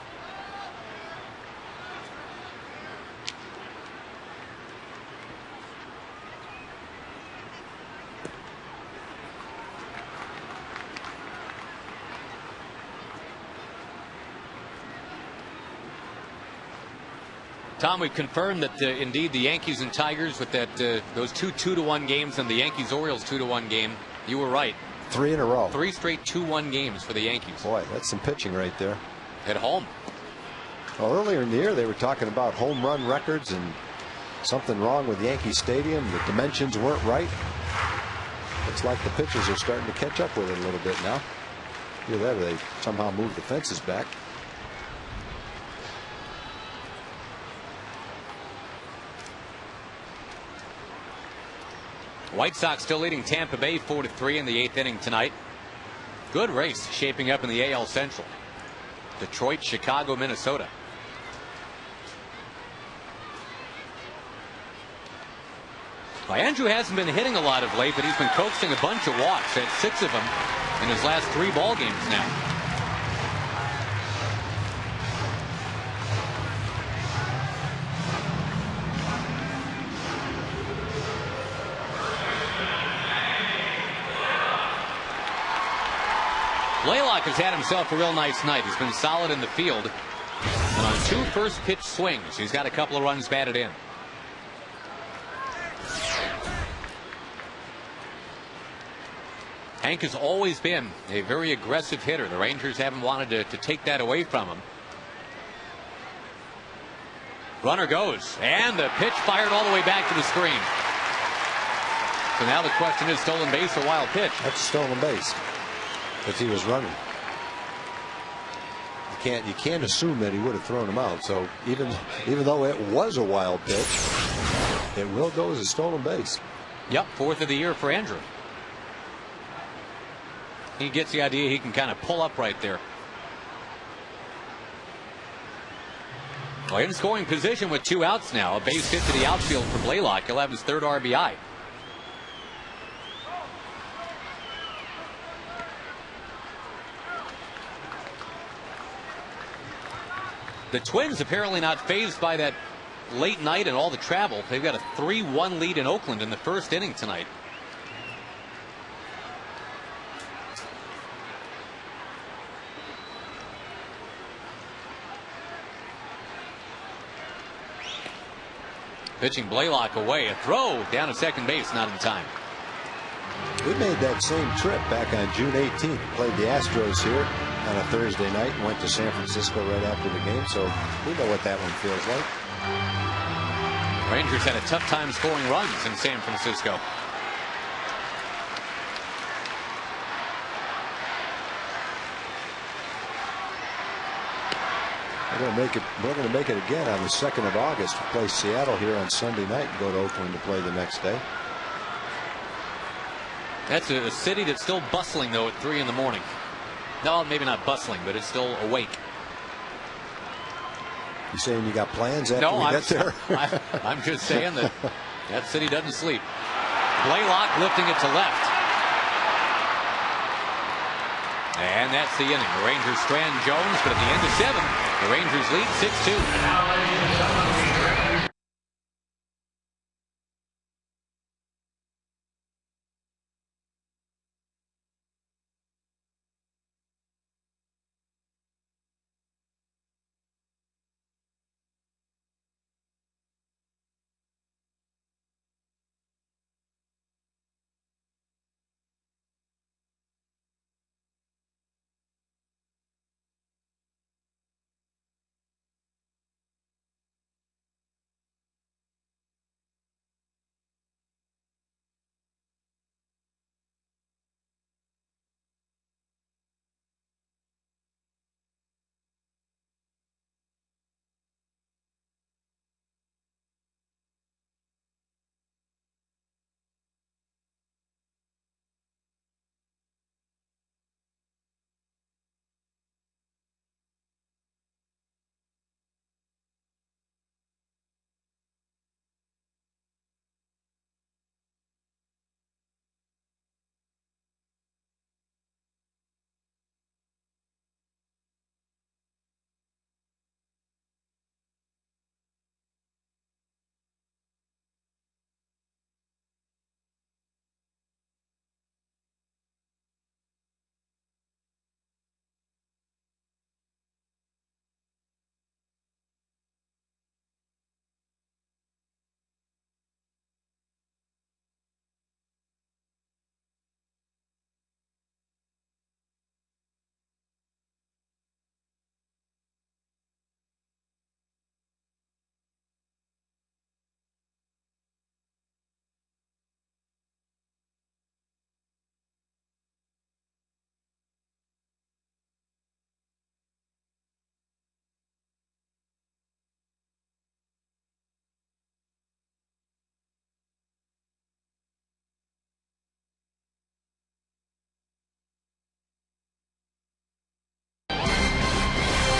Tom, we've confirmed that indeed the Yankees and Tigers with that those 2-2-1 games and the Yankees-Orioles 2-1 game, you were right. 3 in a row. 3 straight 2-1 games for the Yankees. Boy, that's some pitching right there. At home. Well, earlier in the year, they were talking about home run records and something wrong with Yankee Stadium. The dimensions weren't right. Looks like the pitchers are starting to catch up with it a little bit now. Either that or they somehow moved the fences back. White Sox still leading Tampa Bay 4-3 in the 8th inning tonight. Good race shaping up in the AL Central. Detroit, Chicago, Minnesota. Well, Andrew hasn't been hitting a lot of late, but he's been coaxing a bunch of walks, at 6 of them in his last 3 ball games now. Blaylock has had himself a real nice night. He's been solid in the field. And on 2 first pitch swings, he's got a couple of runs batted in. Hank has always been a very aggressive hitter. The Rangers haven't wanted to take that away from him. Runner goes, and the pitch fired all the way back to the screen. So now the question is, stolen base or wild pitch? That's a stolen base, because he was running. You can't assume that he would have thrown him out. So even though it was a wild pitch, it will go as a stolen base. Yep, 4th of the year for Andrew. He gets the idea he can kind of pull up right there. Well, in scoring position with 2 outs now. A base hit to the outfield for Blaylock. He'll have his 3rd RBI. The Twins apparently not fazed by that late night and all the travel. They've got a 3-1 lead in Oakland in the 1st inning tonight. Pitching Blaylock away. A throw down to second base, not in time. We made that same trip back on June 18th. Played the Astros here on a Thursday night and went to San Francisco right after the game. So we know what that one feels like. Rangers had a tough time scoring runs in San Francisco. We're going to make it again on the 2nd of August. We play Seattle here on Sunday night and go to Oakland to play the next day. That's a city that's still bustling, though, at 3 in the morning. No, maybe not bustling, but it's still awake. You saying you got plans after we get there? I'm just saying that city doesn't sleep. Blaylock lifting it to left. And that's the inning. The Rangers strand Jones, but at the end of 7, the Rangers lead 6-2.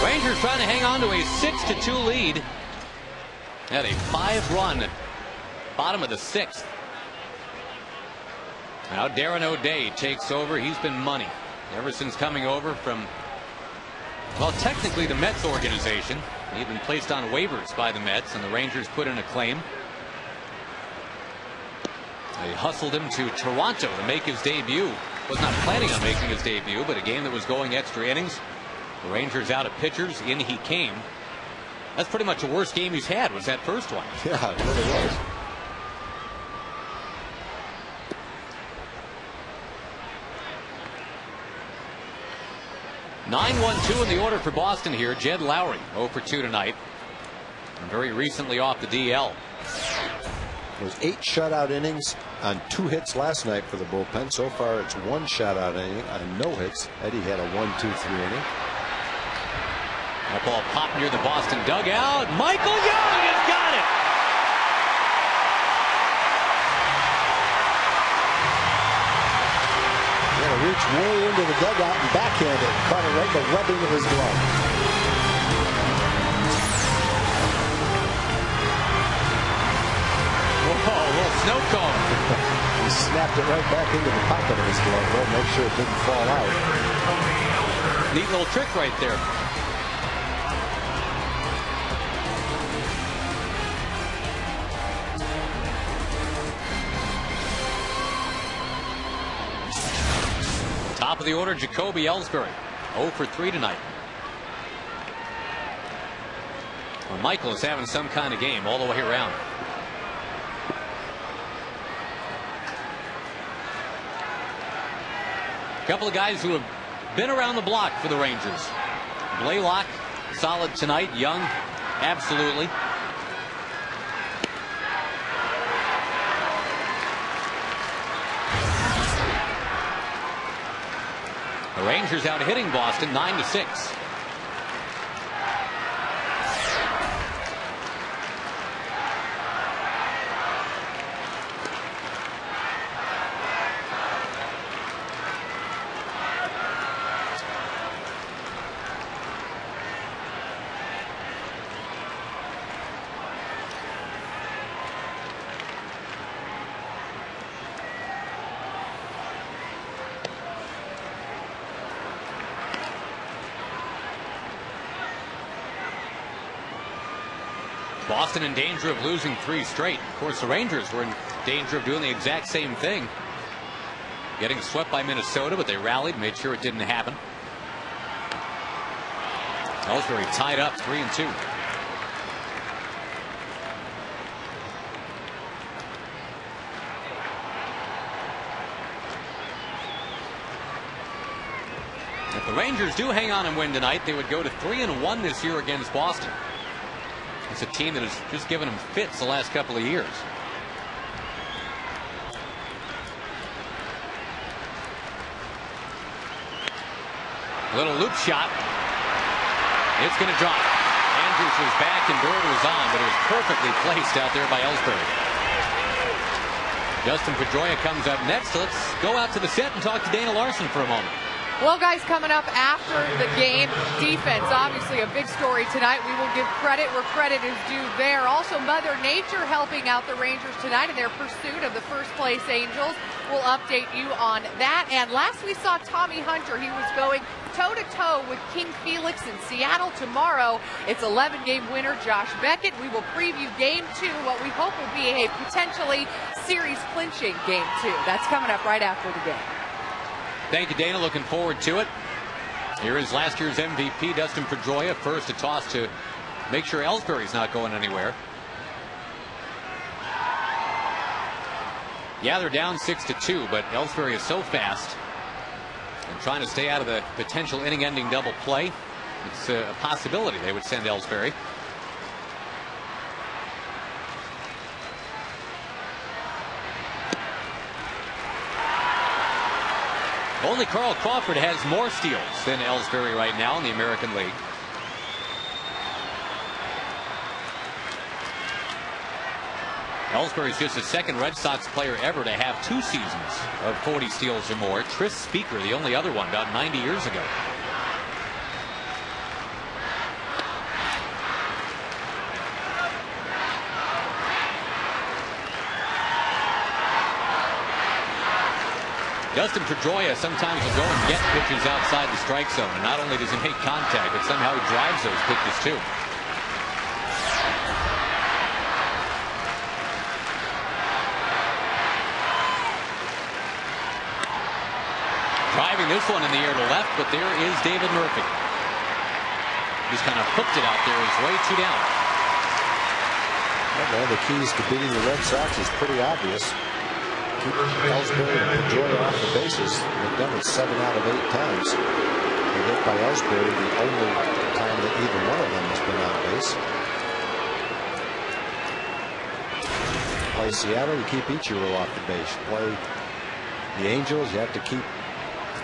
Rangers trying to hang on to a 6-2 lead. Had a 5-run bottom of the 6th. Now Darren O'Day takes over. He's been money ever since coming over from, well, technically the Mets organization. He'd been placed on waivers by the Mets, and the Rangers put in a claim. They hustled him to Toronto to make his debut. Was not planning on making his debut, but a game that was going extra innings. The Rangers out of pitchers. In he came. That's pretty much the worst game he's had, was that first one. Yeah, it really was. (9-1-2) in the order for Boston here. Jed Lowry 0 for 2 tonight. And very recently off the DL. It was 8 shutout innings on 2 hits last night for the bullpen. So far, it's 1 shutout inning on no hits. Eddie had a 1-2-3 inning. That ball popped near the Boston dugout. Michael Young has got it. Gonna reach way into the dugout and backhand it. Caught it right in the webbing of his glove. Whoa, a little snow cone. He snapped it right back into the pocket of his glove, though. Make sure it didn't fall out. Neat little trick right there. Top of the order, Jacoby Ellsbury 0 for 3 tonight. Well, Michael is having some kind of game all the way around. A couple of guys who have been around the block for the Rangers. Blaylock, solid tonight. Young, absolutely. The Rangers out hitting Boston 9-6. Boston in danger of losing 3 straight. Of course, the Rangers were in danger of doing the exact same thing. Getting swept by Minnesota, but they rallied, made sure it didn't happen. Ellsbury tied up 3-2. If the Rangers do hang on and win tonight, they would go to 3-1 this year against Boston. It's a team that has just given them fits the last couple of years. A little loop shot. It's going to drop. Andrews was back and Bird was on, but it was perfectly placed out there by Ellsbury. Justin Pedroia comes up next. Let's go out to the set and talk to Dana Larson for a moment. Well, guys, coming up after the game, defense, obviously a big story tonight. We will give credit where credit is due there. Also, Mother Nature helping out the Rangers tonight in their pursuit of the first-place Angels. We'll update you on that. And last we saw Tommy Hunter, he was going toe-to-toe with King Felix in Seattle. Tomorrow, it's 11-game winner Josh Beckett. We will preview Game 2, what we hope will be a potentially series-clinching Game 2. That's coming up right after the game. Thank you, Dana. Looking forward to it. Here is last year's MVP, Dustin Pedroia. First a toss to make sure Ellsbury's not going anywhere. Yeah, they're down 6-2, but Ellsbury is so fast and trying to stay out of the potential inning-ending double play. It's a possibility they would send Ellsbury. Only Carl Crawford has more steals than Ellsbury right now in the American League. Ellsbury is just the second Red Sox player ever to have 2 seasons of 40 steals or more. Tris Speaker, the only other one, about 90 years ago. Dustin Pedroia sometimes will go and get pitches outside the strike zone, and not only does he make contact, but somehow he drives those pitches too. Driving this one in the air to left, but there is David Murphy. Just kind of hooked it out there. He's way too down. Well, one of the keys to beating the Red Sox is pretty obvious. Keep Ellsbury and Pedroia off the bases. They've done it 7 out of 8 times. They hit by Ellsbury the only time that either one of them has been on base. Play Seattle, you keep Ichiro off the base. Play the Angels, you have to keep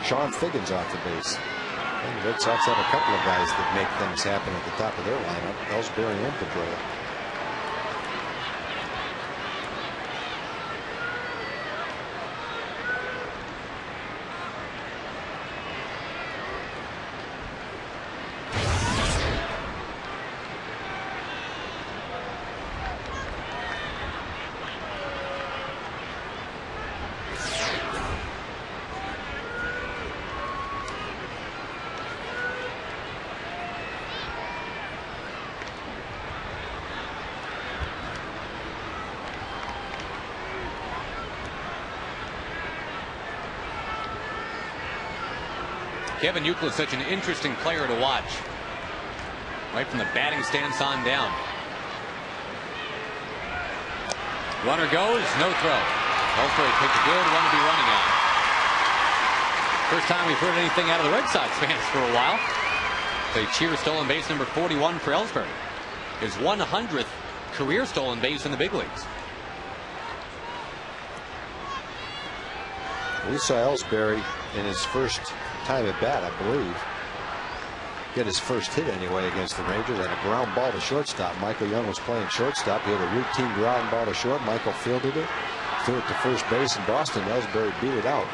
Sean Figgins off the base. And the Red Sox have a couple of guys that make things happen at the top of their lineup, Ellsbury and Pedroia. Kevin Youkilis is such an interesting player to watch. Right from the batting stance on down. Runner goes, no throw. Ellsbury picked a good one to be running on. First time we've heard anything out of the Red Sox fans for a while. They cheer stolen base number 41 for Ellsbury. His 100th career stolen base in the big leagues. We saw Ellsbury in his first time at bat, I believe, get his first hit anyway against the Rangers, and a ground ball to shortstop. Michael Young was playing shortstop. He had a routine ground ball to short. Michael fielded it, threw it to first base in Boston. Ellsbury beat it out.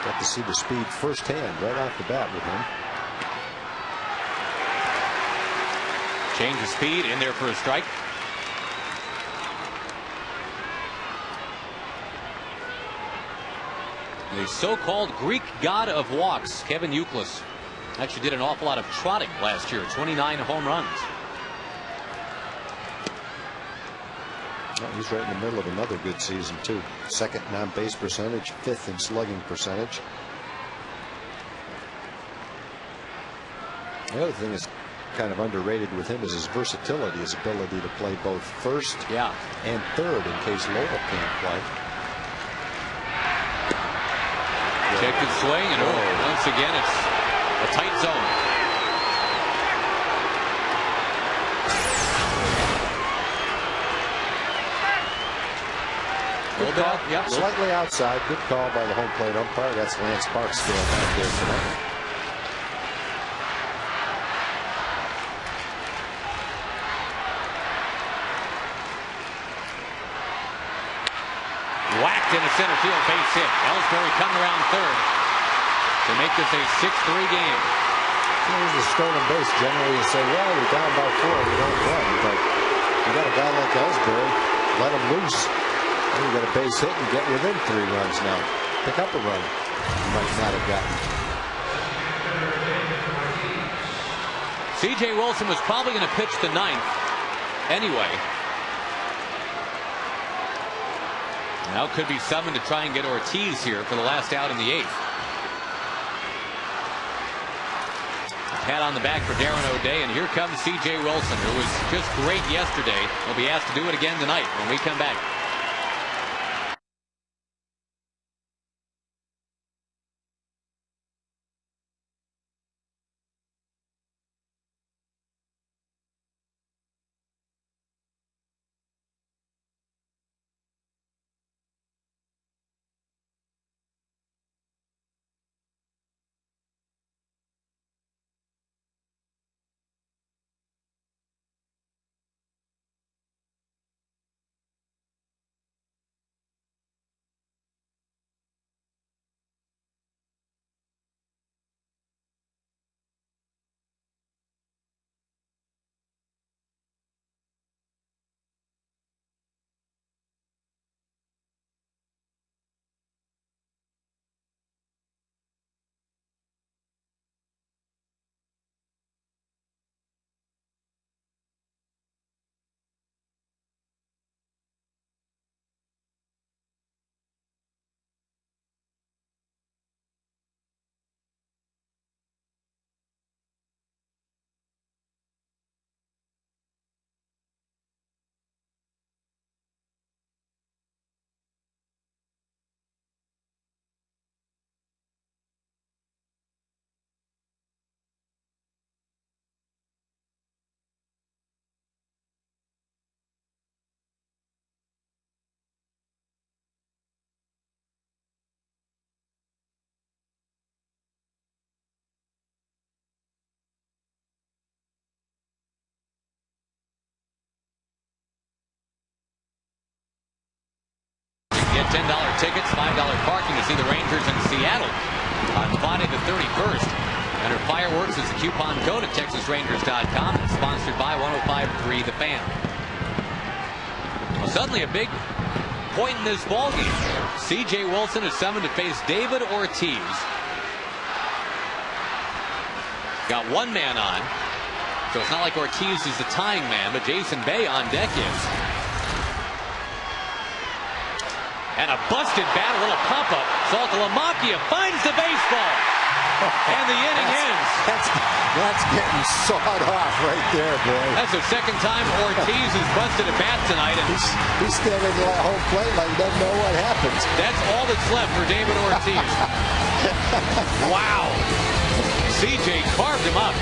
Got to see the speed firsthand right off the bat with him. Change of speed in there for a strike. The so-called Greek god of walks, Kevin Youkilis, actually did an awful lot of trotting last year. 29 home runs. Well, he's right in the middle of another good season too. 2nd in on-base percentage, 5th in slugging percentage. The other thing that's kind of underrated with him is his versatility, his ability to play both first and third in case Lowell can't play. Checked swing, and once again it's a tight zone. A little bit out, yep. Slightly outside. Good call by the home plate umpire. That's Lance Barksdale back there tonight. Whacked into center field, base hit. Ellsbury coming around third to make this a 6-3 game. Here's the stolen base. Generally, you say, well, you're down by 4, you don't run. But you got a guy like Ellsbury, let him loose. And you got a base hit and get within 3 runs now. Pick up a run you might not have gotten. C.J. Wilson was probably going to pitch the 9th anyway. Now could be summoned to try and get Ortiz here for the last out in the 8th. Pat on the back for Darren O'Day, and here comes C.J. Wilson, who was just great yesterday. He'll be asked to do it again tonight when we come back. $10 tickets, $5 parking to see the Rangers in Seattle on Friday the 31st. And our fireworks is the coupon code at TexasRangers.com. It's sponsored by 105.3 The Fan. Well, suddenly a big point in this ballgame. C.J. Wilson is summoned to face David Ortiz. Got one man on, so it's not like Ortiz is the tying man, but Jason Bay on deck is. And a busted bat, a little pop-up. Saltalamacchia finds the baseball. And the inning ends. That's getting sawed off right there, boy. That's the second time Ortiz has busted a bat tonight. And he's standing at home plate like he doesn't know what happens. That's all that's left for David Ortiz. Wow. CJ carved him up.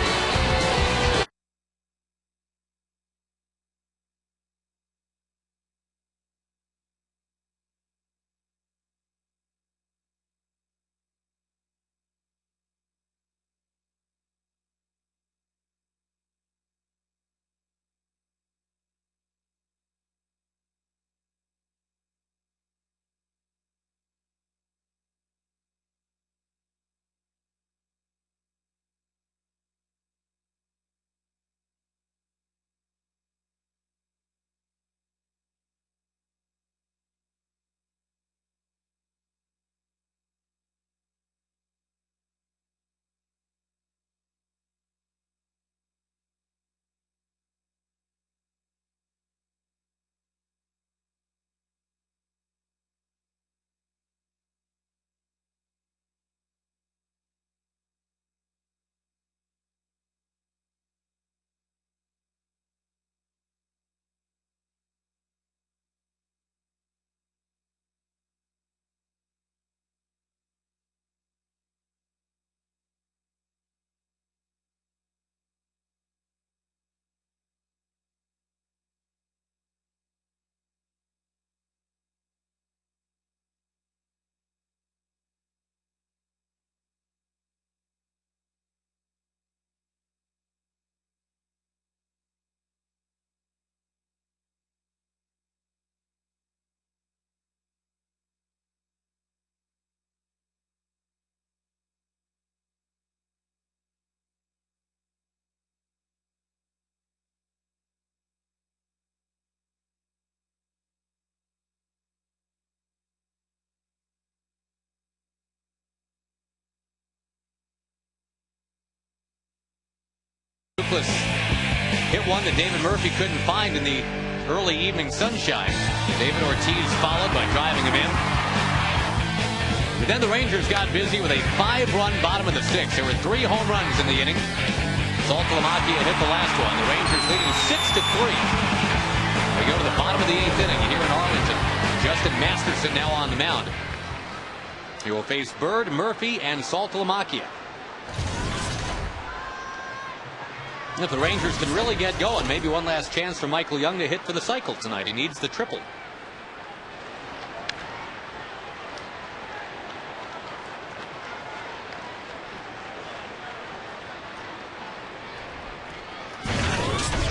Hit one that David Murphy couldn't find in the early evening sunshine. David Ortiz followed by driving him in. But then the Rangers got busy with a 5-run bottom of the 6th. There were 3 home runs in the inning. Saltalamacchia hit the last one. The Rangers leading 6-3. We go to the bottom of the 8th inning here in Arlington. Justin Masterson now on the mound. He will face Bird, Murphy, and Saltalamacchia. If the Rangers can really get going, maybe one last chance for Michael Young to hit for the cycle tonight. He needs the triple.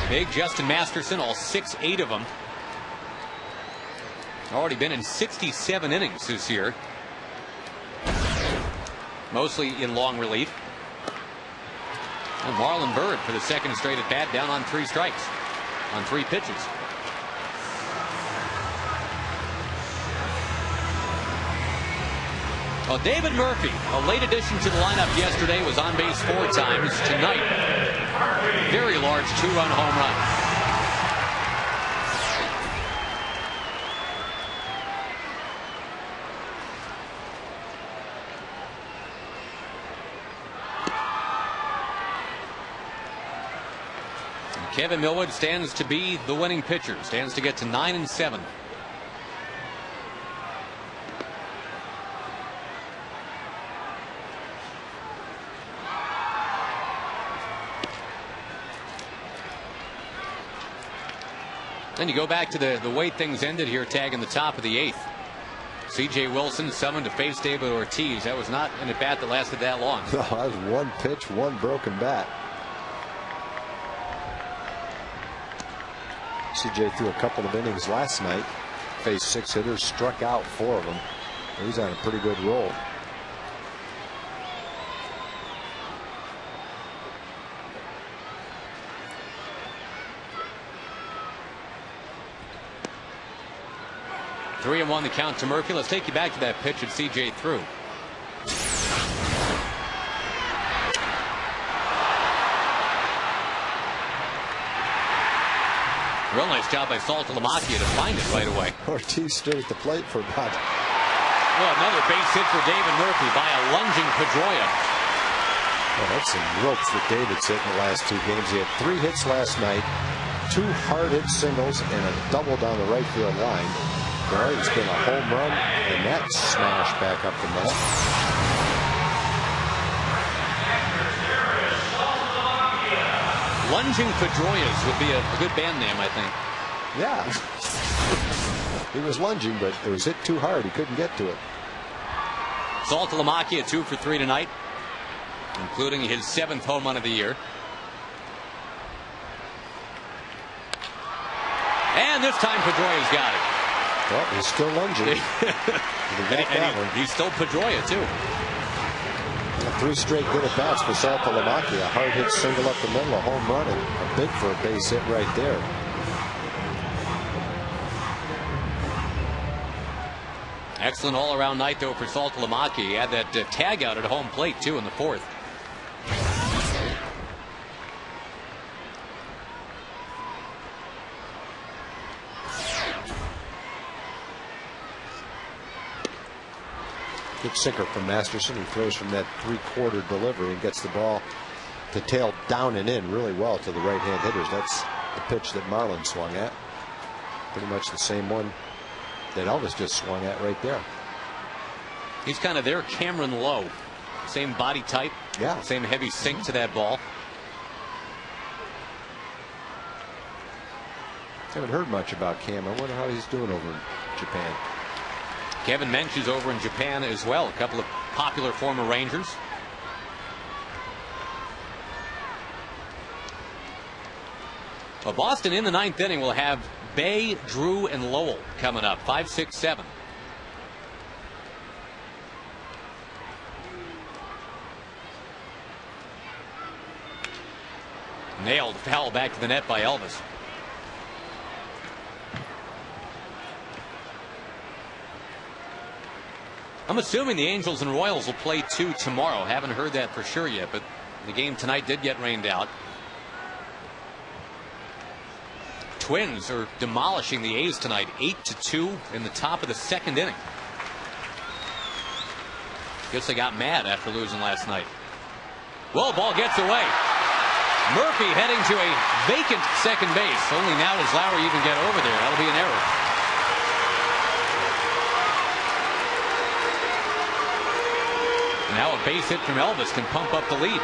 Big Justin Masterson, all 6-8 of them. Already been in 67 innings this year. Mostly in long relief. And Marlon Byrd for the second straight at bat, down on 3 strikes on 3 pitches. Well, David Murphy, a late addition to the lineup yesterday, was on base 4 times. Tonight, very large 2-run home run. Kevin Millwood stands to be the winning pitcher, stands to get to 9-7. Then you go back to the way things ended here, tagging the top of the 8th. C.J. Wilson summoned to face David Ortiz. That was not an at-bat that lasted that long. No, that was 1 pitch, 1 broken bat. C.J. threw a couple of innings last night. faced 6 hitters, struck out 4 of them. He's on a pretty good roll. Three and one the count to Murphy. Let's take you back to that pitch that CJ threw. Real nice job by Saltalamacchia to find it right away. Ortiz stood at the plate for about. Well, another base hit for David Murphy by a lunging Pedroia. Well, that's some ropes that David's hit in the last 2 games. He had 3 hits last night, 2 hard hit singles, and a double down the right field line. Boy, it's been a home run, and that smash back up the middle. Lunging Pedroias would be a good band name, I think. Yeah. He was lunging, but it was hit too hard. He couldn't get to it. Saltalamacchia 2 for 3 tonight, including his 7th home run of the year. And this time Pedroia's got it. Well, he's still lunging. He's still Pedroia, too. 3 straight good at bats for Saltalamacchia. A hard hit single up the middle, a home run, and a big for a base hit right there. Excellent all-around night, though, for Saltalamacchia. He had that tag out at home plate, too, in the 4th. Good sinker from Masterson. He throws from that 3/4 delivery and gets the ball to tail down and in really well to the right-hand hitters. That's the pitch that Marlin swung at. Pretty much the same one that Elvis just swung at right there. He's kind of their Cameron Lowe. Same body type. Yeah. Same heavy sink to that ball. Haven't heard much about Cam. I wonder how he's doing over in Japan. Kevin Mench is over in Japan as well. A couple of popular former Rangers. Well, Boston in the 9th inning will have Bay, Drew, and Lowell coming up. 5, 6, 7. Nailed, foul back to the net by Elvis. I'm assuming the Angels and Royals will play 2 tomorrow. Haven't heard that for sure yet, but the game tonight did get rained out. Twins are demolishing the A's tonight, 8-2 in the top of the 2nd inning. Guess they got mad after losing last night. Well, ball gets away. Murphy heading to a vacant second base. Only now does Lowry even get over there. That'll be an error. Now a base hit from Elvis can pump up the lead.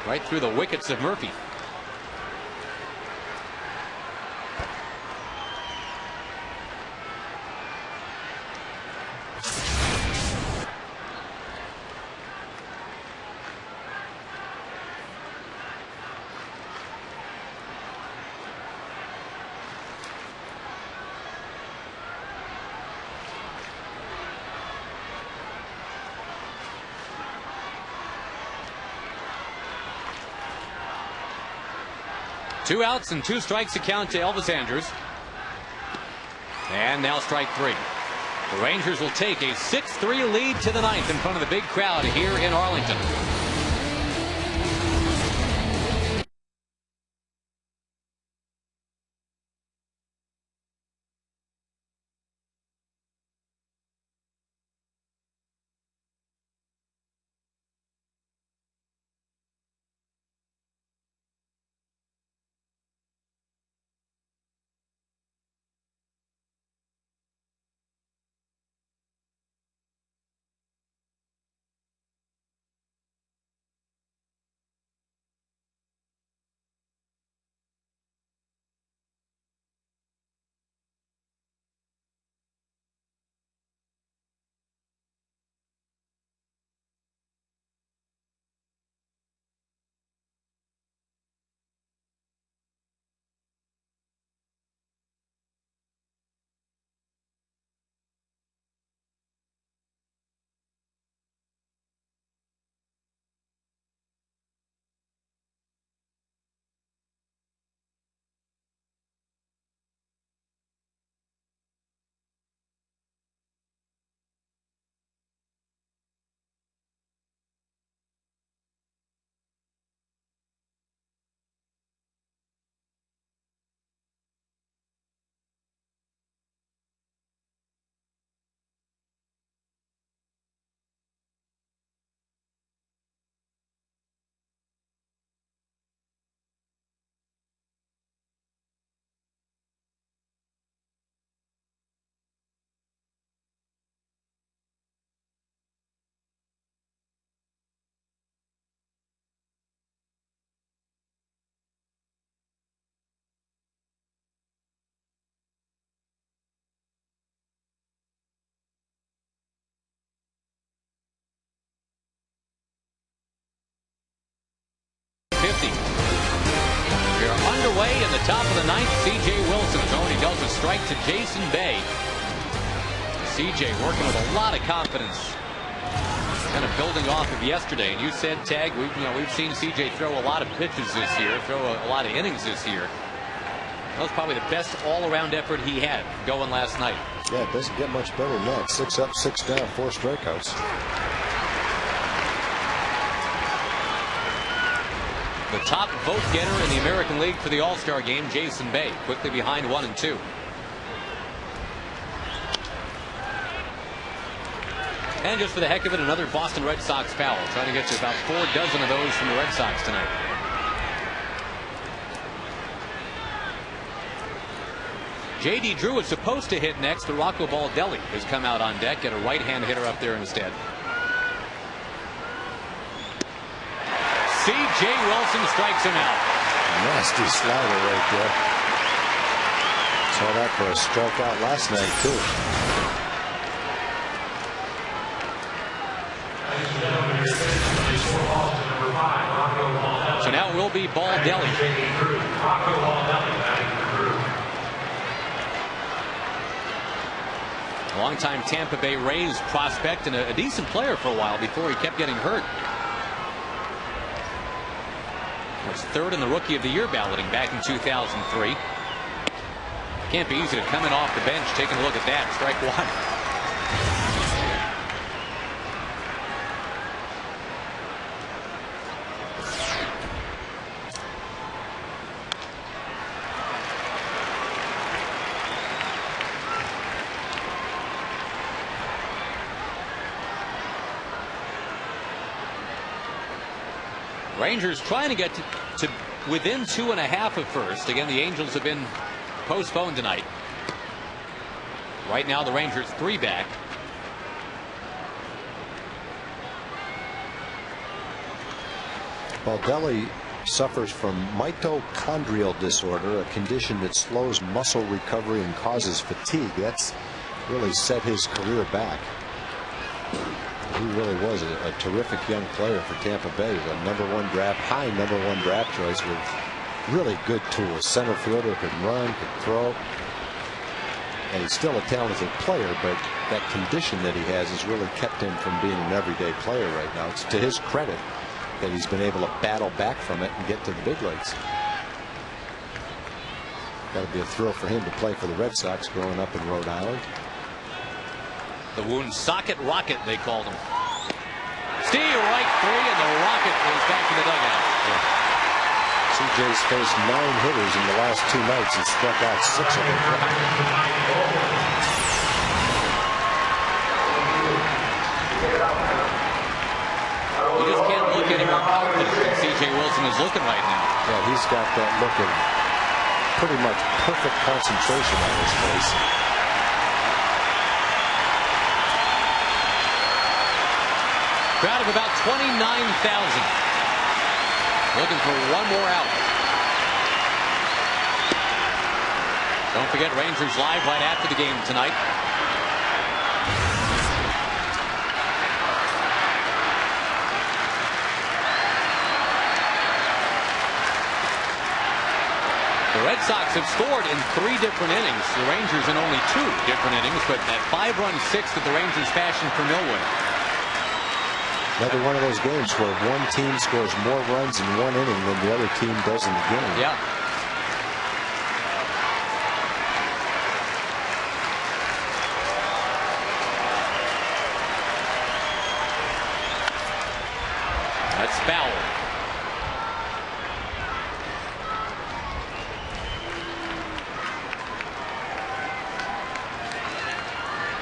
Right through the wickets of Murphy. Two outs and 2 strikes account to Elvis Andrus. And now strike 3. The Rangers will take a 6-3 lead to the 9th in front of the big crowd here in Arlington. underway in the top of the ninth. C.J. Wilson has already dealt a strike to Jason Bay. C.J. working with a lot of confidence, kind of building off of yesterday. And you said, Tag, we've seen C.J. throw a lot of pitches this year, throw a lot of innings this year. That was probably the best all-around effort he had going last night. Yeah, it doesn't get much better than that. 6 up, 6 down, 4 strikeouts. The top vote getter in the American League for the All-Star game, Jason Bay, quickly behind 1 and 2. And just for the heck of it, another Boston Red Sox foul. Trying to get to about 4 dozen of those from the Red Sox tonight. J.D. Drew is supposed to hit next, but Rocco Baldelli has come out on deck. Get a right-hand hitter up there instead. C.J. Wilson strikes him out. Nasty slider right there. Saw that for a strikeout last night, too. So now it will be Baldelli. Longtime Tampa Bay Rays prospect and a decent player for a while before he kept getting hurt. Was third in the Rookie of the Year balloting back in 2003. Can't be easy to come in off the bench, taking a look at that. Strike 1. Rangers trying to get to within 2.5 of first. Again, the Angels have been postponed tonight. Right now, the Rangers 3 back. Baldelli suffers from mitochondrial disorder, a condition that slows muscle recovery and causes fatigue. That's really set his career back. He really was a terrific young player for Tampa Bay. The #1 draft, high #1 draft choice with really good tools. Center fielder, could run, could throw. And he's still a talented player, but that condition that he has really kept him from being an everyday player right now. It's to his credit that he's been able to battle back from it and get to the big leagues. Got to be a thrill for him to play for the Red Sox growing up in Rhode Island. The Woonsocket Rocket, they called him. Steve, right 3, and the Rocket goes back to the dugout. Yeah. CJ's faced 9 hitters in the last 2 nights and struck out 6 of them. You just can't look any more confident than C.J. Wilson is looking right now. Yeah, he's got that look of pretty much perfect concentration on his face. Crowd of about 29,000. Looking for one more out. Don't forget Rangers Live right after the game tonight. The Red Sox have scored in 3 different innings. The Rangers in only 2 different innings, but that 5-run 6th that the Rangers fashioned for Millwood. Another one of those games where one team scores more runs in 1 inning than the other team does in the game. Yeah. That's foul.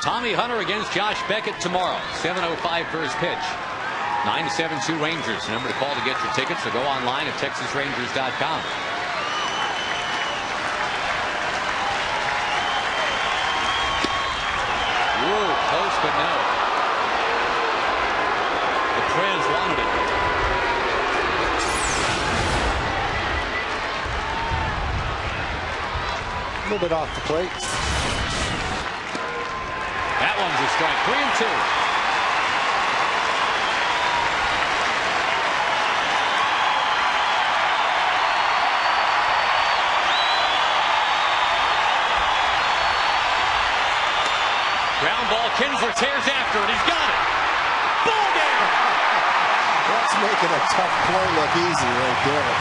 Tommy Hunter against Josh Beckett tomorrow. 7:05 first pitch. 972 Rangers. Number to call to get your tickets, or go online at TexasRangers.com. Whoa, close, but no. The Preds wanted it. A little bit off the plate. That one's a strike. 3-2. Miller tears after it. He's got it. Ball game. That's making a tough play look easy right there.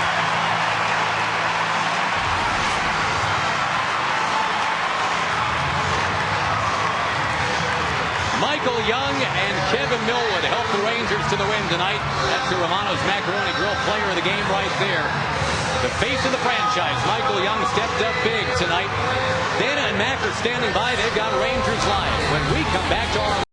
Michael Young and Kevin Millwood help the Rangers to the win tonight. That's the Romano's Macaroni Grill player of the game right there. The face of the franchise, Michael Young, stepped up big tonight. Dana and Mac are standing by. They've got Rangers live. When we come back to our